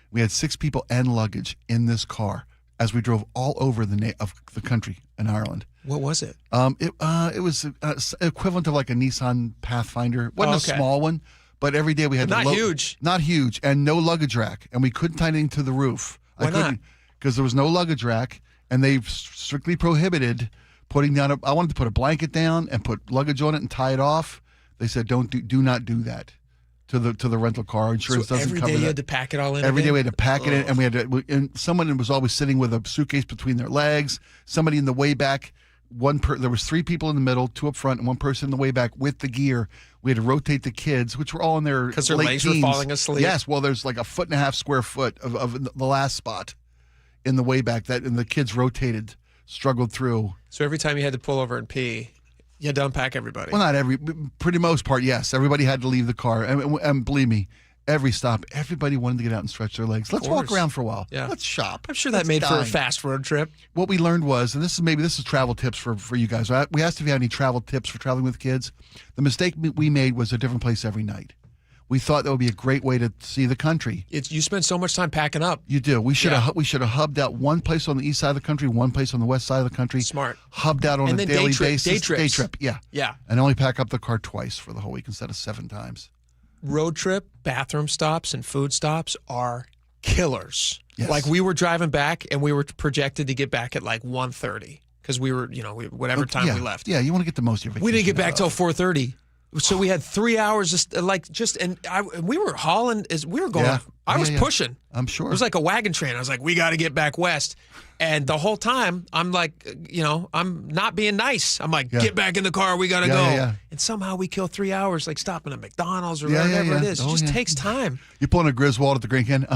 Speaker 2: We had 6 people and luggage in this car as we drove all over the country in Ireland.
Speaker 1: What was it?
Speaker 2: It was equivalent of like a Nissan Pathfinder. It wasn't a small one, but every day we had
Speaker 1: not huge.
Speaker 2: Not huge, and no luggage rack, and we couldn't tie anything to the roof.
Speaker 1: Why not?
Speaker 2: Because there was no luggage rack, and they strictly prohibited putting down. I wanted to put a blanket down and put luggage on it and tie it off. They said do not do that to the rental car. Insurance doesn't cover that.
Speaker 1: Every day you had to pack it all in.
Speaker 2: Every day we had to pack it in, and we had to. And someone was always sitting with a suitcase between their legs. Somebody in the way back. There was 3 people in the middle, 2 up front, and 1 person in the way back with the gear. We had to rotate the kids, which were all in their
Speaker 1: because their
Speaker 2: late
Speaker 1: legs
Speaker 2: teens.
Speaker 1: were falling asleep.
Speaker 2: Yes, well, there's like a 1.5 square foot of the last spot in the way back and the kids rotated, struggled through.
Speaker 1: So every time you had to pull over and pee, you had to unpack everybody.
Speaker 2: Well, not pretty most part, yes. Everybody had to leave the car, and believe me, every stop, everybody wanted to get out and stretch their legs. Let's walk around for a while.
Speaker 1: Yeah.
Speaker 2: Let's shop.
Speaker 1: I'm sure that made for a fast road trip.
Speaker 2: What we learned was, and this is travel tips for you guys. We asked if you had any travel tips for traveling with kids. The mistake we made was a different place every night. We thought that would be a great way to see the country.
Speaker 1: You spend so much time packing up.
Speaker 2: You do. We should have hubbed out one place on the east side of the country, one place on the west side of the country.
Speaker 1: Smart.
Speaker 2: Hubbed out on a daily basis.
Speaker 1: Day trips.
Speaker 2: Day trip, yeah.
Speaker 1: Yeah.
Speaker 2: And only pack up the car twice for the whole week instead of 7 times.
Speaker 1: Road trip, bathroom stops, and food stops are killers.
Speaker 2: Yes.
Speaker 1: Like we were driving back and we were projected to get back at like 1:30 because we were, whatever time we left.
Speaker 2: Yeah, you want to get the most of your vacation.
Speaker 1: We didn't get back till 4:30. So we had 3 hours and we were hauling as we were going.
Speaker 2: Yeah.
Speaker 1: I was pushing.
Speaker 2: I'm sure.
Speaker 1: It was like a wagon train. I was like, we got to get back west. And the whole time I'm like, I'm not being nice. I'm like, get back in the car. We got to go.
Speaker 2: Yeah.
Speaker 1: And somehow we kill 3 hours, like stopping at McDonald's or whatever it is. It just takes time.
Speaker 2: You're pulling a Griswold at the Grand Canyon.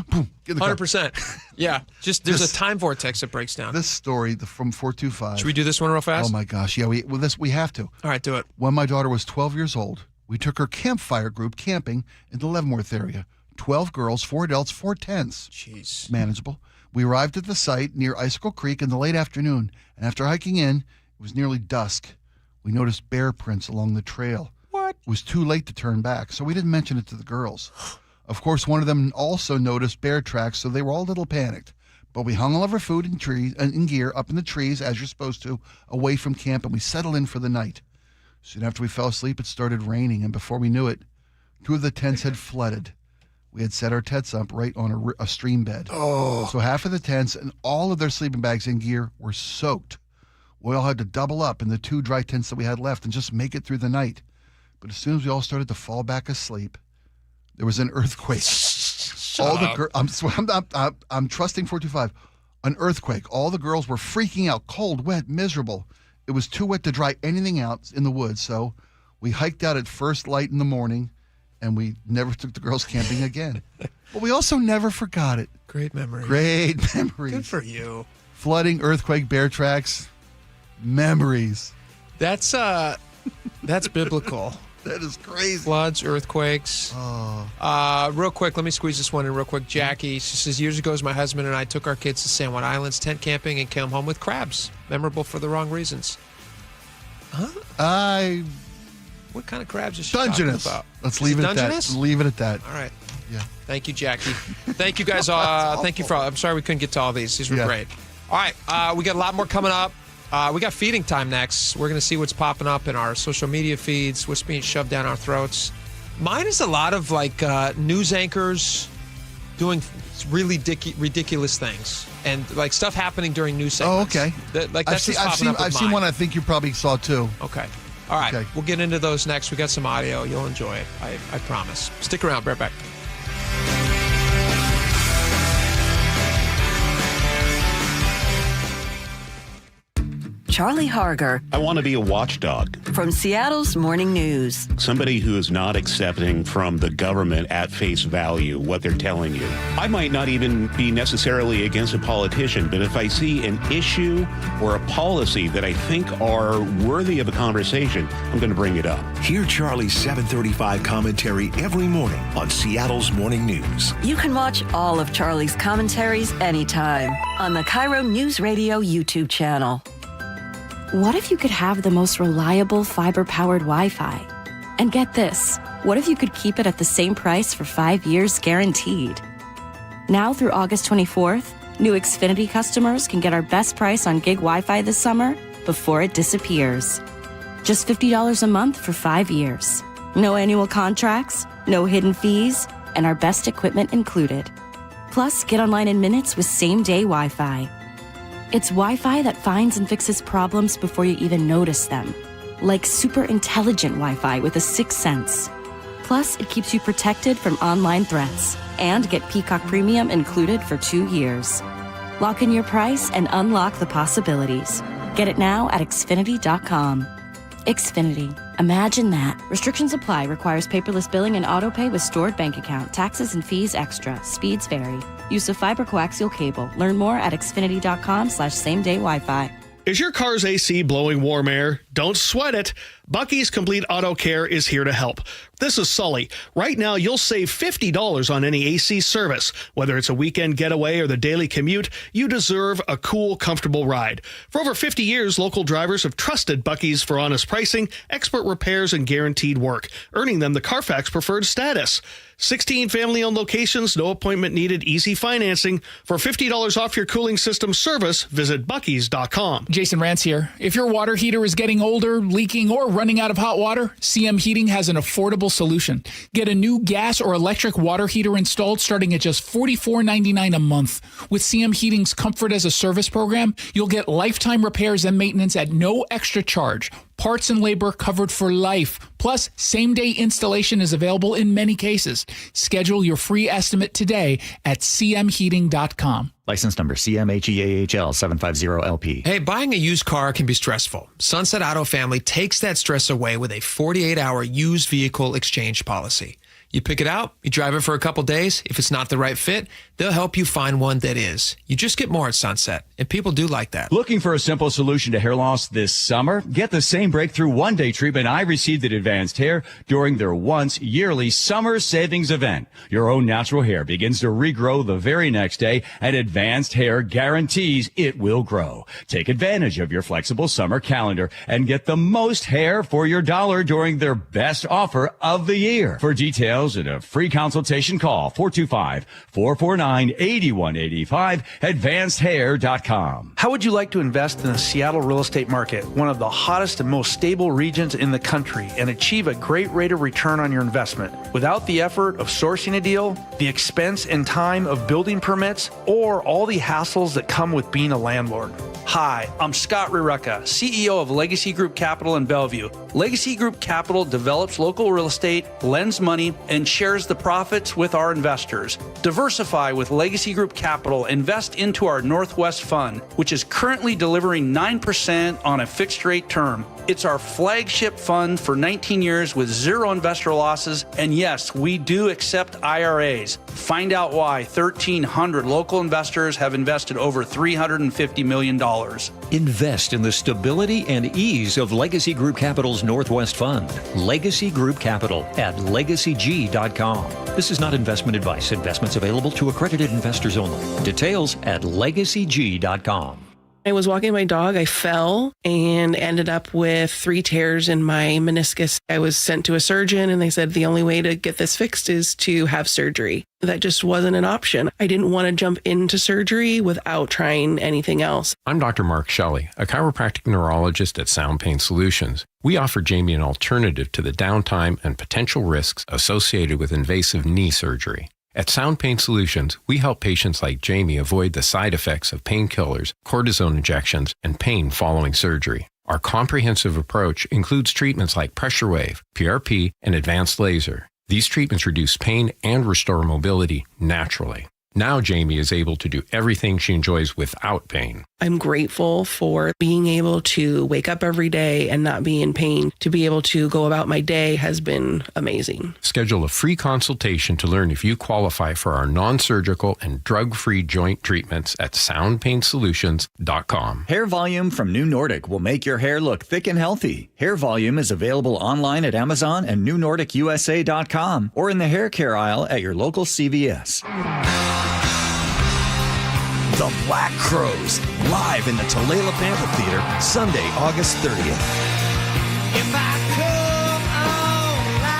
Speaker 2: Boom. Get in the car.
Speaker 1: 100%. Yeah. Just there's a time vortex that breaks down.
Speaker 2: This story from 425.
Speaker 1: Should we do this one real fast?
Speaker 2: Oh my gosh. Yeah, we have to.
Speaker 1: All right, do it.
Speaker 2: When my daughter was 12 years old, we took her campfire group camping in the Leavenworth area. 12 girls, 4 adults, 4 tents.
Speaker 1: Jeez.
Speaker 2: Manageable. We arrived at the site near Icicle Creek in the late afternoon, and after hiking in, it was nearly dusk. We noticed bear prints along the trail.
Speaker 1: What?
Speaker 2: It was too late to turn back, so we didn't mention it to the girls. Of course, one of them also noticed bear tracks, so they were all a little panicked. But we hung all of our food and gear up in the trees, as you're supposed to, away from camp, and we settled in for the night. Soon after we fell asleep, it started raining, and before we knew it, 2 of the tents had flooded. We had set our tents up right on a stream bed.
Speaker 1: Oh.
Speaker 2: So half of the tents and all of their sleeping bags and gear were soaked. We all had to double up in the 2 dry tents that we had left and just make it through the night. But as soon as we all started to fall back asleep, there was an earthquake. I'm trusting 425. An earthquake. All the girls were freaking out, cold, wet, miserable. It was too wet to dry anything out in the woods, so we hiked out at first light in the morning, and we never took the girls camping again. But we also never forgot it.
Speaker 1: Great memories.
Speaker 2: Great memories.
Speaker 1: Good for you.
Speaker 2: Flooding, earthquake, bear tracks, memories.
Speaker 1: That's biblical.
Speaker 2: That is crazy.
Speaker 1: Floods, earthquakes.
Speaker 2: Oh.
Speaker 1: Real quick, let me squeeze this one in real quick. Jackie, she says, years ago, my husband and I took our kids to San Juan Islands tent camping and came home with crabs. Memorable for the wrong reasons. Huh?
Speaker 2: I
Speaker 1: What kind of crabs is she
Speaker 2: Dungeness.
Speaker 1: talking about?
Speaker 2: Let's leave it at that.
Speaker 1: Dungeness?
Speaker 2: Leave it at that.
Speaker 1: All right.
Speaker 2: Yeah.
Speaker 1: Thank you, Jackie. Thank you, guys. Thank you for. I'm sorry we couldn't get to all these. These were great. All right. We got a lot more coming up. We got feeding time next. We're going to see what's popping up in our social media feeds, what's being shoved down our throats. Mine is a lot of news anchors doing really ridiculous things and stuff happening during news segments.
Speaker 2: Oh, okay. I've seen one I think you probably saw too.
Speaker 1: Okay. All right. Okay. We'll get into those next. We got some audio. You'll enjoy it. I promise. Stick around. Be right back.
Speaker 6: Charlie Harger.
Speaker 12: I want to be a watchdog.
Speaker 6: From Seattle's Morning News.
Speaker 12: Somebody who is not accepting from the government at face value what they're telling you. I might not even be necessarily against a politician, but if I see an issue or a policy that I think are worthy of a conversation, I'm going to bring it up.
Speaker 5: Hear Charlie's 7:35 commentary every morning on Seattle's Morning News.
Speaker 6: You can watch all of Charlie's commentaries anytime on the KIRO Newsradio YouTube channel. What if you could have the most reliable fiber-powered Wi-Fi? And get this, what if you could keep it at the same price for 5 years guaranteed? Now through August 24th, new Xfinity customers can get our best price on gig Wi-Fi this summer before it disappears. Just $50 a month for 5 years. No annual contracts, no hidden fees, and our best equipment included. Plus, get online in minutes with same-day Wi-Fi. It's Wi-Fi that finds and fixes problems before you even notice them. Like super intelligent Wi-Fi with a sixth sense. Plus, it keeps you protected from online threats. And get Peacock Premium included for 2 years. Lock in your price and unlock the possibilities. Get it now at Xfinity.com. Xfinity. Imagine that. Restrictions apply. Requires paperless billing and autopay with stored bank account. Taxes and fees extra. Speeds vary. Use of fiber coaxial cable. Learn more at Xfinity.com/same-day Wi-Fi.
Speaker 23: Is your car's AC blowing warm air? Don't sweat it. Bucky's Complete Auto Care is here to help. This is Sully. Right now, you'll save $50 on any AC service. Whether it's a weekend getaway or the daily commute, you deserve a cool, comfortable ride. For over 50 years, local drivers have trusted Bucky's for honest pricing, expert repairs, and guaranteed work, earning them the Carfax Preferred status. 16 family-owned locations, no appointment needed, easy financing. For $50 off your cooling system service, visit Bucky's.com.
Speaker 13: Jason Rance here. If your water heater is getting older, leaking, or running out of hot water, CM Heating has an affordable solution. Get a new gas or electric water heater installed starting at just $44.99 a month. With CM Heating's Comfort as a Service program, you'll get lifetime repairs and maintenance at no extra charge. Parts and labor covered for life. Plus, same-day installation is available in many cases. Schedule your free estimate today at cmheating.com.
Speaker 14: License number CMHEAHL 750LP.
Speaker 1: Hey, buying a used car can be stressful. Sunset Auto Family takes that stress away with a 48-hour used vehicle exchange policy. You pick it out, you drive it for a couple days. If it's not the right fit, they'll help you find one that is. You just get more at Sunset, and people do like that.
Speaker 15: Looking for a simple solution to hair loss this summer? Get the same breakthrough one-day treatment I received at Advanced Hair during their once-yearly summer savings event. Your own natural hair begins to regrow the very next day, and Advanced Hair guarantees it will grow. Take advantage of your flexible summer calendar and get the most hair for your dollar during their best offer of the year. For details and a free consultation, call 425-449-8185, advancedhair.com.
Speaker 16: How would you like to invest in the Seattle real estate market, one of the hottest and most stable regions in the country, and achieve a great rate of return on your investment without the effort of sourcing a deal, the expense and time of building permits, or all the hassles that come with being a landlord? Hi, I'm Scott Rirucka, CEO of Legacy Group Capital in Bellevue. Legacy Group Capital develops local real estate, lends money, and shares the profits with our investors. Diversify with Legacy Group Capital. Invest into our Northwest Fund, which is currently delivering 9% on a fixed rate term. It's our flagship fund for 19 years with zero investor losses. And yes, we do accept IRAs. Find out why 1,300 local investors have invested over $350 million.
Speaker 22: Invest in the stability and ease of Legacy Group Capital's Northwest Fund. Legacy Group Capital at legacyg.com. This is not investment advice. Investments available to accredited investors only. Details at legacyg.com.
Speaker 3: I was walking my dog, I fell and ended up with 3 tears in my meniscus. I was sent to a surgeon and they said the only way to get this fixed is to have surgery. That just wasn't an option. I didn't want to jump into surgery without trying anything else.
Speaker 4: I'm Dr. Mark Shelley, a chiropractic neurologist at Sound Pain Solutions. We offer Jamie an alternative to the downtime and potential risks associated with invasive knee surgery. At Sound Pain Solutions, we help patients like Jamie avoid the side effects of painkillers, cortisone injections, and pain following surgery. Our comprehensive approach includes treatments like pressure wave, PRP, and advanced laser. These treatments reduce pain and restore mobility naturally. Now Jamie is able to do everything she enjoys without pain.
Speaker 3: I'm grateful for being able to wake up every day and not be in pain. To be able to go about my day has been amazing.
Speaker 4: Schedule a free consultation to learn if you qualify for our non-surgical and drug-free joint treatments at soundpainsolutions.com.
Speaker 14: Hair Volume from New Nordic will make your hair look thick and healthy. Hair Volume is available online at Amazon and newnordicusa.com or in the hair care aisle at your local CVS.
Speaker 17: The Black Crowes, live in the Tulalip Amphitheater, Sunday, August 30th.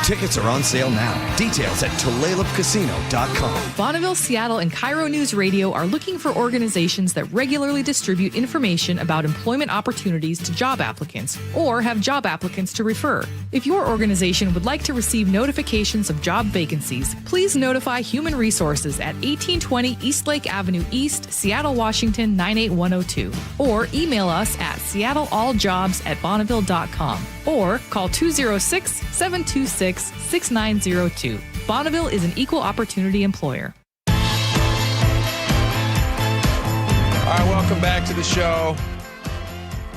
Speaker 17: Tickets are on sale now. Details at TulalipCasino.com.
Speaker 21: Bonneville, Seattle, and KIRO News Radio are looking for organizations that regularly distribute information about employment opportunities to job applicants or have job applicants to refer. If your organization would like to receive notifications of job vacancies, please notify Human Resources at 1820 Eastlake Avenue East, Seattle, Washington 98102, or email us at seattlealljobs@bonneville.com or call 206-726-6902. Bonneville is an equal opportunity employer.
Speaker 1: All right, welcome back to the show.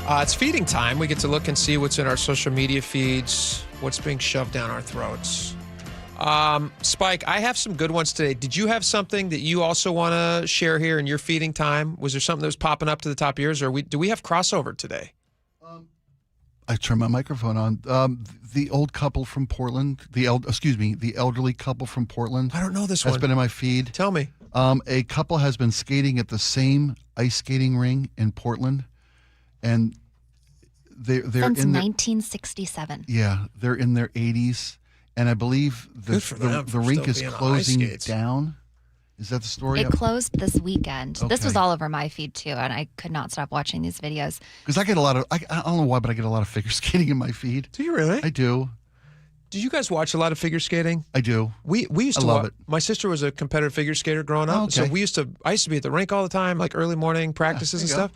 Speaker 1: It's feeding time. We get to look and see what's in our social media feeds, what's being shoved down our throats. Spike, I have some good ones today. Did you have something that you also want to share here in your feeding time? Was there something that was popping up to the top of yours, or do we have crossover today?
Speaker 2: I turned my microphone on. The old couple from Portland, the elderly couple from Portland.
Speaker 1: I don't know this
Speaker 2: has
Speaker 1: one.
Speaker 2: Been in my feed.
Speaker 1: Tell me.
Speaker 2: A couple has been skating at the same ice skating ring in Portland, and they're
Speaker 18: since
Speaker 2: in
Speaker 18: 1967.
Speaker 2: Yeah, they're in their 80s, and I believe the rink is closing down. Is that the story?
Speaker 18: It closed this weekend.
Speaker 2: Okay.
Speaker 18: This was all over my feed too, and I could not stop watching these videos.
Speaker 2: Because I get a lot of, I don't know why, but I get a lot of figure skating in my feed.
Speaker 1: Do you really?
Speaker 2: I do.
Speaker 1: Did you guys watch a lot of figure skating?
Speaker 2: I do.
Speaker 1: We used to
Speaker 2: love it.
Speaker 1: My sister was a competitive figure skater growing up,
Speaker 2: okay.
Speaker 1: So I used to be at the rink all the time, like early morning practices and stuff.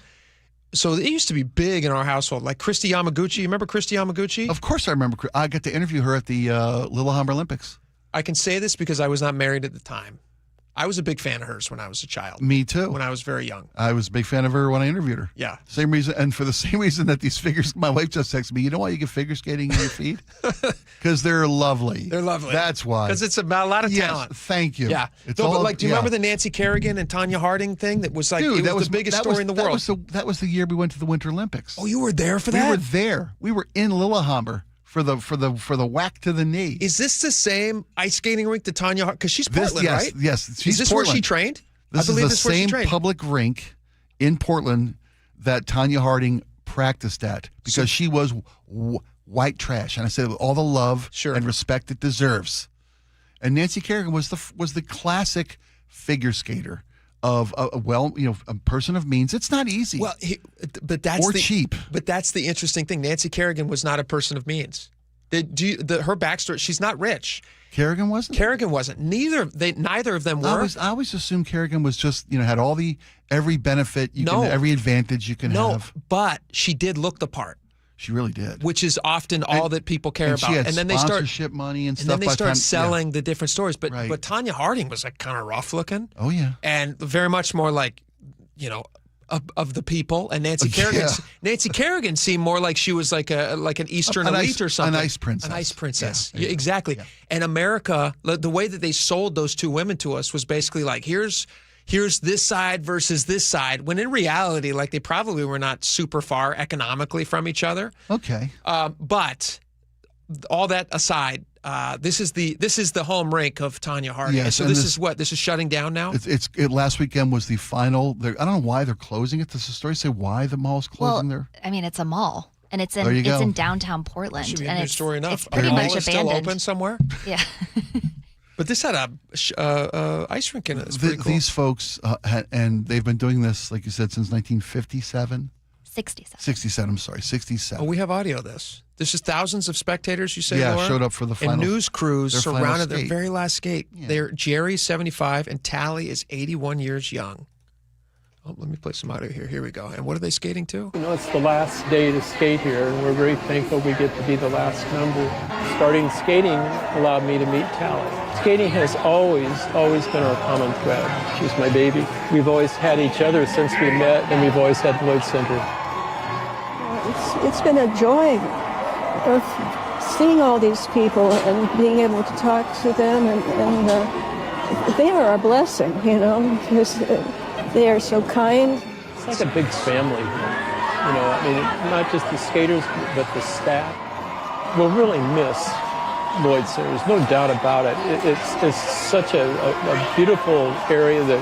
Speaker 1: So it used to be big in our household, like Christy Yamaguchi. You remember Christy Yamaguchi?
Speaker 2: Of course I remember. I got to interview her at the Lillehammer Olympics.
Speaker 1: I can say this because I was not married at the time. I was a big fan of hers when I was a child.
Speaker 2: Me too.
Speaker 1: When I was very young.
Speaker 2: I was a big fan of her when I interviewed her.
Speaker 1: Yeah.
Speaker 2: Same reason, and for the same reason that these figures, my wife just texted me, you know why you get figure skating in your feed? Because they're lovely.
Speaker 1: They're lovely.
Speaker 2: That's why.
Speaker 1: Because it's about a lot of talent.
Speaker 2: Thank you.
Speaker 1: Yeah.
Speaker 2: It's
Speaker 1: no,
Speaker 2: all,
Speaker 1: but like, do you remember the Nancy Kerrigan and Tanya Harding thing that was like,
Speaker 2: Dude,
Speaker 1: it was the biggest story in the world?
Speaker 2: That was the year we went to the Winter Olympics.
Speaker 1: Oh, you were there for that?
Speaker 2: We were there. We were in Lillehammer. For the whack to the knee.
Speaker 1: Is this the same ice skating rink that Tanya? Because she's Portland, right?
Speaker 2: Yes, she's
Speaker 1: Is this
Speaker 2: Portland.
Speaker 1: where she trained?
Speaker 2: This is the same public rink in Portland that Tanya Harding practiced at because she was white trash, and I said with all the love and respect it deserves. And Nancy Kerrigan was the classic figure skater of a person of means. It's not easy.
Speaker 1: Well, but that's
Speaker 2: cheap.
Speaker 1: But that's the interesting thing. Nancy Kerrigan was not a person of means. Her backstory. She's not rich.
Speaker 2: Kerrigan wasn't.
Speaker 1: Kerrigan wasn't. Neither of them were.
Speaker 2: I always assumed Kerrigan was just had all every benefit every advantage you can have.
Speaker 1: But she did look the part.
Speaker 2: She really did.
Speaker 1: Which is often all that people care about.
Speaker 2: She had
Speaker 1: and then
Speaker 2: sponsorship money and stuff.
Speaker 1: And then they start selling the different stories. But Tanya Harding was like kind of rough looking.
Speaker 2: Oh yeah.
Speaker 1: And very much more like, of the people. And Nancy Kerrigan seemed more like she was like an Eastern elite or something.
Speaker 2: An ice princess.
Speaker 1: An ice princess.
Speaker 2: Yeah,
Speaker 1: exactly. Yeah. And America, the way that they sold those two women to us was basically like, here's this side versus this side, when in reality, like they probably were not super far economically from each other.
Speaker 2: Okay.
Speaker 1: But all that aside, This is the home rink of Tanya Harding.
Speaker 2: Yes,
Speaker 1: so
Speaker 2: and
Speaker 1: this is shutting down now?
Speaker 2: Last weekend was the final. I don't know why they're closing it. Does the story say why the mall's closing there?
Speaker 18: I mean, it's a mall. And it's in downtown Portland.
Speaker 1: Should be
Speaker 18: and
Speaker 1: a story enough.
Speaker 18: It's pretty much
Speaker 1: Is
Speaker 18: abandoned.
Speaker 1: still open somewhere?
Speaker 18: Yeah.
Speaker 1: But this had a ice rink in it. It's pretty cool.
Speaker 2: These folks, and they've been doing this, like you said, since 1957?
Speaker 18: 67.
Speaker 2: 67, I'm sorry, 67.
Speaker 1: Oh, we have audio of this. This is thousands of spectators, you say,
Speaker 2: Yeah,
Speaker 1: Laura?
Speaker 2: showed up for the final.
Speaker 1: And news crews
Speaker 2: their final
Speaker 1: surrounded their
Speaker 2: skate.
Speaker 1: very last skate.
Speaker 2: Yeah.
Speaker 1: Jerry's 75 and Tally is 81 years young. Oh, let me play some audio here. Here we go. And what are they skating to?
Speaker 7: You know, it's the last day to skate here, and we're very thankful we get to be the last number. Starting skating allowed me to meet Tally. Skating has always been our common thread. She's my baby. We've always had each other since we met, and we've always had Lloyd Center.
Speaker 8: It's been a joy of seeing all these people and being able to talk to them, and they are a blessing, you know, because they are so kind.
Speaker 7: It's like a big family, you know, I mean, not just the skaters, but the staff. We'll really miss Lloyd Center, there's no doubt about it. It's such a beautiful area that,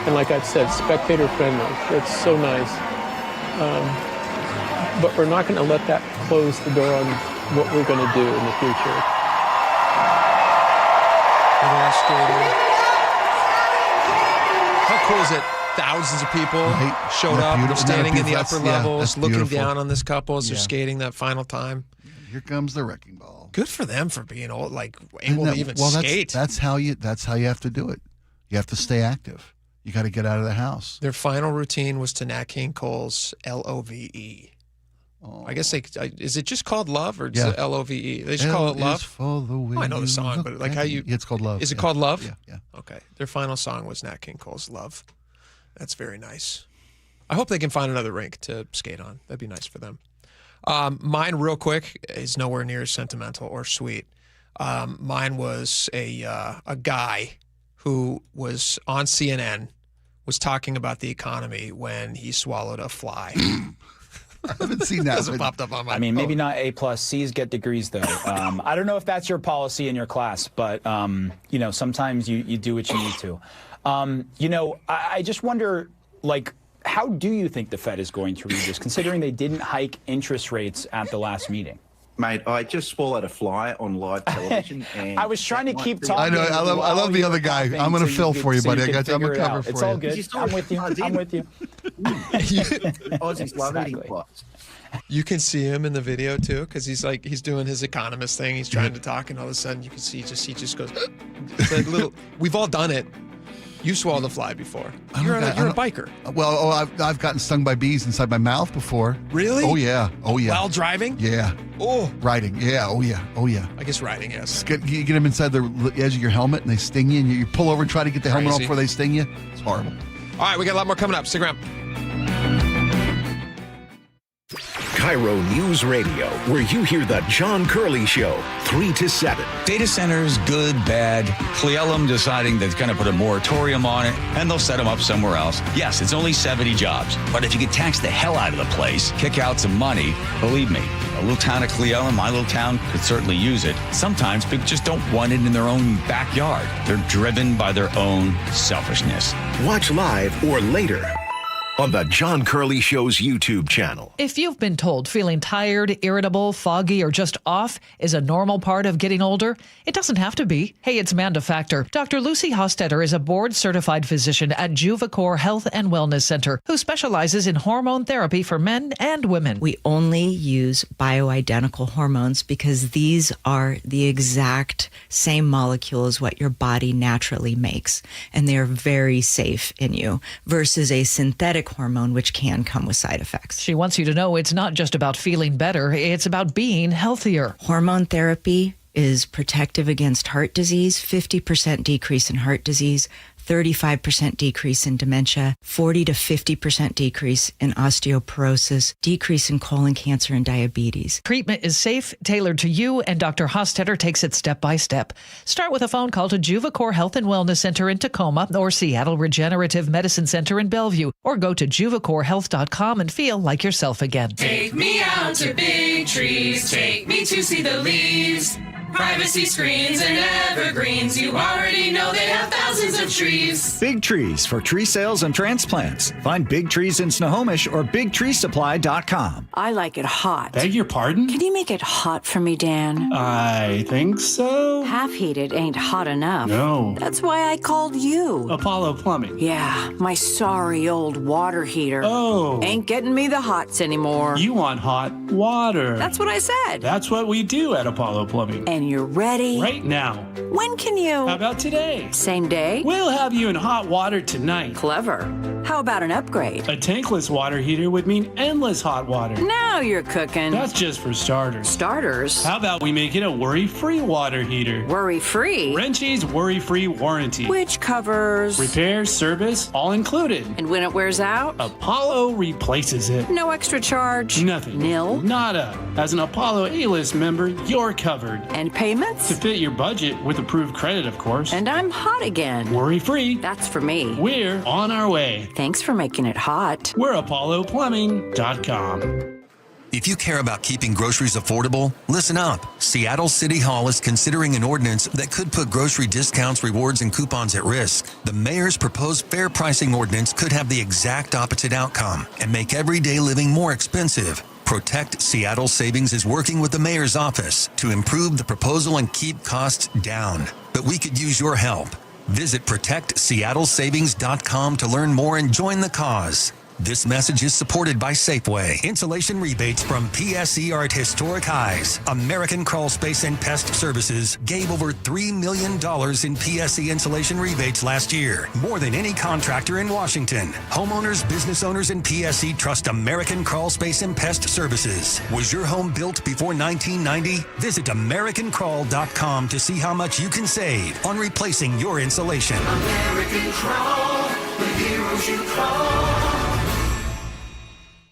Speaker 7: and like I've said, spectator friendly. It's so nice. But we're not going to let that close the door on what we're going to do in the future.
Speaker 1: How cool is it? Thousands of people showed up,
Speaker 2: beautiful?
Speaker 1: standing in the
Speaker 2: That's-
Speaker 1: upper
Speaker 2: yeah,
Speaker 1: levels,
Speaker 2: that's
Speaker 1: looking
Speaker 2: beautiful.
Speaker 1: down on this couple as they're
Speaker 2: Yeah.
Speaker 1: skating that final time.
Speaker 2: Here comes the wrecking ball.
Speaker 1: Good for them for being able to even skate.
Speaker 2: That's how you have to do it. You have to stay active. You got to get out of the house.
Speaker 1: Their final routine was to Nat King Cole's L-O-V-E. I guess is it just called Love or is it L-O-V-E? They just call it Love? I know the song, but like how you...
Speaker 2: It's called Love.
Speaker 1: Is it called Love?
Speaker 2: Yeah.
Speaker 1: Okay. Their final song was Nat King Cole's Love. That's very nice. I hope they can find another rink to skate on. That'd be nice for them. Mine, real quick, is nowhere near as sentimental or sweet. Mine was a guy who was on CNN, was talking about the economy when he swallowed a fly.
Speaker 2: I haven't seen that.
Speaker 1: Hasn't popped up on my
Speaker 9: I mean, maybe not A+. C's get degrees, though. I don't know if that's your policy in your class, but, you know, sometimes you do what you need to. You know, I just wonder, like, how do you think the Fed is going to read this, considering they didn't hike interest rates at the last meeting?
Speaker 10: Mate, I just swallowed a fly on live television. And
Speaker 9: I was trying to keep talking.
Speaker 2: I know. I love the other guy. I'm going to fill for you, buddy. I'm going to cover for you.
Speaker 9: It's all good. I'm with you. I'm with you.
Speaker 10: Aussies love eating flies.
Speaker 1: You can see him in the video too, because he's doing his economist thing. He's trying to talk, and all of a sudden you can see he just goes. It's like little. We've all done it. You swallowed a fly before. You're a biker.
Speaker 2: Well, I've gotten stung by bees inside my mouth before.
Speaker 1: Really?
Speaker 2: Oh yeah.
Speaker 1: While driving?
Speaker 2: Yeah.
Speaker 1: Oh.
Speaker 2: Riding. Yeah. Oh yeah.
Speaker 1: I guess riding, yes.
Speaker 2: You get them inside the edge of your helmet, and they sting you, and you pull over and try to get the helmet off
Speaker 1: Crazy.
Speaker 2: before they sting you. It's horrible.
Speaker 1: All right, we got a lot more coming up. Stick around.
Speaker 5: KIRO News Radio, where you hear the John Curley Show, 3 to 7.
Speaker 15: Data centers, good, bad. Cleellum deciding that's going to put a moratorium on it, and they'll set them up somewhere else. Yes, it's only 70 jobs, but if you could tax the hell out of the place, kick out some money, believe me, a little town of Cleellum, my little town, could certainly use it. Sometimes people just don't want it in their own backyard. They're driven by their own selfishness.
Speaker 5: Watch live or later on the John Curley Show's YouTube channel.
Speaker 19: If you've been told feeling tired, irritable, foggy, or just off is a normal part of getting older, it doesn't have to be. Hey, it's Manda Factor. Dr. Lucy Hostetter is a board-certified physician at Juvacor Health and Wellness Center who specializes in hormone therapy for men and women.
Speaker 24: We only use bioidentical hormones because these are the exact same molecule as what your body naturally makes, and they are very safe in you versus a synthetic hormone, which can come with side effects.
Speaker 19: She wants you to know it's not just about feeling better, it's about being healthier.
Speaker 24: Hormone therapy is protective against heart disease, 50% decrease in heart disease, 35% decrease in dementia, 40 to 50% decrease in osteoporosis, decrease in colon cancer and diabetes.
Speaker 19: Treatment is safe, tailored to you, and Dr. Hostetter takes it step by step. Start with a phone call to Juvacor Health and Wellness Center in Tacoma or Seattle Regenerative Medicine Center in Bellevue, or go to juvacorhealth.com and feel like yourself again.
Speaker 25: Take me out to big trees. Take me to see the leaves.
Speaker 6: Privacy screens and evergreens. You already know they have thousands of trees.
Speaker 14: Big Trees for tree sales and transplants. Find Big Trees in Snohomish or BigTreeSupply.com.
Speaker 11: I like it hot.
Speaker 12: Beg your pardon?
Speaker 11: Can you make it hot for me, Dan?
Speaker 12: I think so.
Speaker 11: Half heated ain't hot enough.
Speaker 12: No.
Speaker 11: That's why I called you.
Speaker 12: Apollo Plumbing.
Speaker 11: Yeah, my sorry old water heater.
Speaker 12: Oh.
Speaker 11: Ain't getting me the hots anymore.
Speaker 12: You want hot water.
Speaker 11: That's what I said.
Speaker 12: That's what we do at Apollo Plumbing.
Speaker 11: And you're ready?
Speaker 12: Right now.
Speaker 11: When can you?
Speaker 12: How about today?
Speaker 11: Same day?
Speaker 12: We'll have you in hot water tonight.
Speaker 11: Clever. How about an upgrade?
Speaker 12: A tankless water heater would mean endless hot water.
Speaker 11: Now you're cooking.
Speaker 12: That's just for starters.
Speaker 11: Starters?
Speaker 12: How about we make it a worry-free water heater?
Speaker 11: Worry-free?
Speaker 12: Wrenchie's worry-free warranty.
Speaker 11: Which covers?
Speaker 12: Repair, service, all included.
Speaker 11: And when it wears out?
Speaker 12: Apollo replaces it.
Speaker 11: No extra charge?
Speaker 12: Nothing.
Speaker 11: Nil?
Speaker 12: Nada. As an Apollo A-list member, you're covered.
Speaker 11: And payments?
Speaker 12: To fit your budget with approved credit, of course.
Speaker 11: And I'm hot again.
Speaker 12: Worry-free.
Speaker 11: That's for me.
Speaker 12: We're on our way.
Speaker 11: Thanks for making it hot.
Speaker 12: We're ApolloPlumbing.com.
Speaker 20: If you care about keeping groceries affordable, listen up. Seattle City Hall is considering an ordinance that could put grocery discounts, rewards, and coupons at risk. The mayor's proposed fair pricing ordinance could have the exact opposite outcome and make everyday living more expensive. Protect Seattle Savings is working with the mayor's office to improve the proposal and keep costs down. But we could use your help. Visit ProtectSeattleSavings.com to learn more and join the cause. This message is supported by Safeway. Insulation rebates from PSE are at historic highs. American Crawl Space and Pest Services gave over $3 million in PSE insulation rebates last year, more than any contractor in Washington. Homeowners, business owners, and PSE trust American Crawl Space and Pest Services. Was your home built before 1990? Visit AmericanCrawl.com to see how much you can save on replacing your insulation.
Speaker 6: American Crawl, the heroes you call.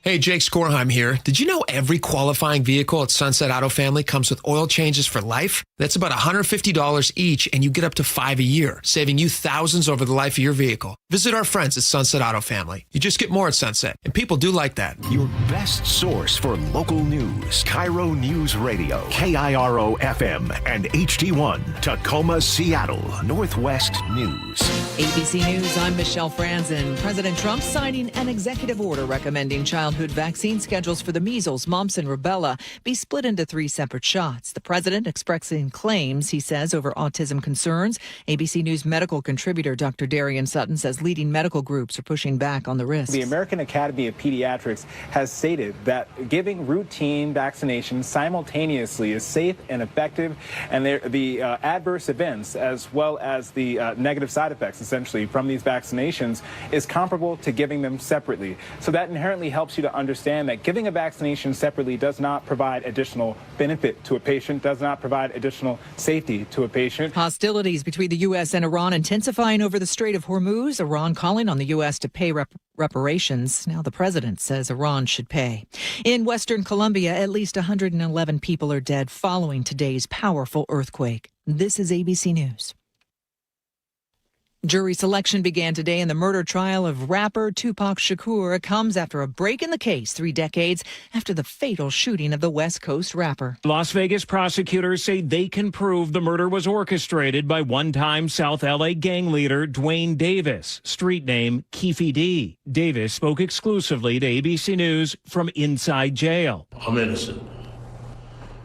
Speaker 1: Hey, Jake Skorheim here. Did you know every qualifying vehicle at Sunset Auto Family comes with oil changes for life? That's about $150 each, and you get up to 5 a year, saving you thousands over the life of your vehicle. Visit our friends at Sunset Auto Family. You just get more at Sunset, and people do like that.
Speaker 5: Your best source for local news. KIRO Newsradio, KIRO FM, and HD1, Tacoma, Seattle, Northwest News.
Speaker 25: ABC News, I'm Michelle Franzen. President Trump signing an executive order recommending childhood vaccine schedules for the measles, mumps, and rubella be split into 3 separate shots. The president expressing claims, he says, over autism concerns. ABC News medical contributor Dr. Darian Sutton says leading medical groups are pushing back on the risks.
Speaker 26: The American Academy of Pediatrics has stated that giving routine vaccinations simultaneously is safe and effective, and the adverse events as well as the negative side effects essentially from these vaccinations is comparable to giving them separately. So that inherently helps you to understand that giving a vaccination separately does not provide additional benefit to a patient, does not provide additional safety to a patient.
Speaker 25: Hostilities between the U.S. and Iran intensifying over the Strait of Hormuz. Iran calling on the U.S. to pay reparations. Now the president says Iran should pay. In Western Colombia, at least 111 people are dead following today's powerful earthquake. This is ABC News. Jury selection began today in the murder trial of rapper Tupac Shakur. It comes after a break in the case 3 decades after the fatal shooting of the West Coast rapper.
Speaker 27: Las Vegas prosecutors say they can prove the murder was orchestrated by one-time South LA gang leader Dwayne Davis, street name Keefe D. Davis spoke exclusively to ABC News from inside jail.
Speaker 28: I'm innocent.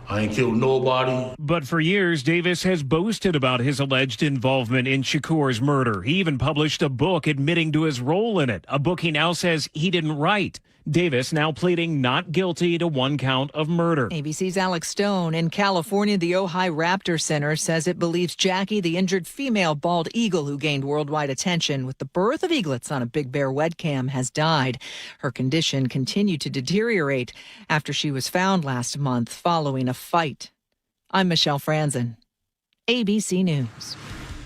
Speaker 28: I ain't killed nobody.
Speaker 27: But for years, Davis has boasted about his alleged involvement in Shakur's murder. He even published a book admitting to his role in it, a book he now says he didn't write. Davis now pleading not guilty to 1 count of murder.
Speaker 25: ABC's Alex Stone. In California, the Ojai Raptor Center says it believes Jackie, the injured female bald eagle who gained worldwide attention with the birth of eaglets on a Big Bear webcam, has died. Her condition continued to deteriorate after she was found last month following a fight. I'm Michelle Franzen, ABC News.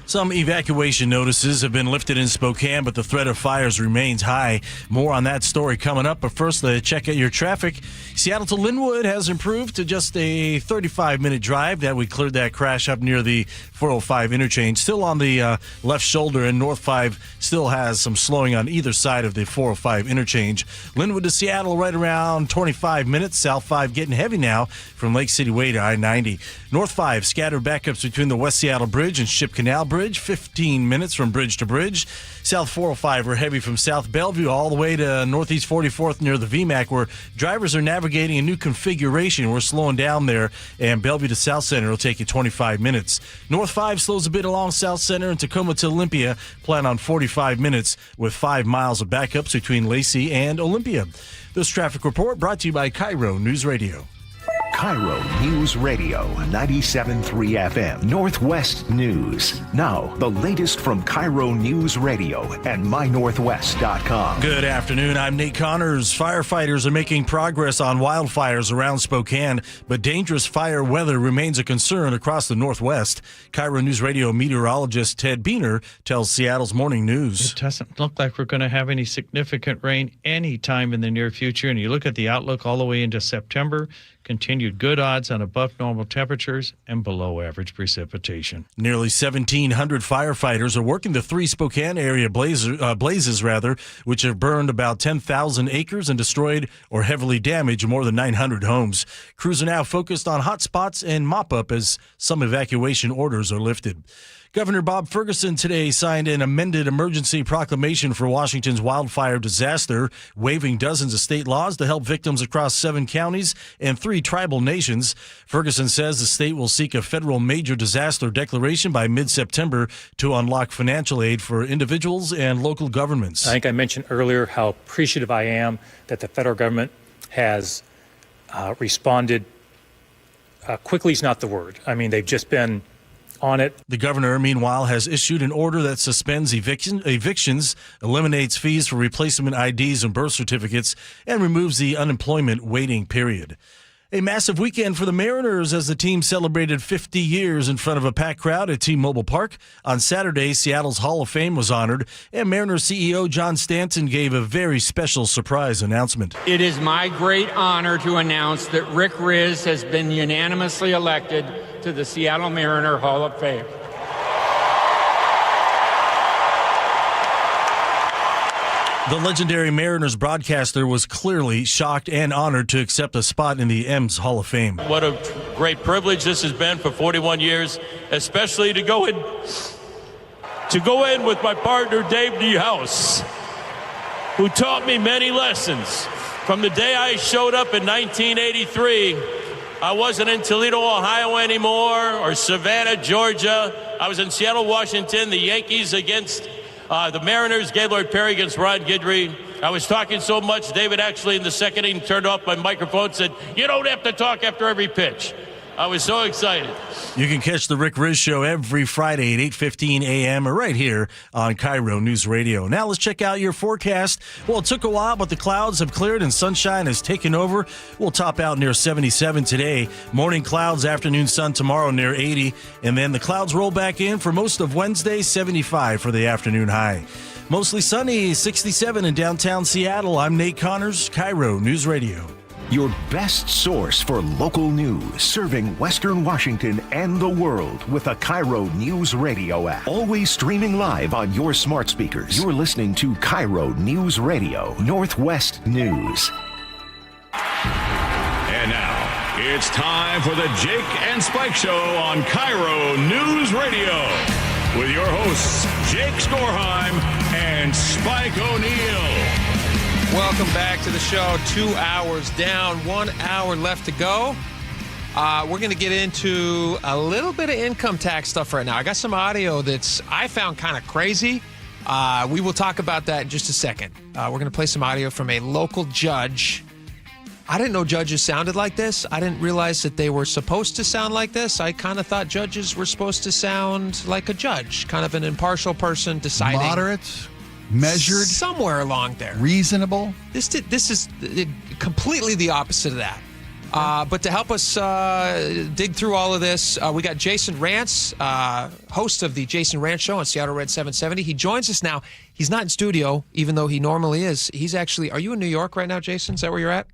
Speaker 3: Some evacuation notices have been lifted in Spokane, but the threat of fires remains high. More on that story coming up, but first, check out your traffic. Seattle to Linwood has improved to just a 35-minute drive. That we cleared that crash up near the 405 interchange. Still on the left shoulder, and North 5 still has some slowing on either side of the 405 interchange. Linwood to Seattle right around 25 minutes. South 5 getting heavy now from Lake City Way to I-90. North 5 scattered backups between the West Seattle Bridge and Ship Canal Bridge, 15 minutes from bridge to bridge. South 405 are heavy from South Bellevue all the way to Northeast 44th near the VMAC, where drivers are navigating a new configuration. We're slowing down there, and Bellevue to South Center will take you 25 minutes. North 5 slows a bit along South Center, and Tacoma to Olympia plan on 45 minutes with 5 miles of backups between Lacey and Olympia. This traffic report brought to you by KIRO Newsradio.
Speaker 5: KIRO News Radio 97.3 FM Northwest News. Now, the latest from KIRO News Radio and mynorthwest.com.
Speaker 3: Good afternoon. I'm Nate Connors. Firefighters are making progress on wildfires around Spokane, but dangerous fire weather remains a concern across the Northwest. KIRO News Radio meteorologist Ted Beener tells Seattle's Morning News.
Speaker 4: It doesn't look like we're going to have any significant rain anytime in the near future, and you look at the outlook all the way into September. Continued good odds on above normal temperatures and below average precipitation.
Speaker 3: Nearly 1,700 firefighters are working the 3 Spokane area blazes, which have burned about 10,000 acres and destroyed or heavily damaged more than 900 homes. Crews are now focused on hot spots and mop-up as some evacuation orders are lifted. Governor Bob Ferguson today signed an amended emergency proclamation for Washington's wildfire disaster, waiving dozens of state laws to help victims across 7 counties and 3 tribal nations. Ferguson says the state will seek a federal major disaster declaration by mid-September to unlock financial aid for individuals and local governments.
Speaker 13: I think I mentioned earlier how appreciative I am that the federal government has responded. Quickly is not the word. I mean, they've just been on it.
Speaker 3: The governor, meanwhile, has issued an order that suspends evictions, eliminates fees for replacement IDs and birth certificates, and removes the unemployment waiting period. A massive weekend for the Mariners as the team celebrated 50 years in front of a packed crowd at T-Mobile Park. On Saturday, Seattle's Hall of Fame was honored, and Mariners CEO John Stanton gave a very special surprise announcement.
Speaker 16: It is my great honor to announce that Rick Riz has been unanimously elected to the Seattle Mariner Hall of Fame.
Speaker 3: The legendary Mariners broadcaster was clearly shocked and honored to accept a spot in the M's Hall of Fame.
Speaker 17: What a great privilege this has been for 41 years, especially to go in with my partner Dave DeHouse, who taught me many lessons. From the day I showed up in 1983, I wasn't in Toledo, Ohio anymore, or Savannah, Georgia. I was in Seattle, Washington, the Yankees against the Mariners, Gaylord Perry against Ron Guidry. I was talking so much, David actually in the second inning turned off my microphone and said, "You don't have to talk after every pitch." I was so excited.
Speaker 3: You can catch the Rick Riz Show every Friday at 8:15 a.m. or right here on KIRO News Radio. Now let's check out your forecast. Well, it took a while, but the clouds have cleared and sunshine has taken over. We'll top out near 77 today. Morning clouds, afternoon sun tomorrow near 80. And then the clouds roll back in for most of Wednesday, 75 for the afternoon high. Mostly sunny, 67 in downtown Seattle. I'm Nate Connors, KIRO News Radio.
Speaker 5: Your best source for local news, serving Western Washington and the world with a KIRO News Radio app. Always streaming live on your smart speakers. You're listening to KIRO News Radio, Northwest News.
Speaker 21: And now, it's time for the Jake and Spike Show on KIRO News Radio. With your hosts, Jake Skorheim and Spike O'Neill.
Speaker 1: Welcome back to the show. 2 hours down, 1 hour left to go. We're going to get into a little bit of income tax stuff right now. I got some audio that's I found kind of crazy. We will talk about that in just a second. We're going to play some audio from a local judge. I didn't know judges sounded like this. I didn't realize that they were supposed to sound like this. I kind of thought judges were supposed to sound like a judge, kind of an impartial person deciding.
Speaker 2: Moderate. Measured,
Speaker 1: somewhere along there,
Speaker 2: reasonable.
Speaker 1: This is completely the opposite of that. But to help us dig through all of this, we got Jason Rantz, host of the Jason Rantz Show on Seattle Red 770. He joins us now. He's not in studio, even though he normally is. He's actually, are you in New York right now, Jason? Is that where you're at?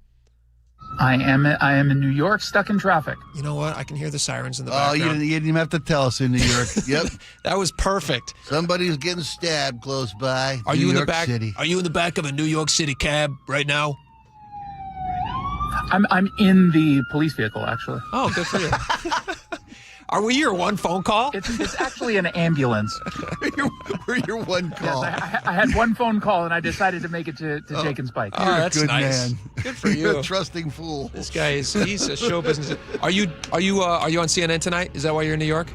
Speaker 7: I am in New York, stuck in traffic.
Speaker 1: You know what? I can hear the sirens in the background.
Speaker 2: Oh, you didn't even have to tell us in New York. Yep.
Speaker 1: That was perfect.
Speaker 2: Somebody's getting stabbed close by.
Speaker 1: Are
Speaker 2: New
Speaker 1: you in
Speaker 2: York
Speaker 1: the back?
Speaker 2: City.
Speaker 1: Are you in the back of a New York City cab right now?
Speaker 7: I'm in the police vehicle, actually.
Speaker 1: Oh, good for you. Are we your one phone call?
Speaker 7: It's actually an ambulance.
Speaker 2: We're your one call.
Speaker 7: Yes, I had one phone call, and I decided to make it to Jake and Spike.
Speaker 1: Oh, that's
Speaker 2: good
Speaker 1: nice.
Speaker 2: Man.
Speaker 1: Good for you.
Speaker 2: You're a trusting fool.
Speaker 1: This guy he's a show business. Are you on CNN tonight? Is that why you're in New York?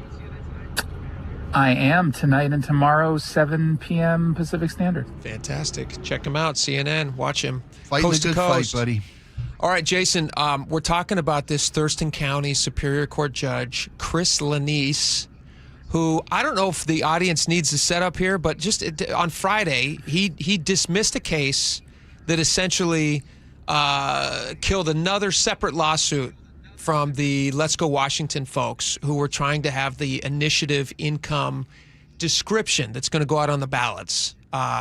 Speaker 7: I am tonight and tomorrow, 7 p.m. Pacific Standard.
Speaker 1: Fantastic. Check him out, CNN. Watch him.
Speaker 2: Fighting
Speaker 1: coast
Speaker 2: a good
Speaker 1: to coast.
Speaker 2: fight, buddy.
Speaker 1: All right, Jason, we're talking about this Thurston County Superior Court Judge, Chris Lanise, who I don't know if the audience needs to set up here, but just on Friday, he dismissed a case that essentially killed another separate lawsuit from the Let's Go Washington folks who were trying to have the initiative income description that's going to go out on the ballots,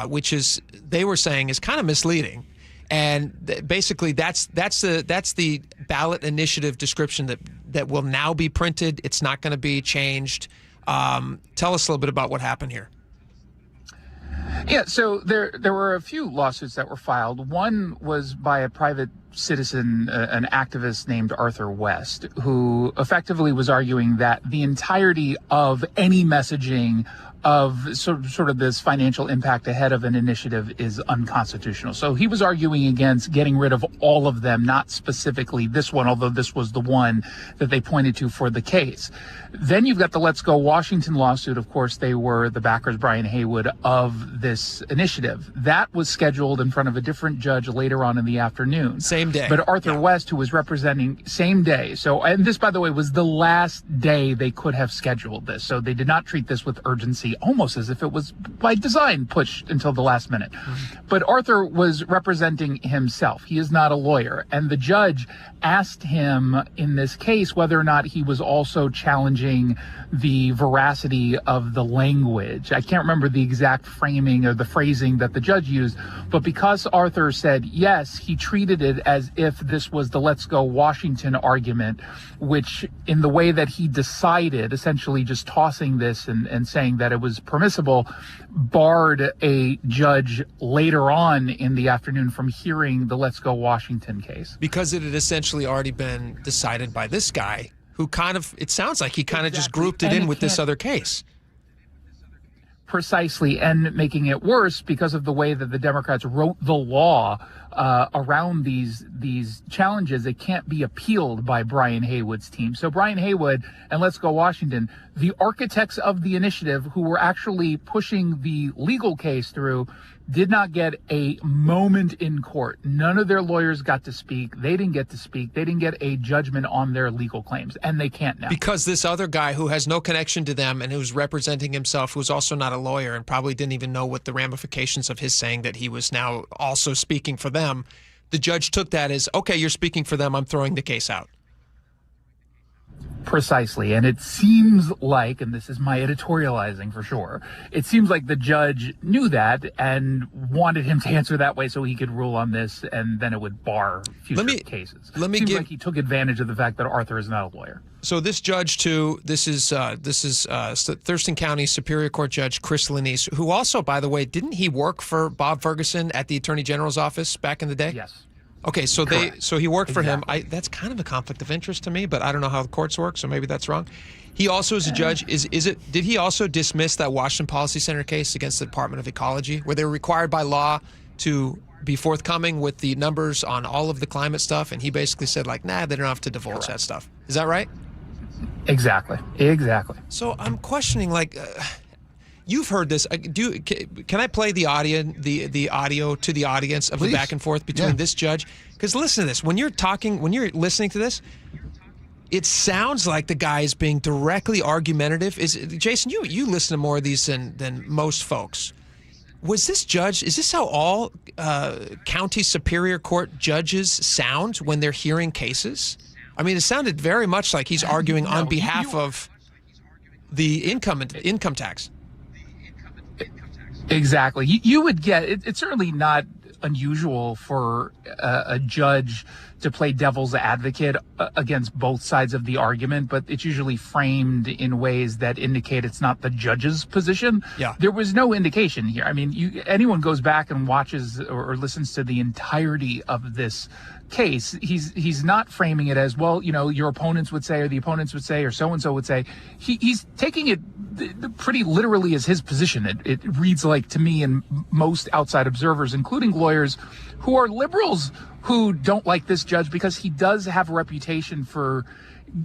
Speaker 1: which is, they were saying, is kind of misleading. And basically, that's the ballot initiative description that will now be printed. It's not going to be changed. Tell us a little bit about what happened here.
Speaker 7: Yeah, so there were a few lawsuits that were filed. One was by a private citizen, an activist named Arthur West, who effectively was arguing that the entirety of any messaging of sort of this financial impact ahead of an initiative is unconstitutional. So he was arguing against getting rid of all of them, not specifically this one, although this was the one that they pointed to for the case. Then you've got the Let's Go Washington lawsuit. Of course, they were the backers, Brian Haywood, of this initiative. That was scheduled in front of a different judge later on in the afternoon.
Speaker 1: Same day.
Speaker 7: But Arthur West, who was representing, same day. So, and this, by the way, was the last day they could have scheduled this. So they did not treat this with urgency, almost as if it was by design pushed until the last minute. But Arthur was representing himself. He is not a lawyer. And the judge asked him in this case whether or not he was also challenging the veracity of the language. I can't remember the exact framing or the phrasing that the judge used, but because Arthur said yes, he treated it as if this was the Let's Go Washington argument, which in the way that he decided, essentially just tossing this and saying that it was permissible, barred a judge later on in the afternoon from hearing the Let's Go Washington case.
Speaker 1: Because it had essentially already been decided by this guy who kind of, it sounds like he kind of just grouped it in with this other case.
Speaker 7: Precisely, and making it worse because of the way that the Democrats wrote the law around these challenges. It can't be appealed by Brian Haywood's team. So Brian Haywood and Let's Go Washington, the architects of the initiative who were actually pushing the legal case through, did not get a moment in court. None of their lawyers got to speak. They didn't get to speak. They didn't get a judgment on their legal claims, and they can't now.
Speaker 1: Because this other guy who has no connection to them and who's representing himself, who's also not a lawyer and probably didn't even know what the ramifications of his saying that he was now also speaking for them, the judge took that as, okay, you're speaking for them, I'm throwing the case out.
Speaker 7: Precisely. And it seems like, and this is my editorializing for sure, it seems like the judge knew that and wanted him to answer that way so he could rule on this, and then it would bar future cases. Seems like he took advantage of the fact that Arthur is not a lawyer.
Speaker 1: So this judge, too, this is Thurston County Superior Court Judge Chris Lanise, who also, by the way, didn't he work for Bob Ferguson at the Attorney General's office back in the day?
Speaker 7: Yes.
Speaker 1: Okay, so
Speaker 7: Correct.
Speaker 1: so he worked for him. That's kind of a conflict of interest to me, but I don't know how the courts work, so maybe that's wrong. He also is a judge. Did he also dismiss that Washington Policy Center case against the Department of Ecology, where they were required by law to be forthcoming with the numbers on all of the climate stuff, and he basically said, like, nah, they don't have to divulge that stuff. Is that right?
Speaker 7: Exactly.
Speaker 1: So I'm questioning, like, you've heard this. Can I play the audio, the audio to the audience of the back and forth between this judge? Because listen to this. When you're listening to this, it sounds like the guy is being directly argumentative. Jason, you listen to more of these than most folks. Was this judge, is this how all county superior court judges sound when they're hearing cases? I mean, it sounded very much like he's arguing on behalf of the income tax.
Speaker 7: Exactly. You would get, it's certainly not unusual for a judge to play devil's advocate against both sides of the argument, but it's usually framed in ways that indicate it's not the judge's position.
Speaker 1: Yeah.
Speaker 7: There was no indication here. I mean, anyone goes back and watches or listens to the entirety of this case, he's not framing it as, well, you know, your opponents would say, or the opponents would say, or so-and-so would say. He's taking it pretty literally as his position. It reads like, to me, and most outside observers, including lawyers who are liberals who don't like this judge because he does have a reputation for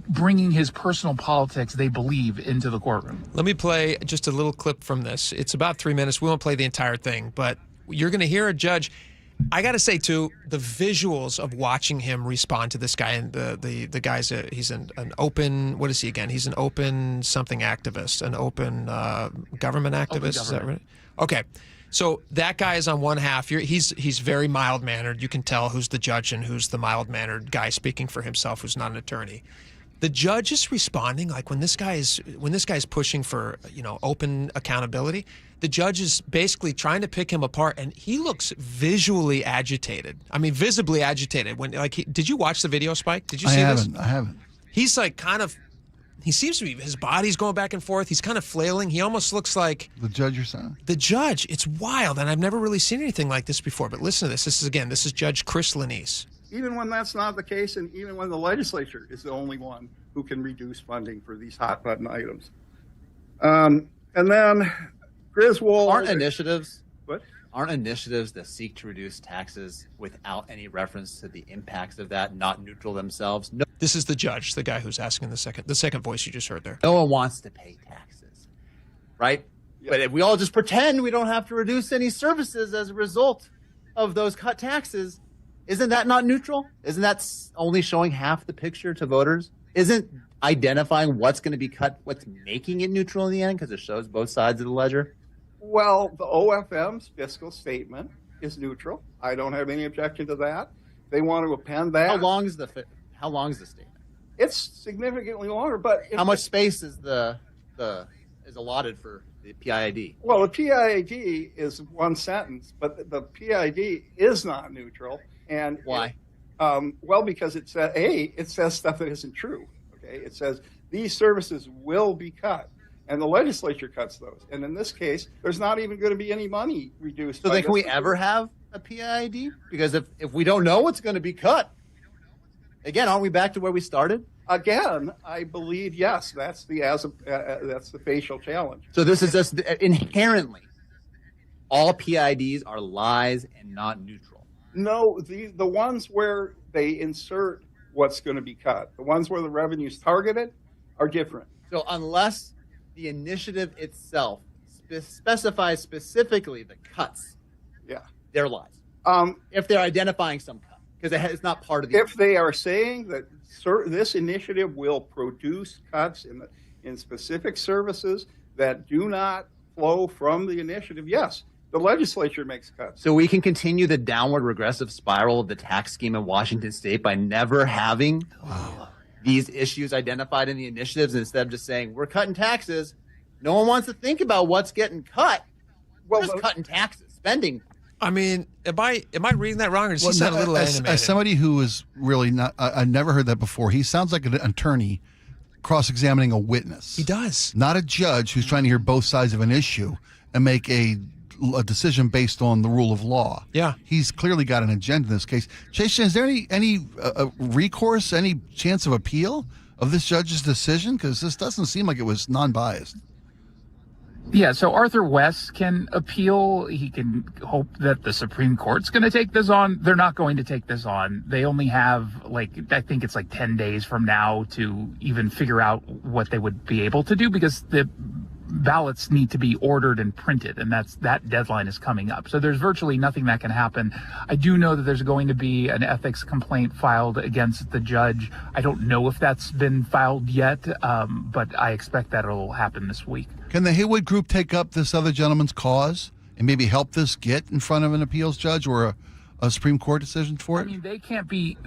Speaker 7: bringing his personal politics, they believe, into the courtroom.
Speaker 1: Let me play just a little clip from this. It's about 3 minutes. We won't play the entire thing, but you're going to hear a judge. I got to say, too, the visuals of watching him respond to this guy, and the guy's he's an open, what is he again? He's an open something activist, an open government activist.
Speaker 7: Open
Speaker 1: Is that
Speaker 7: government.
Speaker 1: right? Okay. So that guy is on one half. He's very mild-mannered. You can tell who's the judge and who's the mild-mannered guy speaking for himself, who's not an attorney. The judge is responding like when this guy is pushing for, you know, open accountability. The judge is basically trying to pick him apart, and he looks visually agitated. I mean, visibly agitated. When did you watch the video, Spike? Did you see this?
Speaker 2: I haven't.
Speaker 1: He's like he seems to be, his body's going back and forth. He's kind of flailing. He almost looks like
Speaker 2: The judge you're saying?
Speaker 1: the judge. It's wild, and I've never really seen anything like this before. But listen to this. This is Judge Chris Lanise.
Speaker 8: Even when that's not the case, and even when the legislature is the only one who can reduce funding for these hot button items. And then Griswold.
Speaker 9: Aren't initiatives that seek to reduce taxes without any reference to the impacts of that not neutral themselves? No,
Speaker 1: This is the judge, the guy who's asking the second voice you just heard there.
Speaker 9: no one wants to pay taxes, right? But if we all just pretend we don't have to reduce any services as a result of those cut taxes, isn't that not neutral? Isn't that only showing half the picture to voters? Isn't identifying what's going to be cut what's making it neutral in the end, because it shows both sides of the ledger?
Speaker 8: Well, the OFM's fiscal statement is neutral. I don't have any objection to that. They want to append that.
Speaker 9: How long is the statement?
Speaker 8: It's significantly longer, but
Speaker 9: How much space is is allotted for the PID?
Speaker 8: Well, the PID is one sentence, but the PID is not neutral. And
Speaker 9: why?
Speaker 8: Well, because it says stuff that isn't true. Okay, it says these services will be cut, and the legislature cuts those. And in this case, there's not even going to be any money reduced.
Speaker 9: So then, can we ever have a PID? Because if we don't know what's going to be cut, again, aren't we back to where we started?
Speaker 8: Again, I believe yes. That's the facial challenge.
Speaker 9: So this is just inherently all PIDs are lies and not neutral.
Speaker 8: No, the ones where they insert what's going to be cut, the ones where the revenue is targeted, are different.
Speaker 9: So unless the initiative itself specifies specifically the cuts, they're lies. If they're identifying some cut, because it's not part of the.
Speaker 8: If they are saying that this initiative will produce cuts in specific services that do not flow from the initiative, yes. The legislature makes cuts.
Speaker 9: So we can continue the downward regressive spiral of the tax scheme in Washington state by never having these issues identified in the initiatives, instead of just saying, we're cutting taxes. No one wants to think about what's getting cut. We're just cutting taxes, spending.
Speaker 1: I mean, am I reading that wrong, or does he sound a little animated?
Speaker 2: As somebody who is really not, I never heard that before. He sounds like an attorney cross-examining a witness.
Speaker 1: He does.
Speaker 2: Not a judge who's trying to hear both sides of an issue and make a decision based on the rule of law.
Speaker 1: Yeah.
Speaker 2: He's clearly got an agenda in this case. Jason, is there any recourse, any chance of appeal of this judge's decision? Because this doesn't seem like it was non-biased.
Speaker 7: Yeah, so Arthur West can appeal. He can hope that the Supreme Court's going to take this on. They're not going to take this on. They only have, I think it's 10 days from now to even figure out what they would be able to do, because the ballots need to be ordered and printed, and that deadline is coming up. So there's virtually nothing that can happen. I do know that there's going to be an ethics complaint filed against the judge. I don't know if that's been filed yet, but I expect that it'll happen this week.
Speaker 2: Can the Haywood Group take up this other gentleman's cause and maybe help this get in front of an appeals judge or a Supreme Court decision for it?
Speaker 7: I mean, they can't be,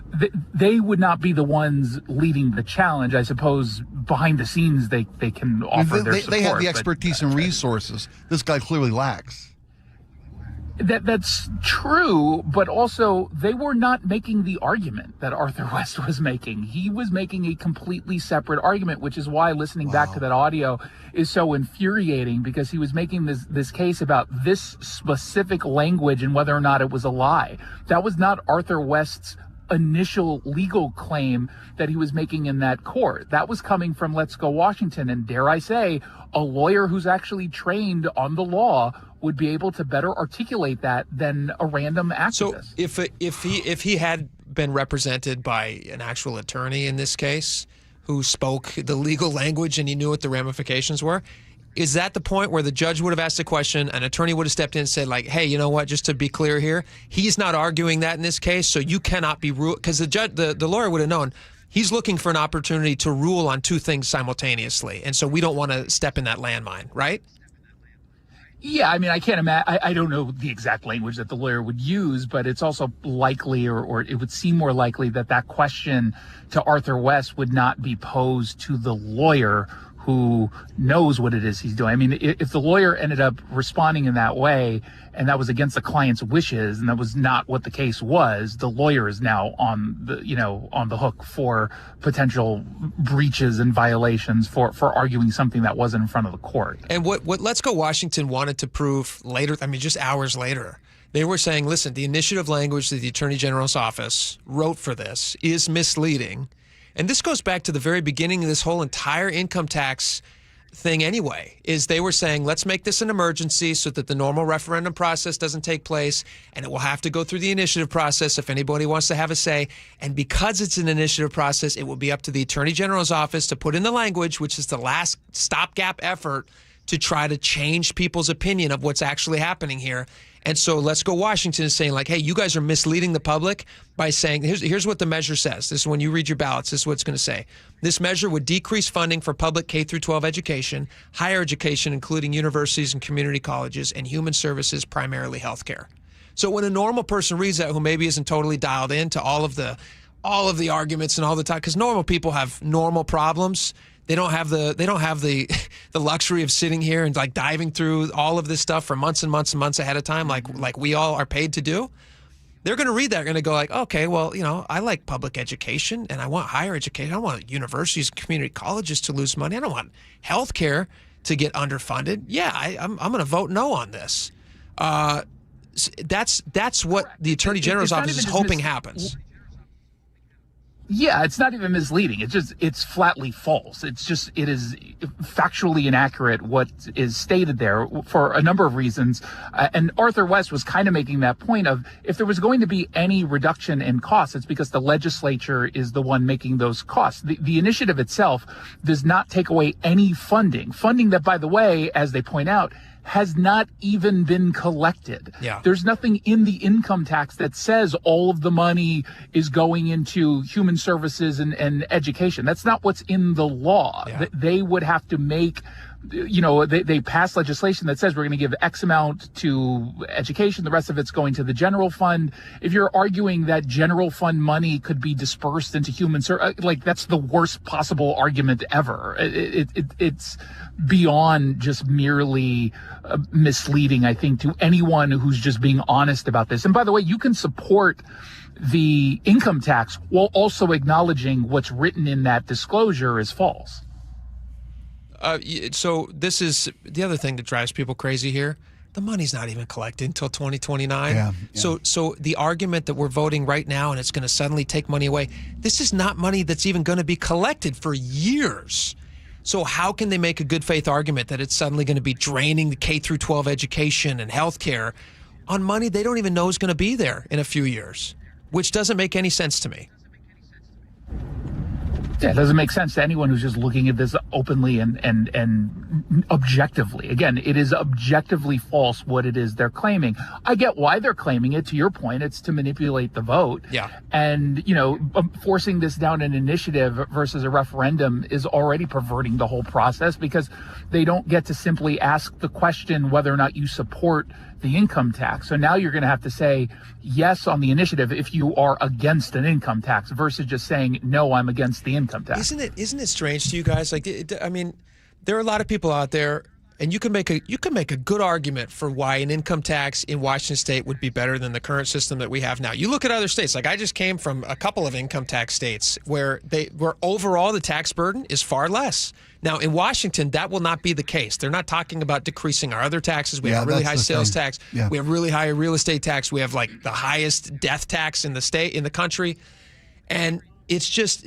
Speaker 7: they would not be the ones leading the challenge. I suppose behind the scenes, they can offer their support.
Speaker 2: They have the expertise and resources this guy clearly lacks.
Speaker 7: That's true, but also they were not making the argument that Arthur West was making. He was making a completely separate argument, which is why listening back to that audio is so infuriating, because he was making this case about this specific language and whether or not it was a lie. That was not Arthur West's initial legal claim that he was making in that court. That was coming from Let's Go Washington, and dare I say, a lawyer who's actually trained on the law would be able to better articulate that than a random activist.
Speaker 1: So if he had been represented by an actual attorney in this case who spoke the legal language and he knew what the ramifications were, is that the point where the judge would have asked a question, an attorney would have stepped in and said, like, hey, you know what, just to be clear here, he's not arguing that in this case, so you cannot be ruled, because the lawyer would have known he's looking for an opportunity to rule on two things simultaneously, and so we don't want to step in that landmine, right?
Speaker 7: Yeah, I mean, I can't imagine. I don't know the exact language that the lawyer would use, but it's also likely, or it would seem more likely, that question to Arthur West would not be posed to the lawyer who knows what it is he's doing. I mean, if the lawyer ended up responding in that way, and that was against the client's wishes, and that was not what the case was, the lawyer is now on the hook for potential breaches and violations for arguing something that wasn't in front of the court.
Speaker 1: And what Let's Go Washington wanted to prove later, I mean, just hours later, they were saying, listen, the initiative language that the Attorney General's office wrote for this is misleading. And this goes back to the very beginning of this whole entire income tax thing anyway, is they were saying, let's make this an emergency so that the normal referendum process doesn't take place, and it will have to go through the initiative process if anybody wants to have a say. And because it's an initiative process, it will be up to the Attorney General's office to put in the language, which is the last stopgap effort to try to change people's opinion of what's actually happening here. And so Let's Go Washington is saying, like, hey, you guys are misleading the public by saying, here's what the measure says. This is when you read your ballots, this is what it's going to say. This measure would decrease funding for public K through 12 education, higher education, including universities and community colleges, and human services, primarily healthcare. So when a normal person reads that, who maybe isn't totally dialed into all of the arguments and all the time, because normal people have normal problems. They don't have the luxury of sitting here and like diving through all of this stuff for months and months and months ahead of time, like we all are paid to do. They're going to read that, going to go like, okay, well, I like public education and I want higher education. I don't want universities and community colleges to lose money. I don't want healthcare to get underfunded. Yeah, I'm going to vote no on this. That's what the Attorney General's office is hoping happens.
Speaker 7: Yeah, it's not even misleading. It's flatly false. It is factually inaccurate what is stated there for a number of reasons. And Arthur West was kind of making that point of, if there was going to be any reduction in costs, it's because the legislature is the one making those costs. The initiative itself does not take away any funding that, by the way, as they point out, has not even been collected.
Speaker 1: Yeah.
Speaker 7: There's nothing in the income tax that says all of the money is going into human services and education. That's not what's in the law.
Speaker 1: Yeah.
Speaker 7: They would have to make, they pass legislation that says we're going to give X amount to education, the rest of it's going to the general fund. If you're arguing that general fund money could be dispersed into human service, that's the worst possible argument ever. It's beyond just merely misleading, I think, to anyone who's just being honest about this. And by the way, you can support the income tax while also acknowledging what's written in that disclosure is false.
Speaker 1: So this is the other thing that drives people crazy here. The money's not even collected until 2029.
Speaker 2: Yeah.
Speaker 1: So the argument that we're voting right now and it's going to suddenly take money away, this is not money that's even going to be collected for years. So how can they make a good faith argument that it's suddenly going to be draining the K through 12 education and healthcare on money they don't even know is going to be there in a few years, which doesn't make any sense to me.
Speaker 7: Yeah, it doesn't make sense to anyone who's just looking at this openly and objectively. Again, it is objectively false what it is they're claiming. I get why they're claiming it. To your point, it's to manipulate the vote.
Speaker 1: Yeah.
Speaker 7: And, forcing this down an initiative versus a referendum is already perverting the whole process, because they don't get to simply ask the question whether or not you support the income tax. So now you're going to have to say yes on the initiative if you are against an income tax versus just saying, no, I'm against the income tax.
Speaker 1: Isn't it strange to you guys? Like, I mean, there are a lot of people out there, and you can make a good argument for why an income tax in Washington State would be better than the current system that we have now. You look at other states. Like, I just came from a couple of income tax states where overall the tax burden is far less. Now, in Washington, that will not be the case. They're not talking about decreasing our other taxes. We have a really high sales tax. Yeah. We have really high real estate tax. We have like the highest death tax in the country. And it's just,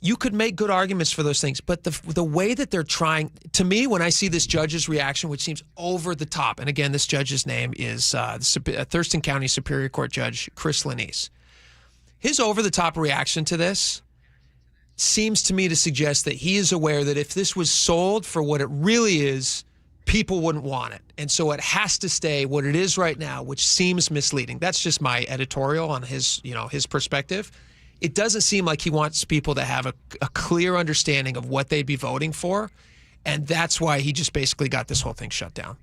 Speaker 1: you could make good arguments for those things. But the way that they're trying, to me, when I see this judge's reaction, which seems over the top, and again, this judge's name is Thurston County Superior Court Judge Chris Lanise. His over-the-top reaction to this seems to me to suggest that he is aware that if this was sold for what it really is, people wouldn't want it. And so it has to stay what it is right now, which seems misleading. That's just my editorial on his perspective. It doesn't seem like he wants people to have a clear understanding of what they'd be voting for. And that's why he just basically got this whole thing shut down.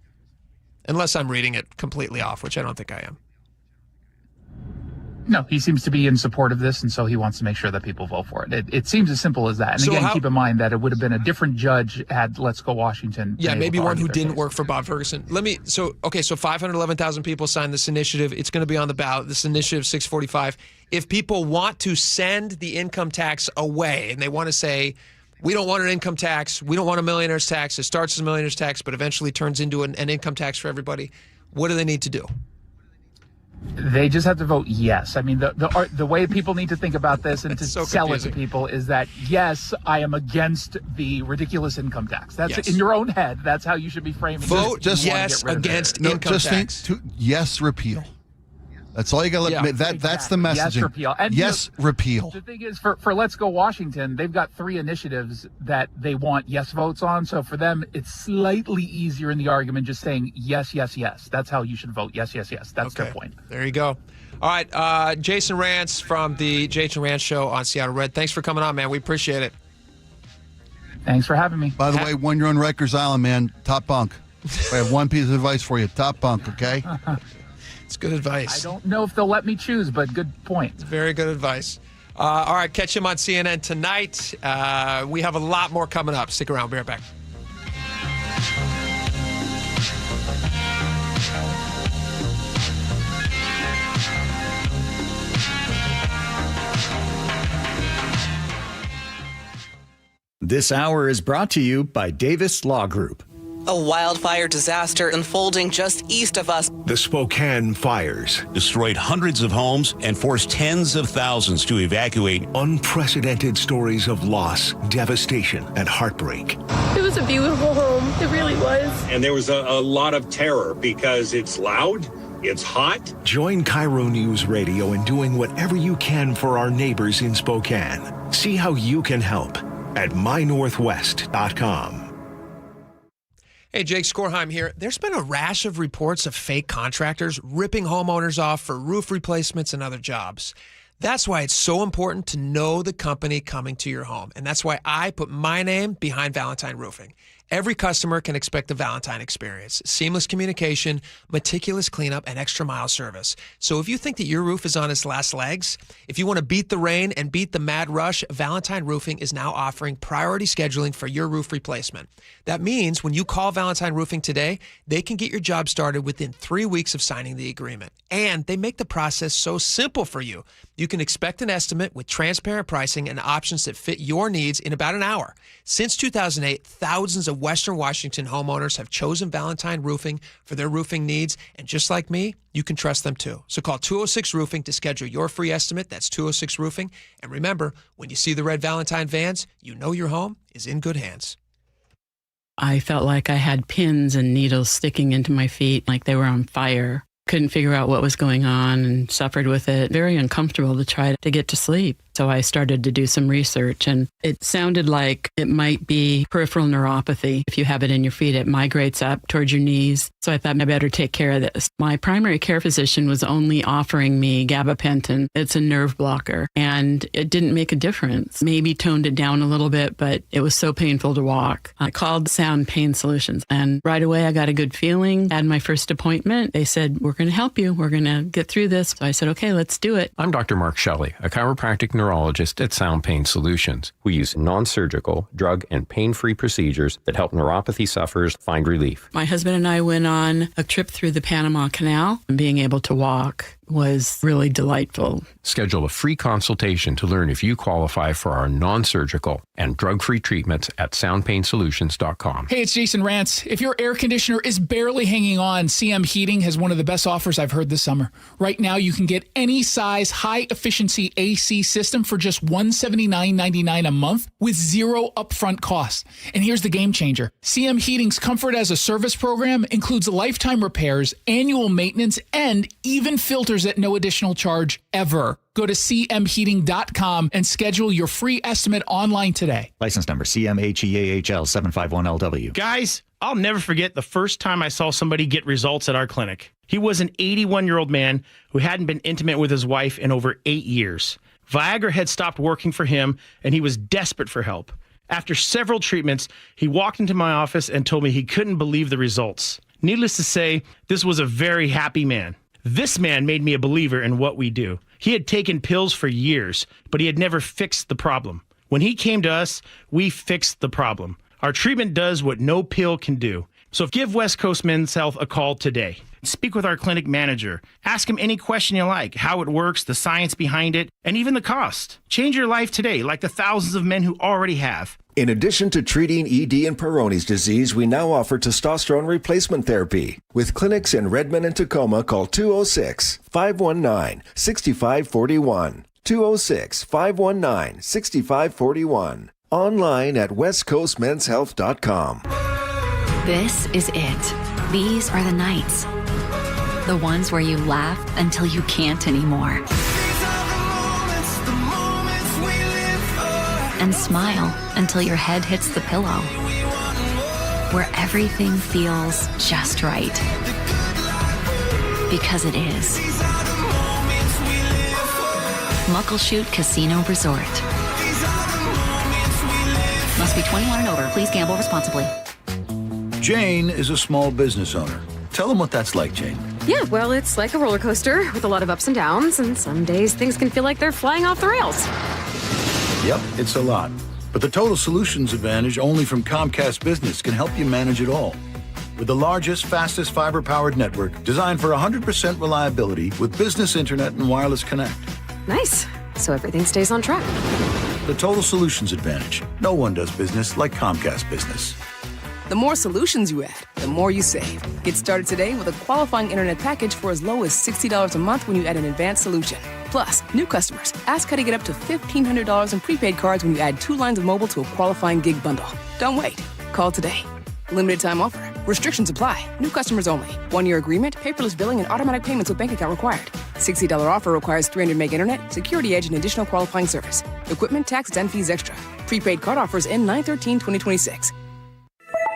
Speaker 1: Unless I'm reading it completely off, which I don't think I am.
Speaker 7: No, he seems to be in support of this, and so he wants to make sure that people vote for it. It seems as simple as that. And so again, keep in mind that it would have been a different judge had Let's Go Washington.
Speaker 1: Yeah, maybe one who didn't work for Bob Ferguson. So 511,000 people signed this initiative. It's going to be on the ballot. This initiative 645. If people want to send the income tax away and they want to say, we don't want an income tax, we don't want a millionaire's tax, it starts as a millionaire's tax, but eventually turns into an income tax for everybody, what do they need to do?
Speaker 7: They just have to vote yes. I mean, the way people need to think about this and to sell it to people is that, yes, I am against the ridiculous income tax. That's in your own head. That's how you should be framing it.
Speaker 1: Vote yes against income tax.
Speaker 2: Yes, repeal. That's all you got to That's the messaging.
Speaker 7: Yes, repeal. And
Speaker 2: yes, repeal.
Speaker 7: The thing is, for Let's Go Washington, they've got 3 initiatives that they want yes votes on. So for them, it's slightly easier in the argument just saying yes, yes, yes. That's how you should vote. Yes, yes, yes. That's their point.
Speaker 1: There you go. All right, Jason Rantz from the Jason Rantz Show on Seattle Red. Thanks for coming on, man. We appreciate it.
Speaker 7: Thanks for having me.
Speaker 2: By the way, when you're on Rikers Island, man, top bunk. I have one piece of advice for you. Top bunk, okay?
Speaker 1: It's good advice.
Speaker 7: I don't know if they'll let me choose, but good point.
Speaker 1: It's very good advice. All right, catch him on CNN tonight. We have a lot more coming up. Stick around. Be right back.
Speaker 10: This hour is brought to you by Davis Law Group.
Speaker 14: A wildfire disaster unfolding just east of us.
Speaker 5: The Spokane fires
Speaker 15: destroyed hundreds of homes and forced tens of thousands to evacuate.
Speaker 5: Unprecedented stories of loss, devastation, and heartbreak.
Speaker 18: It was a beautiful home. It really was.
Speaker 19: And there was a lot of terror because it's loud, it's hot.
Speaker 5: Join KIRO News Radio in doing whatever you can for our neighbors in Spokane. See how you can help at mynorthwest.com.
Speaker 1: Hey, Jake Skorheim here. There's been a rash of reports of fake contractors ripping homeowners off for roof replacements and other jobs. That's why it's so important to know the company coming to your home. And that's why I put my name behind Valentine Roofing. Every customer can expect the Valentine experience. Seamless communication, meticulous cleanup, and extra mile service. So if you think that your roof is on its last legs, if you want to beat the rain and beat the mad rush, Valentine Roofing is now offering priority scheduling for your roof replacement. That means when you call Valentine Roofing today, they can get your job started within 3 weeks of signing the agreement. And they make the process so simple for you. You can expect an estimate with transparent pricing and options that fit your needs in about an hour. Since 2008, thousands of Western Washington homeowners have chosen Valentine Roofing for their roofing needs. And just like me, you can trust them too. So call 206 Roofing to schedule your free estimate. That's 206 Roofing. And remember, when you see the red Valentine vans, you know your home is in good hands.
Speaker 22: I felt like I had pins and needles sticking into my feet, like they were on fire. Couldn't figure out what was going on and suffered with it. Very uncomfortable to try to get to sleep. So I started to do some research, and it sounded like it might be peripheral neuropathy. If you have it in your feet, it migrates up towards your knees. So I thought I better take care of this. My primary care physician was only offering me gabapentin. It's a nerve blocker, and it didn't make a difference. Maybe toned it down a little bit, but it was so painful to walk. I called Sound Pain Solutions, and right away I got a good feeling. Had my first appointment. They said, we're going to help you. We're going to get through this. So I said, okay, let's do it.
Speaker 6: I'm Dr. Mark Shelley, a chiropractic neurologist at Sound Pain Solutions. We use non-surgical, drug, and pain-free procedures that help neuropathy sufferers find relief.
Speaker 22: My husband and I went on a trip through the Panama Canal, and being able to walk was really delightful.
Speaker 6: Schedule a free consultation to learn if you qualify for our non-surgical and drug-free treatments at soundpainsolutions.com.
Speaker 7: Hey, it's Jason Rantz. If your air conditioner is barely hanging on, CM Heating has one of the best offers I've heard this summer. Right now, you can get any size high-efficiency AC system for just $179.99 a month with zero upfront costs. And here's the game changer. CM Heating's Comfort as a Service program includes lifetime repairs, annual maintenance, and even filters at no additional charge ever. Go to cmheating.com and schedule your free estimate online today.
Speaker 10: License number CMHEAHL 751LW.
Speaker 11: Guys, I'll never forget the first time I saw somebody get results at our clinic. He was an 81-year-old man who hadn't been intimate with his wife in over 8 years. Viagra had stopped working for him, and he was desperate for help. After several treatments, he walked into my office and told me he couldn't believe the results. Needless to say, this was a very happy man. This man made me a believer in what we do. He had taken pills for years, but he had never fixed the problem. When he came to us, we fixed the problem. Our treatment does what no pill can do. So give West Coast Men's Health a call today. Speak with our clinic manager. Ask him any question you like, how it works, the science behind it, and even the cost. Change your life today, like the thousands of men who already have.
Speaker 12: In addition to treating ED and Peyronie's disease, we now offer testosterone replacement therapy. With clinics in Redmond and Tacoma, call 206-519-6541. 206-519-6541. Online at westcoastmenshealth.com.
Speaker 20: This is it. These are the nights. The ones where you laugh until you can't anymore. And smile until your head hits the pillow. Where everything feels just right. Because it is. Muckleshoot Casino Resort. Must be 21 and over. Please gamble responsibly.
Speaker 23: Jane is a small business owner. Tell them what that's like, Jane.
Speaker 24: Yeah, well, it's like a roller coaster with a lot of ups and downs, and some days things can feel like they're flying off the rails.
Speaker 23: Yep, it's a lot. But the Total Solutions Advantage only from Comcast Business can help you manage it all. With the largest, fastest fiber-powered network designed for 100% reliability with business internet and wireless connect.
Speaker 24: Nice. So everything stays on track.
Speaker 23: The Total Solutions Advantage. No one does business like Comcast Business.
Speaker 26: The more solutions you add, the more you save. Get started today with a qualifying internet package for as low as $60 a month when you add an advanced solution. Plus, new customers, ask how to get up to $1,500 in prepaid cards when you add 2 lines of mobile to a qualifying gig bundle. Don't wait. Call today. Limited time offer. Restrictions apply. New customers only. 1-year agreement, paperless billing, and automatic payments with bank account required. $60 offer requires 300 meg internet, security edge, and additional qualifying service. Equipment, taxes, and fees extra. Prepaid card offers end 9/13/2026.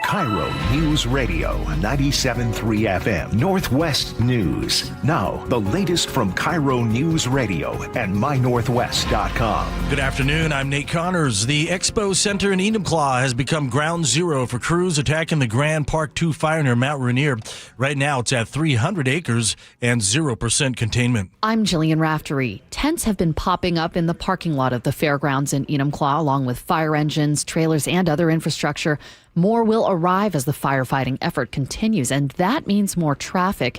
Speaker 5: KIRO News Radio 97.3 FM Northwest News. Now, the latest from KIRO News Radio and mynorthwest.com.
Speaker 3: Good afternoon. I'm Nate Connors. The Expo Center in Enumclaw has become ground zero for crews attacking the Grand Park 2 fire near Mount Rainier. Right now, it's at 300 acres and 0% containment.
Speaker 28: I'm Jillian Raftery. Tents have been popping up in the parking lot of the fairgrounds in Enumclaw, along with fire engines, trailers, and other infrastructure. More will arrive as the firefighting effort continues, and that means more traffic.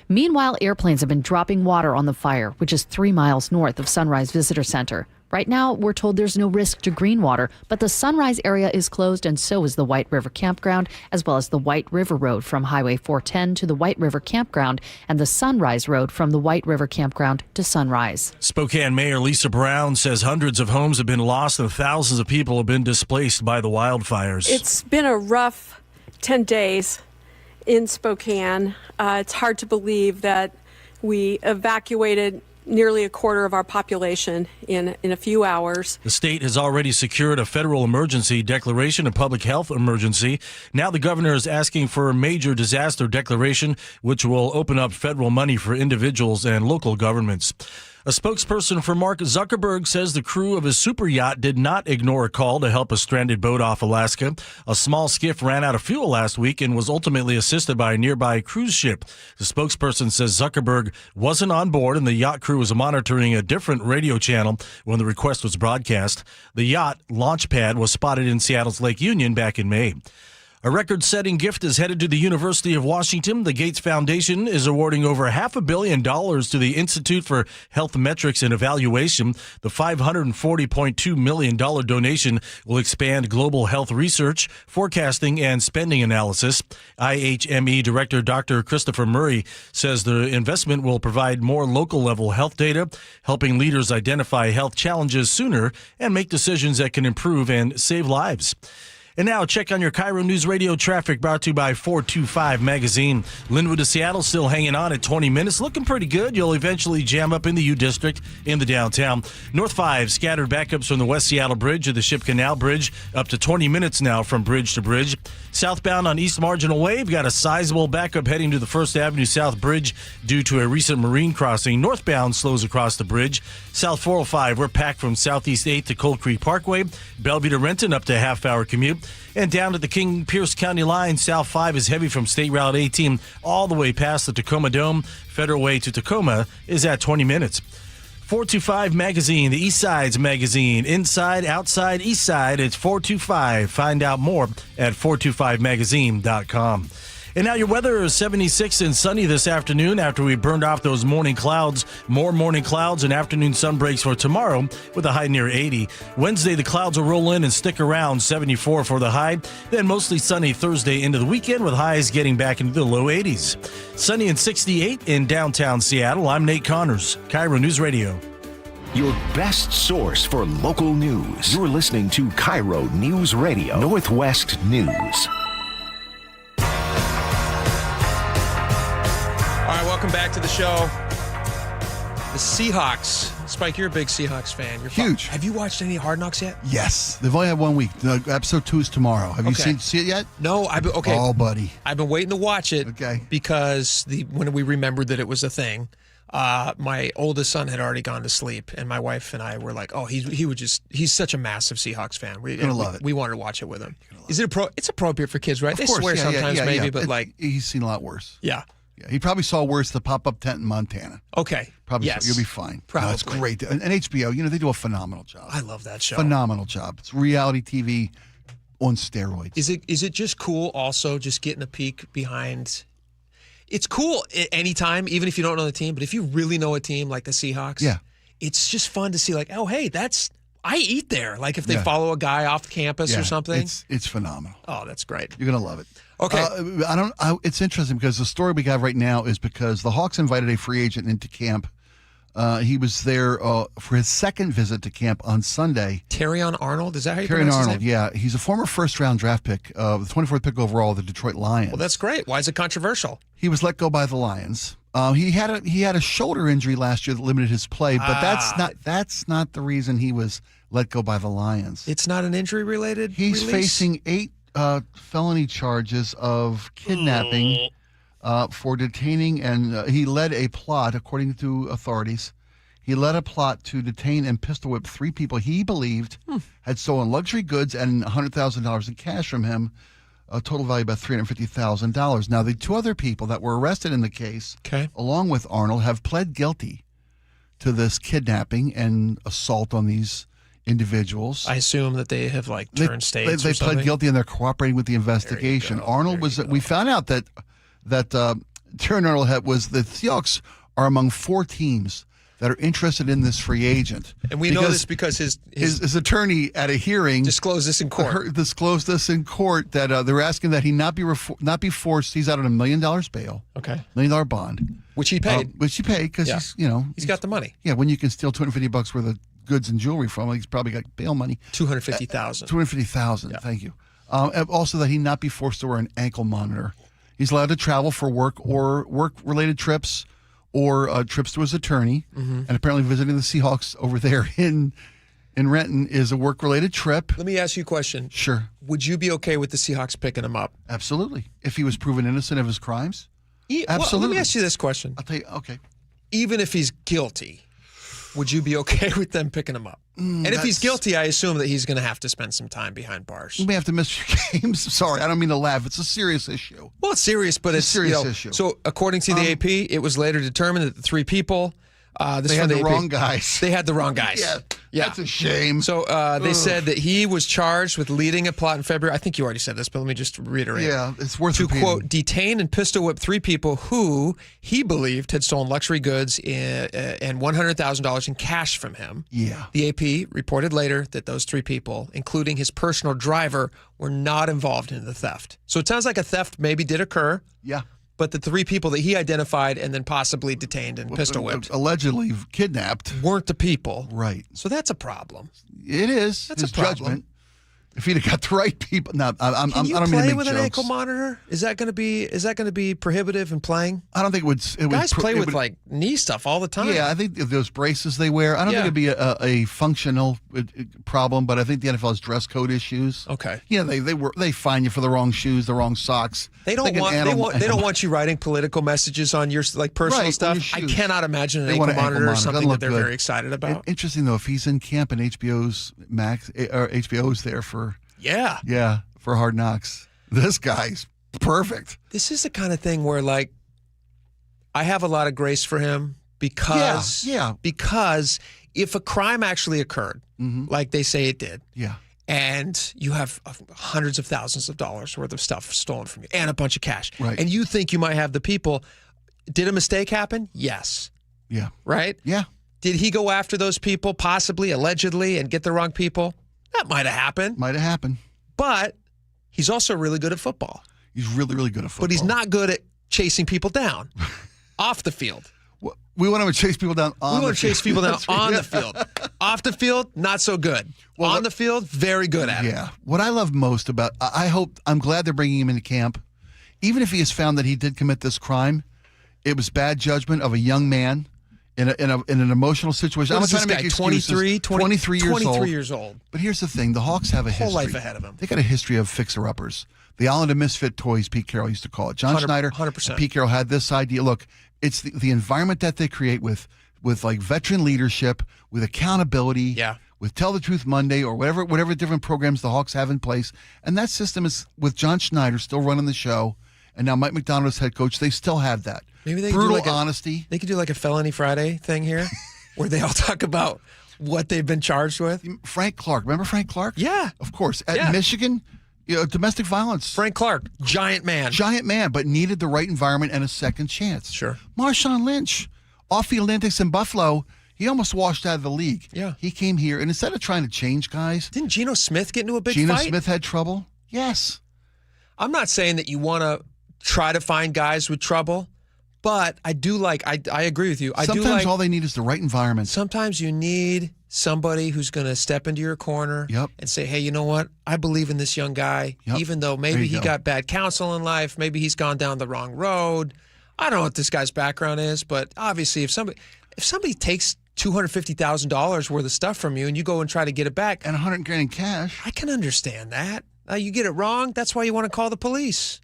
Speaker 28: Meanwhile, airplanes have been dropping water on the fire, which is 3 miles north of Sunrise Visitor Center. Right now, we're told there's no risk to Greenwater, but the Sunrise area is closed, and so is the White River Campground, as well as the White River Road from Highway 410 to the White River Campground, and the Sunrise Road from the White River Campground to Sunrise.
Speaker 3: Spokane Mayor Lisa Brown says hundreds of homes have been lost and thousands of people have been displaced by the wildfires.
Speaker 29: It's been a rough 10 days in Spokane. It's hard to believe that we evacuated nearly a quarter of our population in a few hours.
Speaker 3: The state has already secured a federal emergency declaration, a public health emergency. Now the governor is asking for a major disaster declaration, which will open up federal money for individuals and local governments. A spokesperson for Mark Zuckerberg says the crew of his super yacht did not ignore a call to help a stranded boat off Alaska. A small skiff ran out of fuel last week and was ultimately assisted by a nearby cruise ship. The spokesperson says Zuckerberg wasn't on board and the yacht crew was monitoring a different radio channel when the request was broadcast. The yacht launch pad was spotted in Seattle's Lake Union back in May. A record-setting gift is headed to the University of Washington. The Gates Foundation is awarding over $500 million to the Institute for Health Metrics and Evaluation. The $540.2 million donation will expand global health research, forecasting, and spending analysis. IHME Director Dr. Christopher Murray says the investment will provide more local-level health data, helping leaders identify health challenges sooner and make decisions that can improve and save lives. And now, check on your KIRO News Radio traffic, brought to you by 425 Magazine. Linwood to Seattle still hanging on at 20 minutes. Looking pretty good. You'll eventually jam up in the U District in the downtown. North 5, scattered backups from the West Seattle Bridge to the Ship Canal Bridge, up to 20 minutes now from bridge to bridge. Southbound on East Marginal Way, we've got a sizable backup heading to the First Avenue South Bridge due to a recent marine crossing. Northbound slows across the bridge. South 405, we're packed from Southeast 8th to Cold Creek Parkway. Bellevue to Renton, up to a half-hour commute. And down to the King-Pierce County line, South 5 is heavy from State Route 18 all the way past the Tacoma Dome. Federal Way to Tacoma is at 20 minutes. 425 Magazine, the East Side's magazine. Inside, outside, East Side, it's 425. Find out more at 425magazine.com. And now your weather is 76 and sunny this afternoon after we burned off those morning clouds. More morning clouds and afternoon sun breaks for tomorrow with a high near 80. Wednesday, the clouds will roll in and stick around, 74 for the high. Then mostly sunny Thursday into the weekend with highs getting back into the low 80s. Sunny and 68 in downtown Seattle. I'm Nate Connors, KIRO News Radio.
Speaker 5: Your best source for local news. You're listening to KIRO News Radio, Northwest News.
Speaker 1: All right, welcome back to the show. The Seahawks. Spike, you're a big Seahawks fan. You're
Speaker 2: huge.
Speaker 1: Have you watched any Hard Knocks yet?
Speaker 2: Yes. They've only had 1 week. Episode 2 is tomorrow. Have you see it yet?
Speaker 1: No. Okay.
Speaker 2: Oh, buddy.
Speaker 1: I've been waiting to watch it.
Speaker 2: Okay.
Speaker 1: Because when we remembered that it was a thing, my oldest son had already gone to sleep, and my wife and I were like, "Oh, he's such a massive Seahawks fan. We're gonna love it. We wanted to watch it with him. Is it it's appropriate for kids, right?
Speaker 2: Of
Speaker 1: they
Speaker 2: course,
Speaker 1: swear sometimes, maybe, but
Speaker 2: he's seen a lot worse.
Speaker 1: Yeah.
Speaker 2: Yeah, he probably saw worse the pop-up tent in Montana.
Speaker 1: Okay.
Speaker 2: Probably.
Speaker 1: Yes.
Speaker 2: You'll be fine.
Speaker 1: Probably.
Speaker 2: No, it's great. And HBO, they do a phenomenal job.
Speaker 1: I love that show.
Speaker 2: Phenomenal job. It's reality TV on steroids.
Speaker 1: Is it just cool also just getting a peek behind? It's cool anytime, even if you don't know the team, but if you really know a team like the Seahawks, it's just fun to see like, oh, hey, I eat there. Like if they follow a guy off campus or something.
Speaker 2: It's phenomenal.
Speaker 1: Oh, that's great.
Speaker 2: You're going to love it.
Speaker 1: Okay.
Speaker 2: It's interesting because the story we got right now is because the Hawks invited a free agent into camp. He was there for his second visit to camp on Sunday.
Speaker 1: Terrion Arnold, is that how you pronounce his name?
Speaker 2: Yeah. He's a former first-round draft pick, the 24th pick overall of the Detroit Lions.
Speaker 1: Well, that's great. Why is it controversial?
Speaker 2: He was let go by the Lions. He had a shoulder injury last year that limited his play, but that's not the reason he was let go by the Lions.
Speaker 1: It's not an injury-related
Speaker 2: He's
Speaker 1: release?
Speaker 2: facing 8 felony charges of kidnapping for detaining, and he led a plot, according to authorities. He led a plot to detain and pistol whip 3 people he believed had stolen luxury goods and $100,000 in cash from him, a total value about $350,000. Now, the 2 other people that were arrested in the case, along with Arnold, have pled guilty to this kidnapping and assault on these individuals.
Speaker 1: I assume that they have turned states.
Speaker 2: They pled guilty and they're cooperating with the investigation. Arnold we found out that Terrion Arnold was the Seahawks are among 4 teams that are interested in this free agent.
Speaker 1: And we know this because his
Speaker 2: attorney at a hearing
Speaker 1: disclosed this in court.
Speaker 2: That they're asking that he not be forced. He's out on $1 million bail.
Speaker 1: Okay. $1
Speaker 2: million bond,
Speaker 1: which he paid.
Speaker 2: Because he's
Speaker 1: got the money.
Speaker 2: Yeah, when you can steal $250 worth of goods and jewelry from him, he's probably got bail money.
Speaker 1: $250,000.
Speaker 2: $250,000. Yeah. Thank you. Also, that he not be forced to wear an ankle monitor. He's allowed to travel for work or work-related trips or trips to his attorney. And apparently visiting the Seahawks over there in Renton is a work-related trip.
Speaker 1: Let me ask you a question.
Speaker 2: Sure.
Speaker 1: Would you be okay with the Seahawks picking him up?
Speaker 2: Absolutely. If he was proven innocent of his crimes? Absolutely.
Speaker 1: Well, let me ask you this question.
Speaker 2: I'll tell you, okay.
Speaker 1: Even if he's guilty, would you be okay with them picking him up? And if he's guilty, I assume that he's going to have to spend some time behind bars.
Speaker 2: You may have to miss your games. Sorry, I don't mean to laugh. It's a serious issue.
Speaker 1: Well, it's serious, but it's
Speaker 2: a serious issue.
Speaker 1: So according to the AP, it was later determined that the three people...
Speaker 2: they had the wrong guys.
Speaker 1: They had the wrong guys.
Speaker 2: Yeah, that's a shame.
Speaker 1: So they said that he was charged with leading a plot in February. I think you already said this, but let me just reiterate.
Speaker 2: Yeah, it's worth repeating.
Speaker 1: To, quote, detain and pistol whip three people who he believed had stolen luxury goods and $100,000 in cash from him.
Speaker 2: Yeah.
Speaker 1: The AP reported later that those three people, including his personal driver, were not involved in the theft. So it sounds like a theft maybe did occur.
Speaker 2: Yeah.
Speaker 1: But the three people that he identified and then possibly detained and pistol whipped,
Speaker 2: allegedly kidnapped,
Speaker 1: weren't the people.
Speaker 2: Right.
Speaker 1: So that's a problem.
Speaker 2: It is.
Speaker 1: That's
Speaker 2: his
Speaker 1: a problem.
Speaker 2: Judgment. If he'd have got the right people, no,
Speaker 1: Can you
Speaker 2: I don't mean to
Speaker 1: play
Speaker 2: make
Speaker 1: with
Speaker 2: jokes.
Speaker 1: an ankle monitor? Is that going to be prohibitive in playing?
Speaker 2: I don't think it would.
Speaker 1: Guys play with like knee stuff all the time.
Speaker 2: Yeah, I think those braces they wear. I don't think it'd be a functional problem, but I think the NFL has dress code issues.
Speaker 1: Okay.
Speaker 2: Yeah, they fine you for the wrong shoes, the wrong socks.
Speaker 1: They don't want you writing political messages on your like personal stuff. I cannot imagine an ankle monitor is something that they're very excited about.
Speaker 2: Interesting though, if he's in camp and HBO's there for. Yeah, for Hard Knocks. This guy's perfect.
Speaker 1: This is the kind of thing where, like, I have a lot of grace for him because if a crime actually occurred, like they say it did, and you have hundreds of thousands of dollars worth of stuff stolen from you and a bunch of cash, and you think you might have the people, did a mistake happen? Yes.
Speaker 2: Yeah.
Speaker 1: Right?
Speaker 2: Yeah.
Speaker 1: Did he go after those people, possibly, allegedly, and get the wrong people? That might have happened.
Speaker 2: Might have happened.
Speaker 1: But he's also really good at football.
Speaker 2: He's really, really good at football.
Speaker 1: But he's not good at chasing people down off the field.
Speaker 2: We want him to chase people down on the field.
Speaker 1: We want to chase people down on the field. Off the field, not so good. Well, on the field, very good at it.
Speaker 2: Yeah. What I love most about, I'm glad they're bringing him into camp. Even if he is found that he did commit this crime, it was bad judgment of a young man. In an emotional situation.
Speaker 1: I'm
Speaker 2: not trying to make excuses. 23
Speaker 1: years old.
Speaker 2: But here's the thing. The Hawks have a history.
Speaker 1: Whole life ahead of them.
Speaker 2: They got a history of fixer-uppers. The island of misfit toys, Pete Carroll used to call it. John Schneider
Speaker 1: 100%.
Speaker 2: and Pete Carroll had this idea. Look, it's the environment that they create with like veteran leadership, with accountability, with Tell the Truth Monday or whatever different programs the Hawks have in place. And that system is, with John Schneider still running the show, and now Mike McDonald as head coach, they still have that.
Speaker 1: Maybe they
Speaker 2: brutal
Speaker 1: could do
Speaker 2: honesty.
Speaker 1: They could do like a Felony Friday thing here, where they all talk about what they've been charged with.
Speaker 2: Frank Clark, remember Frank Clark?
Speaker 1: Yeah,
Speaker 2: of course. At Michigan, domestic violence.
Speaker 1: Frank Clark, giant man,
Speaker 2: but needed the right environment and a second chance.
Speaker 1: Sure.
Speaker 2: Marshawn Lynch, off-field antics in Buffalo. He almost washed out of the league.
Speaker 1: Yeah.
Speaker 2: He came here, and instead of trying to change guys,
Speaker 1: didn't Geno Smith get into a big
Speaker 2: fight? Geno
Speaker 1: fight?
Speaker 2: Smith had trouble. Yes.
Speaker 1: I'm not saying that you want to try to find guys with trouble. But I do like, I agree with you.
Speaker 2: Sometimes all they need is the right environment.
Speaker 1: Sometimes you need somebody who's going to step into your corner and say, hey, you know what? I believe in this young guy, even though maybe he got bad counsel in life. Maybe he's gone down the wrong road. I don't know what this guy's background is, but obviously if somebody takes $250,000 worth of stuff from you and you go and try to get it back.
Speaker 2: And $100,000 in cash.
Speaker 1: I can understand that. You get it wrong. That's why you want to call the police.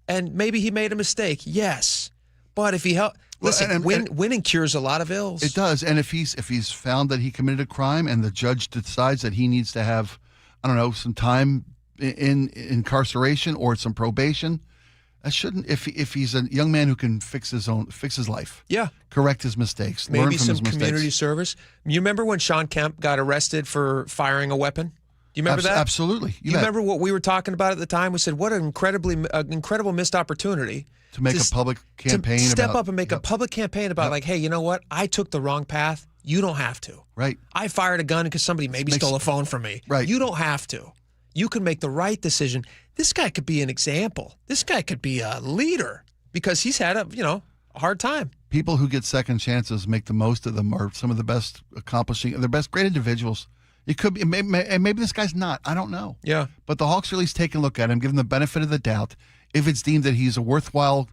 Speaker 1: And maybe he made a mistake. Yes. But if he winning cures a lot of ills.
Speaker 2: It does, and if he's found that he committed a crime, and the judge decides that he needs to have, I don't know, some time in incarceration or some probation, that shouldn't. If he's a young man who can fix his life, correct his mistakes, learn
Speaker 1: maybe
Speaker 2: from
Speaker 1: some
Speaker 2: his mistakes.
Speaker 1: Community service. You remember when Sean Kemp got arrested for firing a weapon? Do you remember that?
Speaker 2: Absolutely.
Speaker 1: You remember what we were talking about at the time? We said, what an incredible missed opportunity.
Speaker 2: To make a public campaign
Speaker 1: to step up and make a public campaign about like, hey, you know what? I took the wrong path. You don't have to.
Speaker 2: Right.
Speaker 1: I fired a gun because somebody stole a phone from me.
Speaker 2: Right.
Speaker 1: You don't have to. You can make the right decision. This guy could be an example. This guy could be a leader because he's had a hard time.
Speaker 2: People who get second chances, make the most of them, are some of the best great individuals. It could be, maybe this guy's not. I don't know.
Speaker 1: Yeah.
Speaker 2: But the Hawks are at least taking a look at him, give him the benefit of the doubt. If it's deemed that he's a worthwhile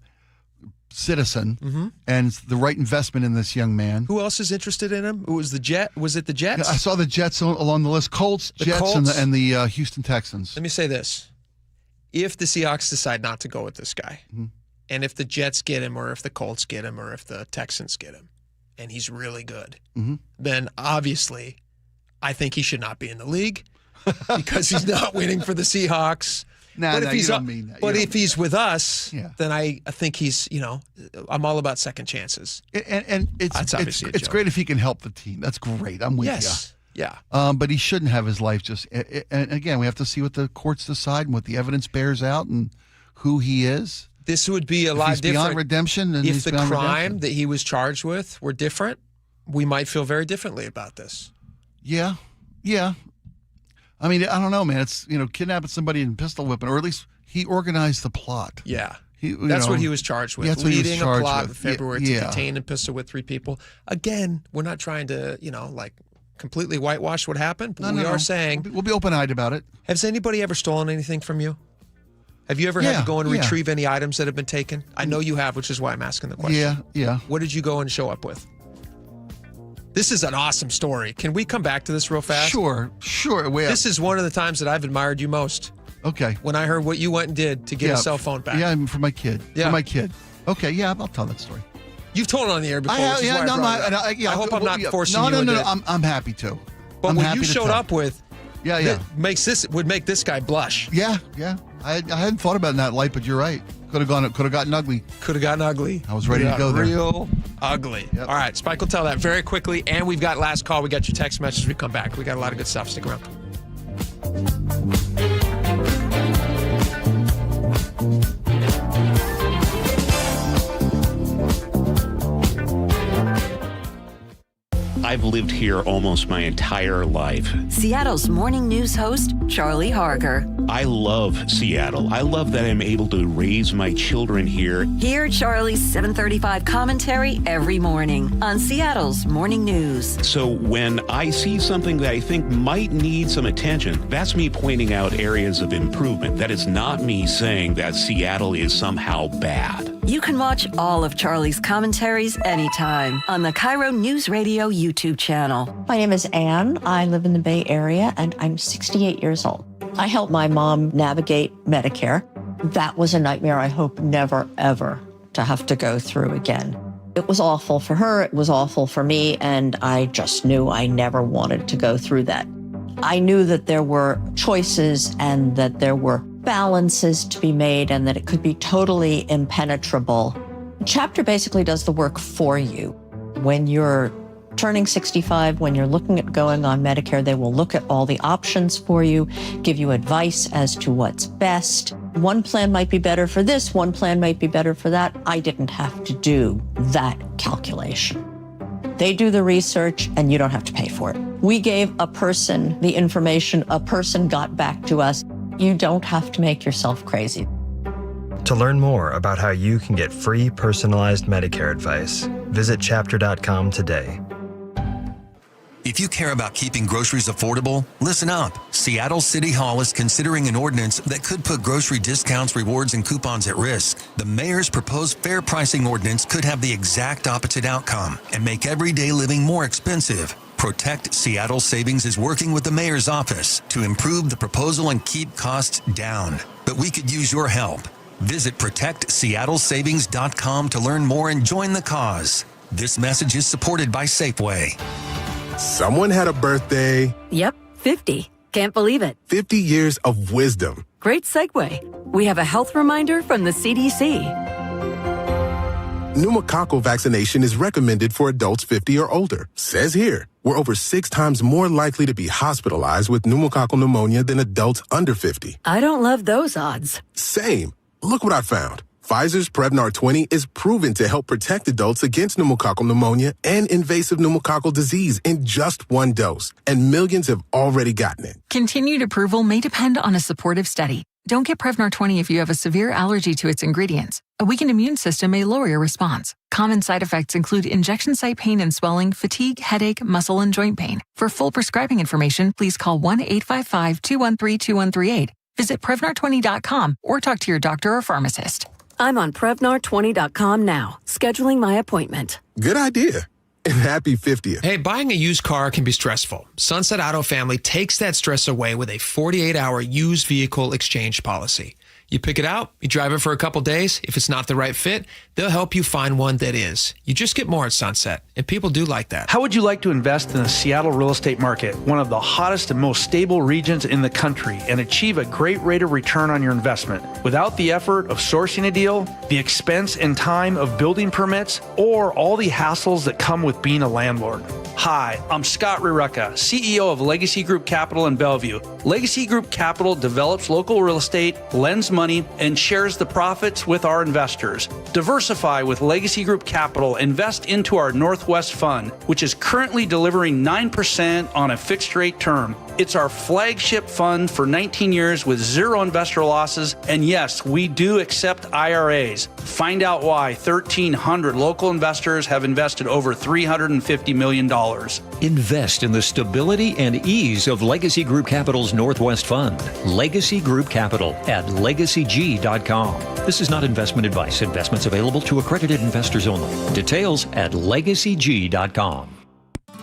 Speaker 2: citizen and it's the right investment in this young man.
Speaker 1: Who else is interested in him? Was it the Jets?
Speaker 2: I saw the Jets along the list. Colts, Jets, and the Houston Texans.
Speaker 1: Let me say this. If the Seahawks decide not to go with this guy, and if the Jets get him, or if the Colts get him, or if the Texans get him, and he's really good, then obviously I think he should not be in the league because he's not winning for the Seahawks.
Speaker 2: But if
Speaker 1: he's with us, then I think he's, I'm all about second chances.
Speaker 2: And it's great if he can help the team. That's great. I'm with you.
Speaker 1: Yeah.
Speaker 2: But he shouldn't have his life just. And again, we have to see what the courts decide and what the evidence bears out and who he is.
Speaker 1: This would be a lot different.
Speaker 2: Beyond redemption, and
Speaker 1: if the crime that he was charged with were different, we might feel very differently about this.
Speaker 2: Yeah. I mean, I don't know, man. It's, kidnapping somebody and pistol whipping, or at least he organized the plot.
Speaker 1: Yeah. That's what he was charged with. Leading a plot in February to detain and pistol whip 3 people. Again, we're not trying to, completely whitewash what happened, but we are saying.
Speaker 2: We'll be open-eyed about it.
Speaker 1: Has anybody ever stolen anything from you? Have you ever had to go and retrieve any items that have been taken? I know you have, which is why I'm asking the question.
Speaker 2: Yeah.
Speaker 1: What did you go and show up with? This is an awesome story. Can we come back to this real fast?
Speaker 2: Sure.
Speaker 1: This is one of the times that I've admired you most.
Speaker 2: Okay.
Speaker 1: When I heard what you went and did to get a cell phone back.
Speaker 2: Yeah, for my kid. Okay, yeah, I'll tell that story.
Speaker 1: You've told it on the air before. I hope I'm not forcing you.
Speaker 2: No. I'm happy to.
Speaker 1: But what you showed up with, would make this guy blush.
Speaker 2: Yeah. I hadn't thought about it in that light, but you're right. Could have gotten ugly.
Speaker 1: I
Speaker 2: was ready to go there.
Speaker 1: Real ugly. Yep. All right, Spike will tell that very quickly. And we've got last call. We got your text message. We come back. We got a lot of good stuff. Stick around.
Speaker 15: I've lived here almost my entire life.
Speaker 4: Seattle's morning news host, Charlie Harger.
Speaker 15: I love Seattle. I love that I'm able to raise my children here.
Speaker 4: Hear Charlie's 7:35 commentary every morning on Seattle's morning news.
Speaker 15: So when I see something that I think might need some attention, that's me pointing out areas of improvement. That is not me saying that Seattle is somehow bad.
Speaker 4: You can watch all of Charlie's commentaries anytime on the KIRO Newsradio YouTube channel.
Speaker 8: My name is Ann. I live in the Bay Area, and I'm 68 years old. I helped my mom navigate Medicare. That was a nightmare I hope never, ever to have to go through again. It was awful for her. It was awful for me, and I just knew I never wanted to go through that. I knew that there were choices and that there were balances to be made and that it could be totally impenetrable. The chapter basically does the work for you. When you're turning 65, when you're looking at going on Medicare, they will look at all the options for you, give you advice as to what's best. One plan might be better for this, one plan might be better for that. I didn't have to do that calculation. They do the research and you don't have to pay for it. We gave a person the information, a person got back to us. You don't have to make yourself crazy.
Speaker 9: To learn more about how you can get free personalized Medicare advice, visit chapter.com today.
Speaker 13: If you care about keeping groceries affordable, listen up. Seattle City Hall is considering an ordinance that could put grocery discounts, rewards, and coupons at risk. The mayor's proposed fair pricing ordinance could have the exact opposite outcome and make everyday living more expensive. Protect Seattle Savings is working with the mayor's office to improve the proposal and keep costs down. But we could use your help. Visit protectseattlesavings.com to learn more and join the cause. This message is supported by Safeway.
Speaker 16: Someone had a birthday.
Speaker 4: Yep, 50. Can't believe it.
Speaker 16: 50 years of wisdom.
Speaker 4: Great segue. We have a health reminder from the CDC.
Speaker 16: Pneumococcal vaccination is recommended for adults 50 or older. Says here, we're over 6 times more likely to be hospitalized with pneumococcal pneumonia than adults under 50.
Speaker 4: I don't love those odds.
Speaker 16: Same. Look what I found. Pfizer's Prevnar 20 is proven to help protect adults against pneumococcal pneumonia and invasive pneumococcal disease in just 1 dose, and millions have already gotten it.
Speaker 17: Continued approval may depend on a supportive study. Don't get Prevnar 20 if you have a severe allergy to its ingredients. A weakened immune system may lower your response. Common side effects include injection site pain and swelling, fatigue, headache, muscle, and joint pain. For full prescribing information, please call 1-855-213-2138. Visit Prevnar20.com or talk to your doctor or pharmacist.
Speaker 4: I'm on Prevnar20.com now, scheduling my appointment.
Speaker 16: Good idea. And happy 50th.
Speaker 1: Hey, buying a used car can be stressful. Sunset Auto Family takes that stress away with a 48-hour used vehicle exchange policy. You pick it out, you drive it for a couple days. If it's not the right fit, they'll help you find one that is. You just get more at Sunset, and people do like that.
Speaker 6: How would you like to invest in the Seattle real estate market, one of the hottest and most stable regions in the country, and achieve a great rate of return on your investment without the effort of sourcing a deal, the expense and time of building permits, or all the hassles that come with being a landlord? Hi, I'm Scott Rirucka, CEO of Legacy Group Capital in Bellevue. Legacy Group Capital develops local real estate, lends money, and shares the profits with our investors. Diversify with Legacy Group Capital. Invest into our Northwest Fund, which is currently delivering 9% on a fixed rate term. It's our flagship fund for 19 years with zero investor losses. And yes, we do accept IRAs. Find out why 1,300 local investors have invested over $350 million.
Speaker 7: Invest in the stability and ease of Legacy Group Capital's Northwest Fund. Legacy Group Capital at legacyg.com. This is not investment advice. Investments available to accredited investors only. Details at legacyg.com.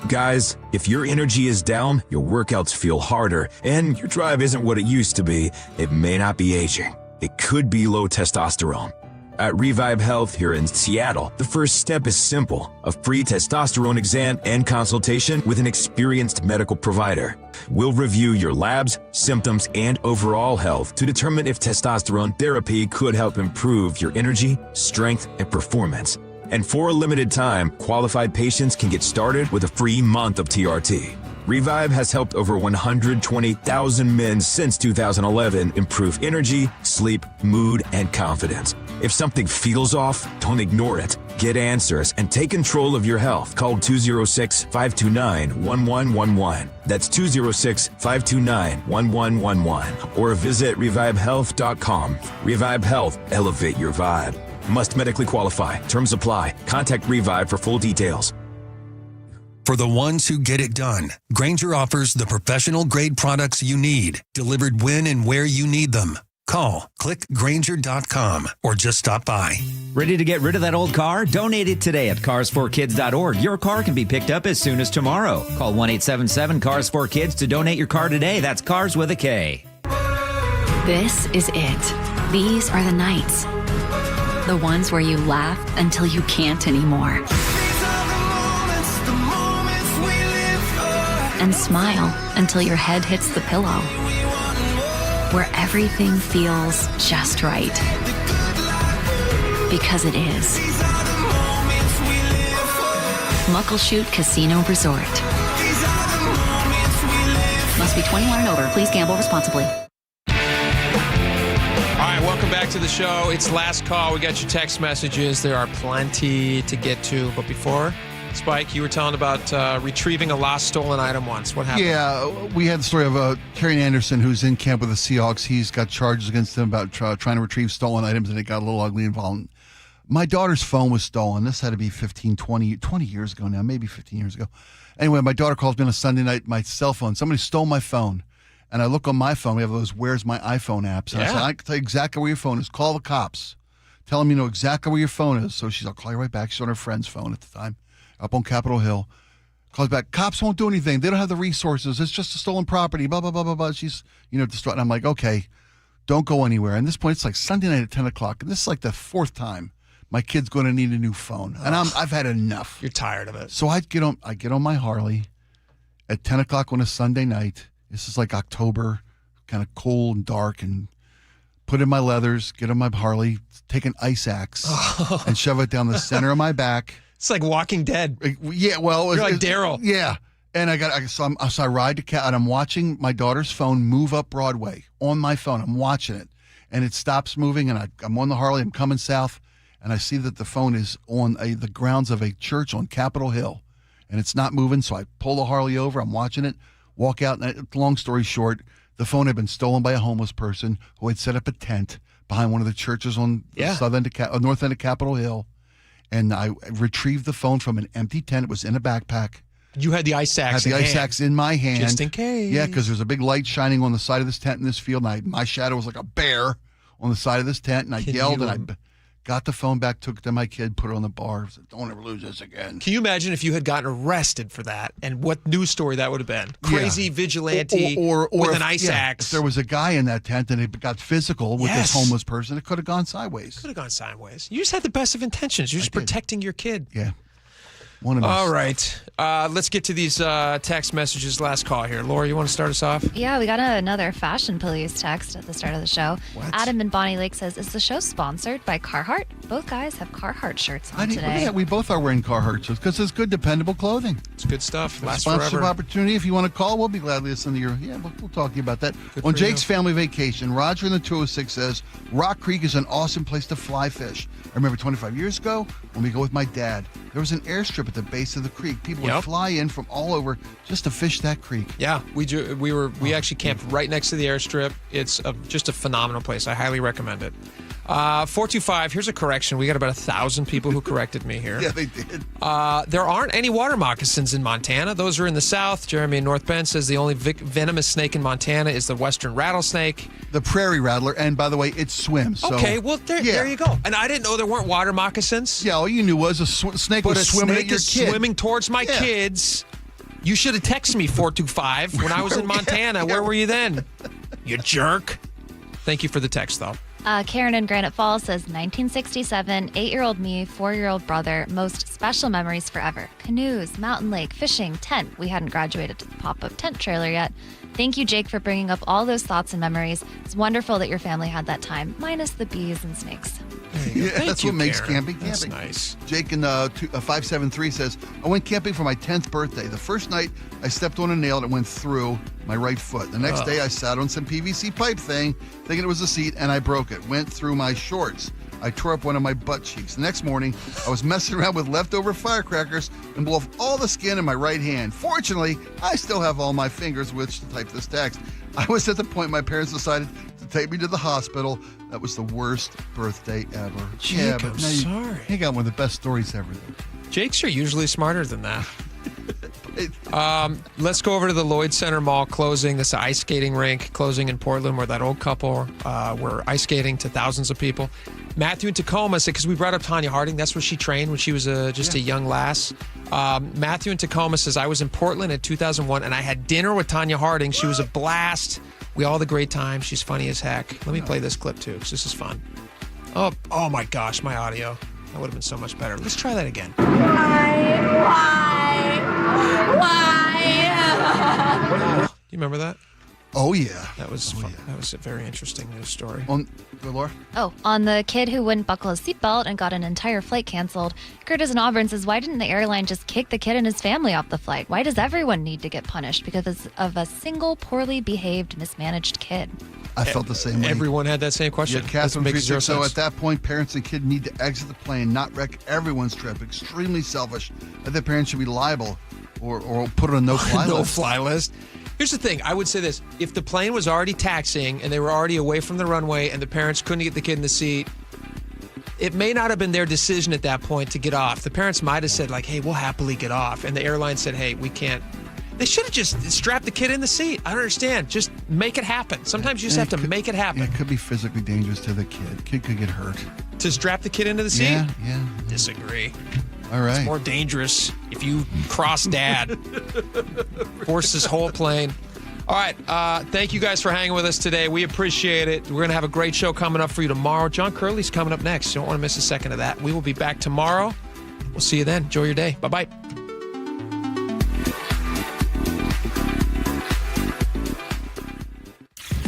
Speaker 14: Guys, if your energy is down, your workouts feel harder, and your drive isn't what it used to be, it may not be aging. It could be low testosterone. At Revive Health here in Seattle, the first step is simple: a free testosterone exam and consultation with an experienced medical provider. We'll review your labs, symptoms, and overall health to determine if testosterone therapy could help improve your energy, strength, and performance. And for a limited time, qualified patients can get started with a free month of TRT. Revive has helped over 120,000 men since 2011 improve energy, sleep, mood, and confidence. If something feels off, don't ignore it. Get answers and take control of your health. Call 206-529-1111. That's 206-529-1111. Or visit revivehealth.com. Revive Health. Elevate your vibe. Must medically qualify. Terms apply. Contact Revive for full details.
Speaker 13: For the ones who get it done, Grainger offers the professional-grade products you need, delivered when and where you need them. Call, click Grainger.com, or just stop by.
Speaker 18: Ready to get rid of that old car? Donate it today at Cars4Kids.org. Your car can be picked up as soon as tomorrow. Call 1-877-CARS4KIDS to donate your car today. That's Cars with a K.
Speaker 20: This is it. These are the nights. The ones where you laugh until you can't anymore. And smile until your head hits the pillow. Where everything feels just right. Because it is. Muckleshoot Casino Resort. Must be 21 and over. Please gamble responsibly.
Speaker 1: All right, welcome back to the show. It's last call. We got your text messages. There are plenty to get to. But before, Spike, you were telling about retrieving a lost stolen item once. What happened?
Speaker 2: Yeah, we had the story of Terry Anderson, who's in camp with the Seahawks. He's got charges against him about trying to retrieve stolen items, and it got a little ugly and violent. My daughter's phone was stolen. This had to be 20 years ago now, maybe 15 years ago. Anyway, my daughter calls me on a Sunday night, my cell phone. Somebody stole my phone. And I look on my phone. We have those Where's My iPhone apps. And I said, I can tell you exactly where your phone is. Call the cops. Tell them you know exactly where your phone is. So I'll call you right back. She's on her friend's phone at the time, up on Capitol Hill. Calls back. Cops won't do anything. They don't have the resources. It's just a stolen property. Blah, blah, blah, blah, blah. She's, distraught. And I'm like, okay, don't go anywhere. And at this point, it's like Sunday night at 10 o'clock. And this is like the fourth time my kid's going to need a new phone. And I've had enough.
Speaker 1: You're tired of it.
Speaker 2: So I get on my Harley at 10 o'clock on a Sunday night. This is like October, kind of cold and dark, and put in my leathers, get on my Harley, take an ice axe, and shove it down the center of my back.
Speaker 1: It's like Walking Dead.
Speaker 2: Yeah, well,
Speaker 1: you're like Daryl.
Speaker 2: Yeah, and so I ride to cat, and I'm watching my daughter's phone move up Broadway on my phone. I'm watching it, and it stops moving, and I'm on the Harley. I'm coming south, and I see that the phone is on the grounds of a church on Capitol Hill, and it's not moving. So I pull the Harley over. I'm watching it. Walk out, and long story short, the phone had been stolen by a homeless person who had set up a tent behind one of the churches on the north end of Capitol Hill. And I retrieved the phone from an empty tent. It was in a backpack.
Speaker 1: You had the ice axe
Speaker 2: axe in my hand.
Speaker 1: Just in case.
Speaker 2: Yeah, because there's a big light shining on the side of this tent in this field. And my shadow was like a bear on the side of this tent. And I yelled and I got the phone back, took it to my kid, put it on the bar. Said, don't ever lose this again.
Speaker 1: Can you imagine if you had gotten arrested for that and what news story that would have been? Crazy vigilante
Speaker 2: or
Speaker 1: with
Speaker 2: if,
Speaker 1: an ice axe.
Speaker 2: If there was a guy in that tent and it got physical with this homeless person, it could have gone sideways.
Speaker 1: Could have gone sideways. You just had the best of intentions. You're just protecting your kid.
Speaker 2: Yeah. One of us.
Speaker 1: All right. Let's get to these text messages. Last call here. Laura, you want to start us off?
Speaker 10: Yeah, we got another Fashion Police text at the start of the show.
Speaker 1: What?
Speaker 10: Adam in Bonnie Lake says, is the show sponsored by Carhartt? Both guys have Carhartt shirts on
Speaker 2: Look at
Speaker 10: today.
Speaker 2: that. We both are wearing Carhartt shirts because it's good, dependable clothing.
Speaker 1: It's good stuff. Lasts
Speaker 2: Sponsorship
Speaker 1: forever.
Speaker 2: opportunity. If you want to call, we'll be glad to listen to your. Yeah, we'll talk to you about that.
Speaker 1: Good
Speaker 2: On
Speaker 1: for
Speaker 2: Jake's
Speaker 1: you.
Speaker 2: family vacation, Roger in the 206 says Rock Creek is an awesome place to fly fish. I remember 25 years ago when we go with my dad. There was an airstrip at the base of the creek. People would fly in from all over just to fish that creek.
Speaker 1: Yeah, we actually camped right next to the airstrip. It's just a phenomenal place. I highly recommend it. 425, here's a correction. We got about 1,000 people who corrected me here.
Speaker 2: Yeah, they did.
Speaker 1: There aren't any water moccasins in Montana. Those are in the south. Jeremy in North Bend says the only venomous snake in Montana is the western rattlesnake.
Speaker 2: The prairie rattler, and by the way, it swims. So,
Speaker 1: Okay, well, there you go. And I didn't know there weren't water moccasins.
Speaker 2: Yeah, all you knew was a snake
Speaker 1: But
Speaker 2: was
Speaker 1: a
Speaker 2: swimming
Speaker 1: snake
Speaker 2: at your
Speaker 1: is
Speaker 2: kid.
Speaker 1: swimming towards my kids. You should have texted me 425 when I was in Montana. Where were you then? You jerk. Thank you for the text, though.
Speaker 10: Karen in Granite Falls says, 1967, 8-year-old me, 4-year-old brother, most special memories forever. Canoes, mountain lake, fishing, tent. We hadn't graduated to the pop-up tent trailer yet. Thank you, Jake, for bringing up all those thoughts and memories. It's wonderful that your family had that time, minus the bees and snakes.
Speaker 2: Yeah, that's what makes camping.
Speaker 1: That's nice.
Speaker 2: Jake in 573 says, I went camping for my 10th birthday. The first night, I stepped on a nail that went through my right foot. The next day, I sat on some PVC pipe thing, thinking it was a seat, and I broke it. Went through my shorts. I tore up one of my butt cheeks. The next morning, I was messing around with leftover firecrackers and blew off all the skin in my right hand. Fortunately, I still have all my fingers which to type this text. I was at the point my parents decided to take me to the hospital. That was the worst birthday ever.
Speaker 1: Jake,
Speaker 2: but
Speaker 1: I'm
Speaker 2: now
Speaker 1: sorry.
Speaker 2: You got one of the best stories ever.
Speaker 1: Jakes are usually smarter than that. Let's go over to the Lloyd Center Mall closing. This ice skating rink closing in Portland where that old couple were ice skating to thousands of people. Matthew in Tacoma said, because we brought up Tanya Harding, that's where she trained when she was just a young lass. Matthew in Tacoma says, I was in Portland in 2001 and I had dinner with Tanya Harding. She was a blast. We all had a great time. She's funny as heck. Let me play this clip too, because this is fun. Oh my gosh, my audio. That would have been so much better. Let's try that again.
Speaker 10: Why?
Speaker 1: Do you remember that?
Speaker 2: Oh, yeah.
Speaker 1: That was fun. Yeah. That was a very interesting news story.
Speaker 2: Laura?
Speaker 10: On the kid who wouldn't buckle his seatbelt and got an entire flight canceled, Curtis in Auburn says, why didn't the airline just kick the kid and his family off the flight? Why does everyone need to get punished because of a single poorly behaved, mismanaged kid?
Speaker 2: I felt the same way.
Speaker 1: Everyone had that same question.
Speaker 2: Yeah, Catherine
Speaker 1: Makes zero
Speaker 2: so
Speaker 1: sense.
Speaker 2: at that point, parents and kid need to exit the plane, not wreck everyone's trip. Extremely selfish. I think parents should be liable or put on a no-fly list.
Speaker 1: No-fly list. Here's the thing. I would say this. If the plane was already taxiing and they were already away from the runway and the parents couldn't get the kid in the seat, it may not have been their decision at that point to get off. The parents might have said, like, hey, we'll happily get off. And the airline said, hey, we can't. They should have just strapped the kid in the seat. I don't understand. Just make it happen. Sometimes you just have to make it happen.
Speaker 2: It could be physically dangerous to the kid. Kid could get hurt.
Speaker 1: To strap the kid into the seat?
Speaker 2: Yeah.
Speaker 1: Disagree.
Speaker 2: All right.
Speaker 1: It's more dangerous if you cross dad. Force this whole plane. All right. Thank you guys for hanging with us today. We appreciate it. We're going to have a great show coming up for you tomorrow. John Curley's coming up next. You don't want to miss a second of that. We will be back tomorrow. We'll see you then. Enjoy your day. Bye-bye.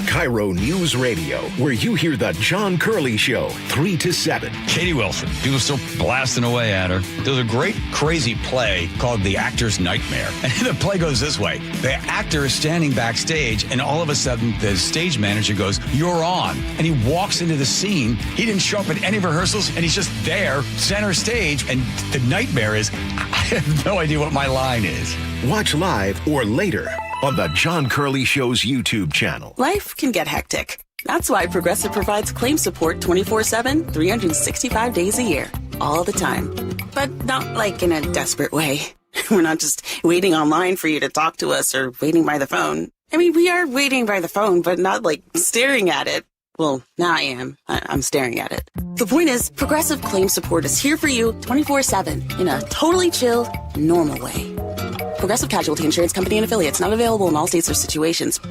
Speaker 5: KIRO News Radio, where you hear the John Curley Show, 3 to 7.
Speaker 11: Katie Wilson, people still blasting away at her. There's a great, crazy play called The Actor's Nightmare. And the play goes this way. The actor is standing backstage, and all of a sudden, the stage manager goes, "You're on." And he walks into the scene. He didn't show up at any rehearsals, and he's just there, center stage. And the nightmare is, I have no idea what my line is.
Speaker 5: Watch live or later on the John Curley Show's YouTube channel.
Speaker 12: Life can get hectic. That's why Progressive provides claim support 24/7, 365 days a year, all the time. But not like in a desperate way. We're not just waiting online for you to talk to us or waiting by the phone. I mean, we are waiting by the phone, but not like staring at it. Well, now I am. I'm staring at it. The point is, Progressive Claim Support is here for you 24/7 in a totally chill, normal way. Progressive Casualty Insurance Company and Affiliates, not available in all states or situations.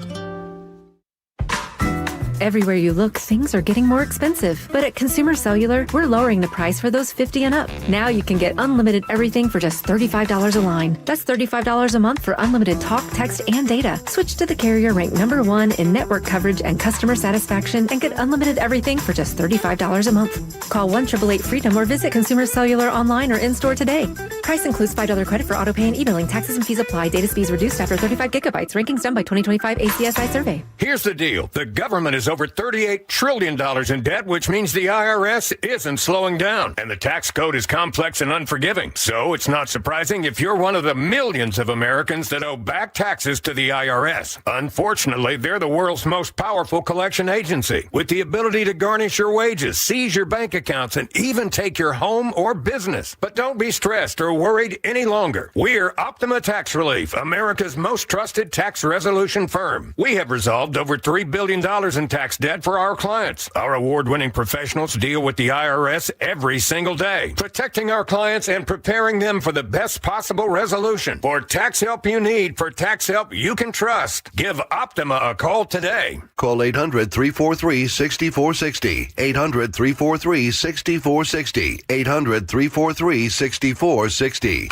Speaker 19: Everywhere you look, things are getting more expensive. But at Consumer Cellular, we're lowering the price for those 50 and up. Now you can get unlimited everything for just $35 a line. That's $35 a month for unlimited talk, text, and data. Switch to the carrier ranked #1 in network coverage and customer satisfaction and get unlimited everything for just $35 a month. Call 1-888-FREEDOM or visit Consumer Cellular online or in-store today. Price includes $5 credit for auto pay and e-billing. Taxes and fees apply. Data speeds reduced after 35 gigabytes. Rankings done by 2025 ACSI survey.
Speaker 21: Here's the deal. The government is over $38 trillion in debt, which means the IRS isn't slowing down. And the tax code is complex and unforgiving. So it's not surprising if you're one of the millions of Americans that owe back taxes to the IRS. Unfortunately, they're the world's most powerful collection agency, with the ability to garnish your wages, seize your bank accounts, and even take your home or business. But don't be stressed or worried any longer. We're Optima Tax Relief, America's most trusted tax resolution firm. We have resolved over $3 billion in tax debt for our clients. Our award-winning professionals deal with the IRS every single day, protecting our clients and preparing them for the best possible resolution. For tax help you need, for tax help you can trust, give Optima a call today.
Speaker 22: Call 800-343-6460. 800-343-6460. 800-343-6460.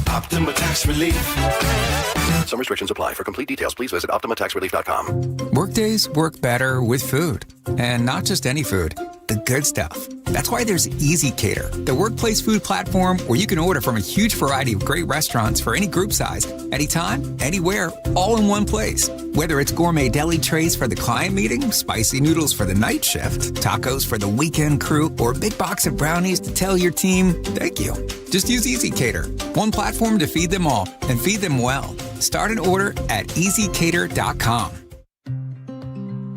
Speaker 23: Optima Tax Relief.
Speaker 22: Some restrictions apply. For complete details, please visit OptimaTaxRelief.com.
Speaker 24: Workdays work better with food. And not just any food, the good stuff. That's why there's Easy Cater, the workplace food platform where you can order from a huge variety of great restaurants for any group size, anytime, anywhere, all in one place. Whether it's gourmet deli trays for the client meeting, spicy noodles for the night shift, tacos for the weekend crew, or a big box of brownies to tell your team, thank you. Just use Easy Cater, one platform to feed them all and feed them well. Start an order at easycater.com.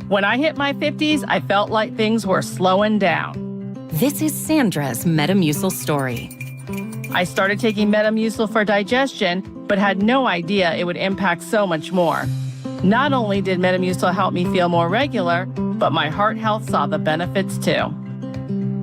Speaker 25: When I hit my 50s, I felt like things were slowing down.
Speaker 26: This is Sandra's Metamucil story.
Speaker 25: I started taking Metamucil for digestion, but had no idea it would impact so much more. Not only did Metamucil help me feel more regular, but my heart health saw the benefits too.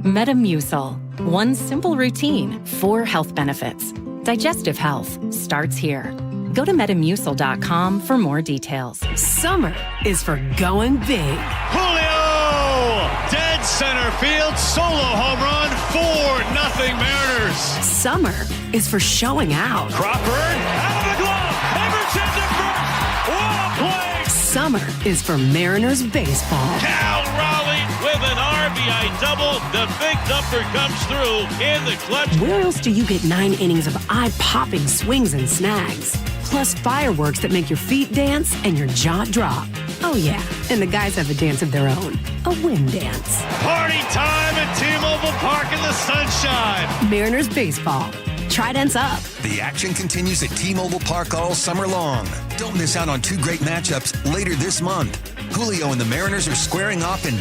Speaker 26: Metamucil, one simple routine, 4 health benefits. Digestive health starts here. Go to Metamucil.com for more details.
Speaker 27: Summer is for going big.
Speaker 29: Julio! Dead center field, solo home run, 4-0 Mariners.
Speaker 27: Summer is for showing out.
Speaker 29: Crawford, out of the glove, Emerson to first. What a play!
Speaker 27: Summer is for Mariners baseball.
Speaker 29: Cal Raleigh with an RBI double. The big number comes through in the clutch.
Speaker 27: Where else do you get 9 innings of eye-popping swings and snags? Plus fireworks that make your feet dance and your jaw drop. Oh yeah, and the guys have a dance of their own, a wind dance.
Speaker 29: Party time at T-Mobile Park in the sunshine.
Speaker 27: Mariners baseball. Tridents up.
Speaker 13: The action continues at T-Mobile Park all summer long. Don't miss out on 2 great matchups later this month. Julio and the Mariners are squaring off in